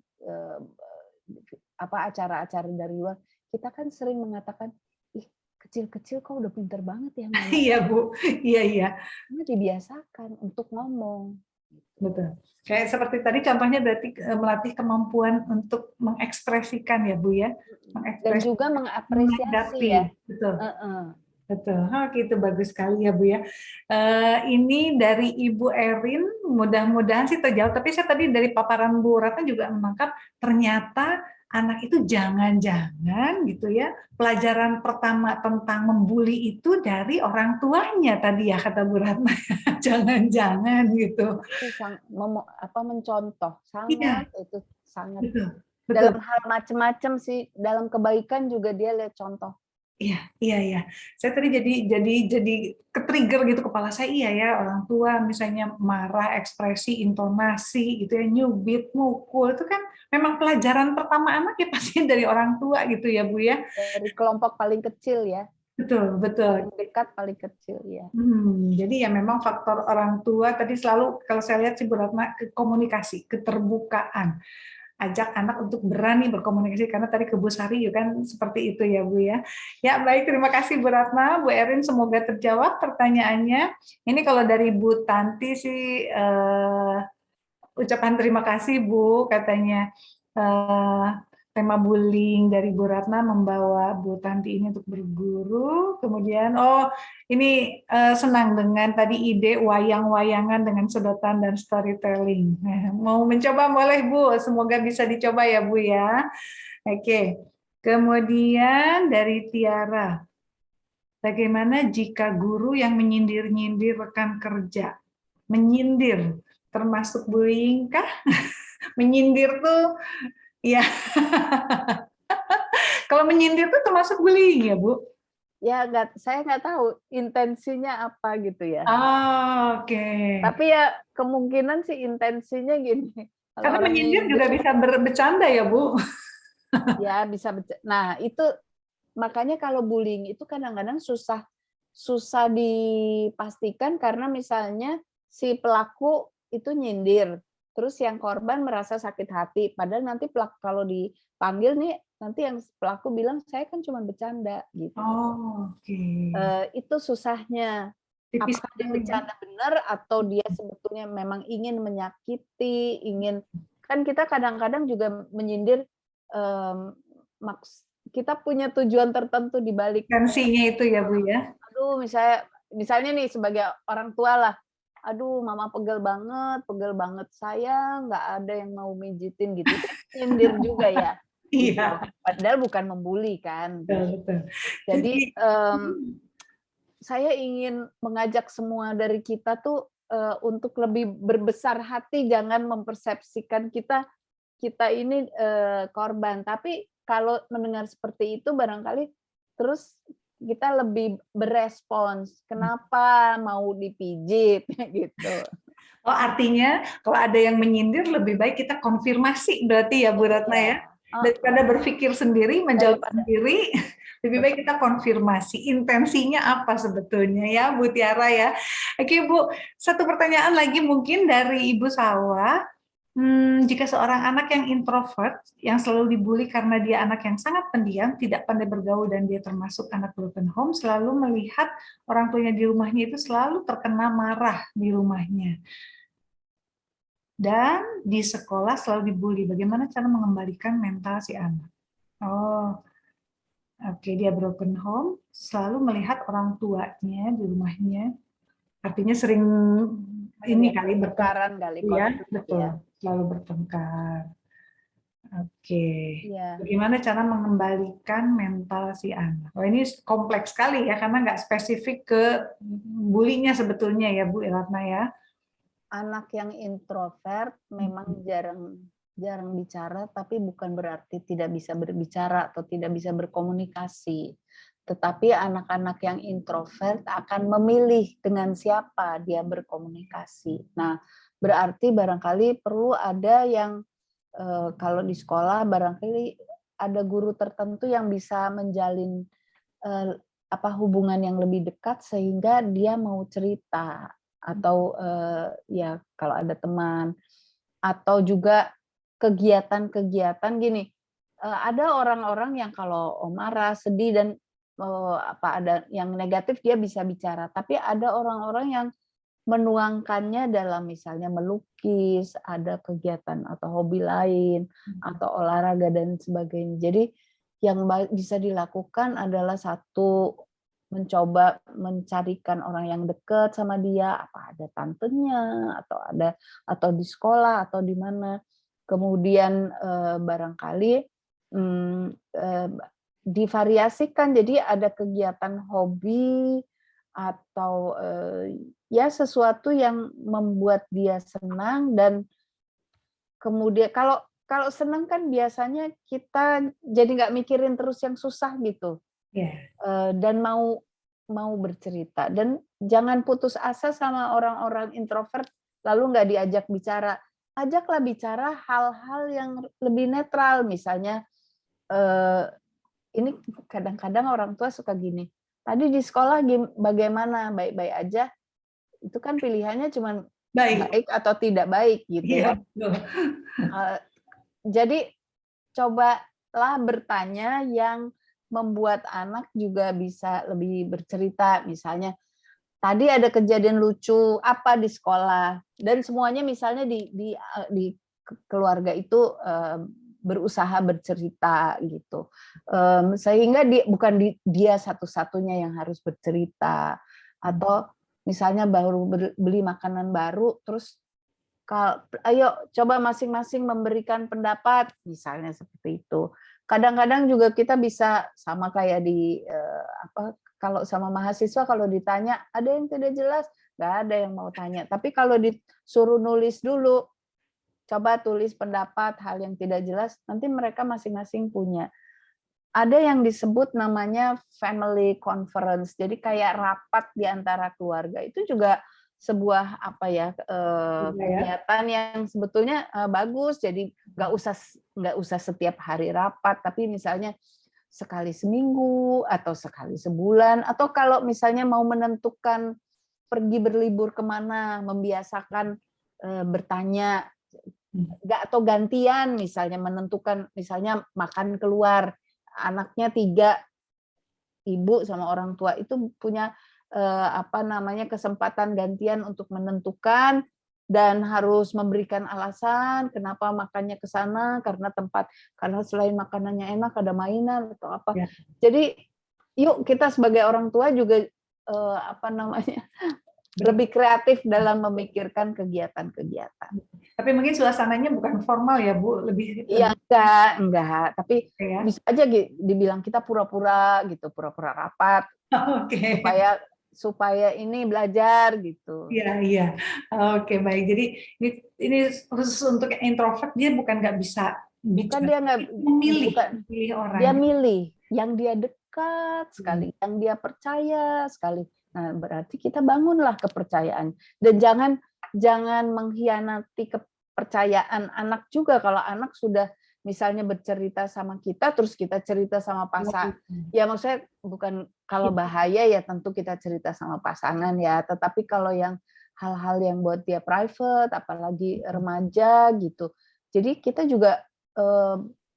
acara-acara dari luar, kita kan sering mengatakan, ih kecil-kecil kok udah pinter banget ya ngomong. Iya Bu, iya. Karena dibiasakan untuk ngomong. Betul. Kayak seperti tadi contohnya berarti melatih kemampuan untuk mengekspresikan ya Bu ya. Dan juga mengapresiasi ya. Betul. Betul. Gitu bagus sekali ya Bu ya. Ini dari Ibu Erin, mudah-mudahan sih terjawab. Tapi saya tadi dari paparan Bu Ratna juga menangkap ternyata anak itu jangan-jangan gitu ya, pelajaran pertama tentang membuli itu dari orang tuanya tadi ya kata Bu Ratna. Jangan-jangan gitu. Itu mencontoh sangat, itu sangat. Betul. Dalam hal macam-macam sih, dalam kebaikan juga dia lihat contoh. Iya. Saya tadi jadi ke-trigger gitu kepala saya, iya ya, orang tua misalnya marah, ekspresi, intonasi gitu ya, nyubit, mukul, itu kan memang pelajaran pertama anak ya pasti dari orang tua gitu ya Bu ya. Dari kelompok paling kecil ya. Betul. Paling dekat, paling kecil ya. Jadi ya memang faktor orang tua tadi selalu kalau saya lihat sih Bu Ratna, komunikasi, keterbukaan. Ajak anak untuk berani berkomunikasi karena tadi ke Bu Sari kan seperti itu ya Bu ya. Ya baik, terima kasih Bu Ratna, Bu Erin, semoga terjawab pertanyaannya. Ini kalau dari Bu Tanti sih ucapan terima kasih Bu, katanya tema bullying dari Bu Ratna membawa Bu Tanti ini untuk berguru. Kemudian ini senang dengan tadi ide wayang-wayangan dengan sedotan dan storytelling. Mau mencoba boleh Bu, semoga bisa dicoba ya Bu ya. Oke. Kemudian dari Tiara, bagaimana jika guru yang menyindir-nyindir rekan kerja? Menyindir, termasuk bullying kah? Menyindir tuh, ya. Kalau menyindir tuh termasuk bullying ya Bu? Ya saya nggak tahu intensinya apa gitu ya. Oke. Tapi ya kemungkinan sih intensinya gini. Karena menyindir juga bisa bercanda ya Bu? Ya bisa. Nah itu makanya kalau bullying itu kadang-kadang susah dipastikan karena misalnya si pelaku itu nyindir, terus yang korban merasa sakit hati, padahal nanti pelaku kalau dipanggil nih nanti yang pelaku bilang saya kan cuma bercanda gitu. Oke. Itu susahnya. Apakah dia bercanda benar atau dia sebetulnya memang ingin menyakiti, kan kita kadang-kadang juga menyindir kita punya tujuan tertentu di balik Intensinya itu ya Bu ya. Aduh, misalnya nih sebagai orang tua lah, aduh mama pegel banget saya nggak ada yang mau mijitin gitu, nyindir juga ya. Iya. Padahal bukan membuli kan. Betul. Jadi saya ingin mengajak semua dari kita tuh untuk lebih berbesar hati, jangan mempersepsikan kita ini korban. Tapi kalau mendengar seperti itu barangkali terus kita lebih berespons. Kenapa mau dipijit gitu. Oh, artinya kalau ada yang menyindir lebih baik kita konfirmasi berarti ya Bu Ratna ya. Daripada berpikir sendiri, menjawab sendiri, lebih baik kita konfirmasi intensinya apa sebetulnya ya Bu Tiara ya. Oke Bu, satu pertanyaan lagi mungkin dari Ibu Salwa. Jika seorang anak yang introvert, yang selalu dibully karena dia anak yang sangat pendiam, tidak pandai bergaul dan dia termasuk anak broken home, selalu melihat orang tuanya di rumahnya itu selalu terkena marah di rumahnya. Dan di sekolah selalu dibully. Bagaimana cara mengembalikan mental si anak? Oh, oke, dia broken home, selalu melihat orang tuanya di rumahnya. Artinya sering ini kali bertengkaran kali ya, betul, ya. Selalu bertengkar. Oke. Ya. Bagaimana cara mengembalikan mental si anak? Oh, ini kompleks sekali ya, karena nggak spesifik ke bullying-nya sebetulnya ya Bu Ratna ya. Anak yang introvert memang jarang bicara, tapi bukan berarti tidak bisa berbicara atau tidak bisa berkomunikasi. Tetapi anak-anak yang introvert akan memilih dengan siapa dia berkomunikasi. Nah, berarti barangkali perlu ada yang kalau di sekolah barangkali ada guru tertentu yang bisa menjalin hubungan yang lebih dekat sehingga dia mau cerita, atau ya kalau ada teman, atau juga kegiatan-kegiatan gini. Ada orang-orang yang kalau marah, sedih dan ada yang negatif dia bisa bicara, tapi ada orang-orang yang menuangkannya dalam misalnya melukis, ada kegiatan atau hobi lain, atau olahraga dan sebagainya. Jadi yang bisa dilakukan adalah satu, mencoba mencarikan orang yang dekat sama dia, apa ada tantenya atau di sekolah atau di mana. Kemudian barangkali divariasikan, jadi ada kegiatan hobi atau ya sesuatu yang membuat dia senang, dan kemudian kalau senang kan biasanya kita jadi nggak mikirin terus yang susah gitu. Dan mau bercerita, dan jangan putus asa sama orang-orang introvert lalu nggak diajak bicara. Ajaklah bicara hal-hal yang lebih netral, misalnya ini kadang-kadang orang tua suka gini, tadi di sekolah bagaimana, baik-baik aja, itu kan pilihannya cuma baik atau tidak baik gitu ya. Jadi cobalah bertanya yang membuat anak juga bisa lebih bercerita. Misalnya, tadi ada kejadian lucu apa di sekolah, dan semuanya misalnya di keluarga itu berusaha bercerita gitu, sehingga bukan dia satu-satunya yang harus bercerita. Atau misalnya baru beli makanan baru, terus ayo coba masing-masing memberikan pendapat, misalnya seperti itu. Kadang-kadang juga kita bisa sama kayak di kalau sama mahasiswa, kalau ditanya ada yang tidak jelas, nggak ada yang mau tanya. Tapi kalau disuruh nulis dulu, coba tulis pendapat hal yang tidak jelas, nanti mereka masing-masing punya. Ada yang disebut namanya family conference, jadi kayak rapat di antara keluarga. Itu juga sebuah kegiatan yang sebetulnya bagus. Jadi nggak usah setiap hari rapat, tapi misalnya sekali seminggu atau sekali sebulan, atau kalau misalnya mau menentukan pergi berlibur kemana, membiasakan bertanya, atau gantian misalnya menentukan, misalnya makan keluar, anaknya 3, ibu sama orang tua itu punya kesempatan gantian untuk menentukan, dan harus memberikan alasan kenapa makannya ke sana, karena selain makanannya enak ada mainan atau apa. Ya. Jadi yuk kita sebagai orang tua juga lebih kreatif dalam memikirkan kegiatan-kegiatan. Tapi mungkin suasananya bukan formal ya Bu, lebih. Iya, enggak. Tapi bisa aja dibilang kita pura-pura gitu, pura-pura rapat. Supaya ini belajar gitu. Iya. Oke, baik. Jadi ini khusus untuk introvert, dia bukan nggak bisa bicara. Dia nggak memilih orang. Dia milih yang dia dekat. dekat sekali, yang dia percaya sekali. Nah, berarti kita bangunlah kepercayaan. Dan jangan mengkhianati kepercayaan anak juga. Kalau anak sudah misalnya bercerita sama kita, terus kita cerita sama pasangan. Ya maksudnya bukan kalau bahaya ya tentu kita cerita sama pasangan ya. Tetapi kalau yang hal-hal yang buat dia private, apalagi remaja gitu. Jadi kita juga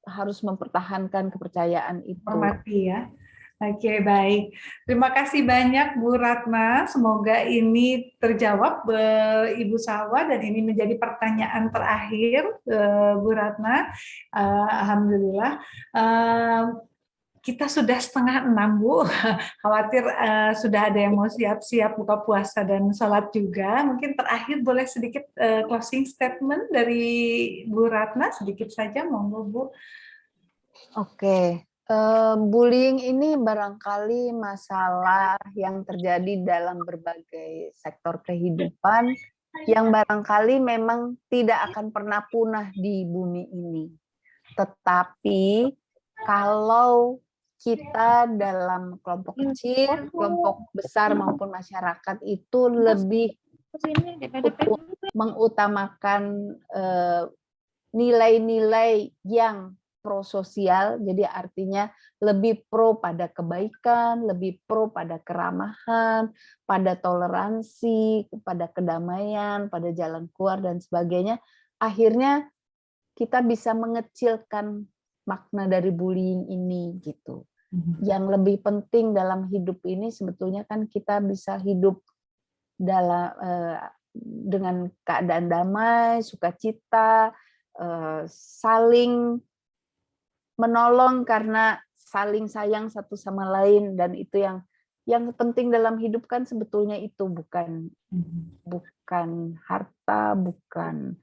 harus mempertahankan kepercayaan itu. Hormati ya. Oke, baik. Terima kasih banyak Bu Ratna. Semoga ini terjawab Ibu Salwa dan ini menjadi pertanyaan terakhir Bu Ratna. Alhamdulillah. Kita sudah 5:30 Bu. Khawatir sudah ada yang mau siap-siap buka puasa dan sholat juga. Mungkin terakhir boleh sedikit closing statement dari Bu Ratna, sedikit saja, monggo Bu. Oke. Bullying ini barangkali masalah yang terjadi dalam berbagai sektor kehidupan yang barangkali memang tidak akan pernah punah di bumi ini. Tetapi kalau kita dalam kelompok kecil, kelompok besar maupun masyarakat itu lebih mengutamakan nilai-nilai yang prososial, jadi artinya lebih pro pada kebaikan, lebih pro pada keramahan, pada toleransi, pada kedamaian, pada jalan keluar dan sebagainya, akhirnya kita bisa mengecilkan makna dari bullying ini gitu. Yang lebih penting dalam hidup ini sebetulnya kan kita bisa hidup dalam dengan keadaan damai, sukacita, saling menolong karena saling sayang satu sama lain, dan itu yang penting dalam hidup kan sebetulnya itu bukan harta, bukan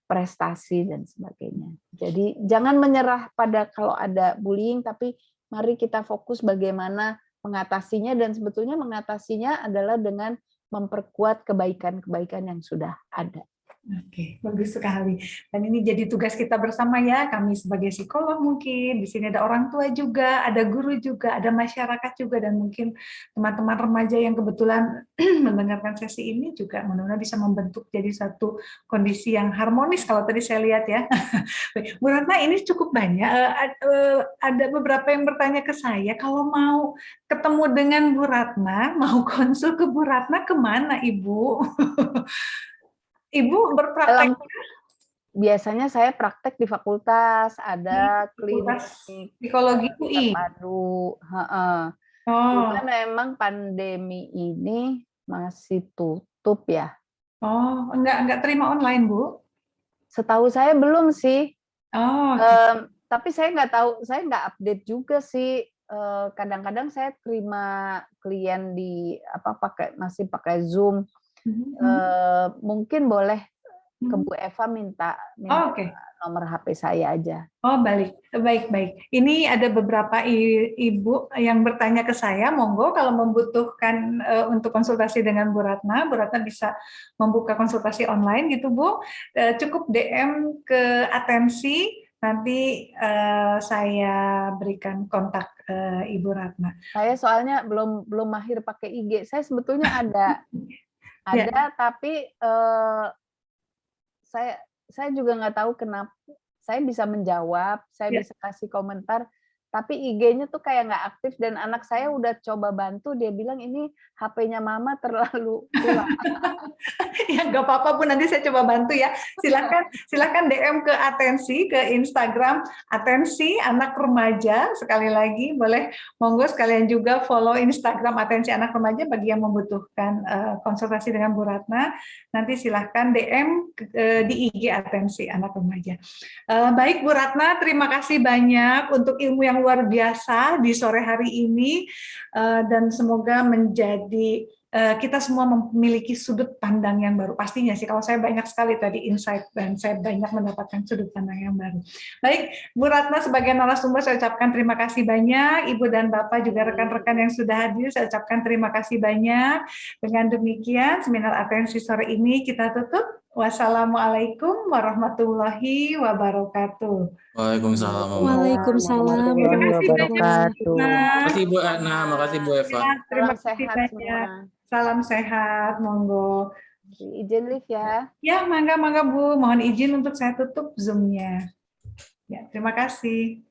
prestasi dan sebagainya. Jadi jangan menyerah pada kalau ada bullying, tapi mari kita fokus bagaimana mengatasinya, dan sebetulnya mengatasinya adalah dengan memperkuat kebaikan-kebaikan yang sudah ada. Oke, bagus sekali. Dan ini jadi tugas kita bersama ya, kami sebagai psikolog mungkin, di sini ada orang tua juga, ada guru juga, ada masyarakat juga, dan mungkin teman-teman remaja yang kebetulan mendengarkan sesi ini juga mudah-mudahan bisa membentuk jadi satu kondisi yang harmonis kalau tadi saya lihat ya. Bu Ratna, ini cukup banyak, ada beberapa yang bertanya ke saya, kalau mau ketemu dengan Bu Ratna, mau konsul ke Bu Ratna, kemana Ibu? Ibu berpraktek? Biasanya saya praktek di fakultas, ada klinik psikologi UI. terpadu. Cuman memang pandemi ini masih tutup ya. Oh, enggak terima online, Bu? Setahu saya belum sih. Oh. Tapi saya nggak tahu, saya nggak update juga sih. Kadang-kadang saya terima klien di masih pakai Zoom. Mungkin boleh ke Bu Eva minta nomor HP saya aja. Oh, baik. Ini ada beberapa ibu yang bertanya ke saya, monggo kalau membutuhkan untuk konsultasi dengan Bu Ratna bisa membuka konsultasi online gitu Bu. Cukup DM ke Atensi, nanti saya berikan kontak Ibu Ratna. Saya soalnya belum mahir pakai IG. Saya sebetulnya ada. Tapi saya juga nggak tahu kenapa. Saya bisa menjawab, saya bisa kasih komentar, tapi IG-nya tuh kayak nggak aktif, dan anak saya udah coba bantu, dia bilang ini HP-nya mama terlalu tua. Ya nggak apa-apa Bu, nanti saya coba bantu ya. Silakan DM ke Atensi, ke Instagram Atensi Anak Remaja. Sekali lagi boleh monggo sekalian juga follow Instagram Atensi Anak Remaja bagi yang membutuhkan konsultasi dengan Bu Ratna. Nanti silakan DM di IG Atensi Anak Remaja. Baik Bu Ratna, terima kasih banyak untuk ilmu yang luar biasa di sore hari ini, dan semoga menjadi kita semua memiliki sudut pandang yang baru. Pastinya sih, kalau saya banyak sekali tadi insight dan saya banyak mendapatkan sudut pandang yang baru. Baik, Bu Ratna sebagai narasumber saya ucapkan terima kasih banyak. Ibu dan Bapak juga rekan-rekan yang sudah hadir, saya ucapkan terima kasih banyak. Dengan demikian, seminar Atensi sore ini kita tutup. Wassalamualaikum warahmatullahi wabarakatuh. Waalaikumsalam. Waalaikumsalam warahmatullahi warahmatullahi wabarakatuh. Makasih Bu Ana, makasih Bu Eva. Terima Salam kasih sehat banyak. semua. Salam sehat, monggo. Izin live ya. Ya, mangga Bu. Mohon izin untuk saya tutup Zoom-nya. Ya, terima kasih.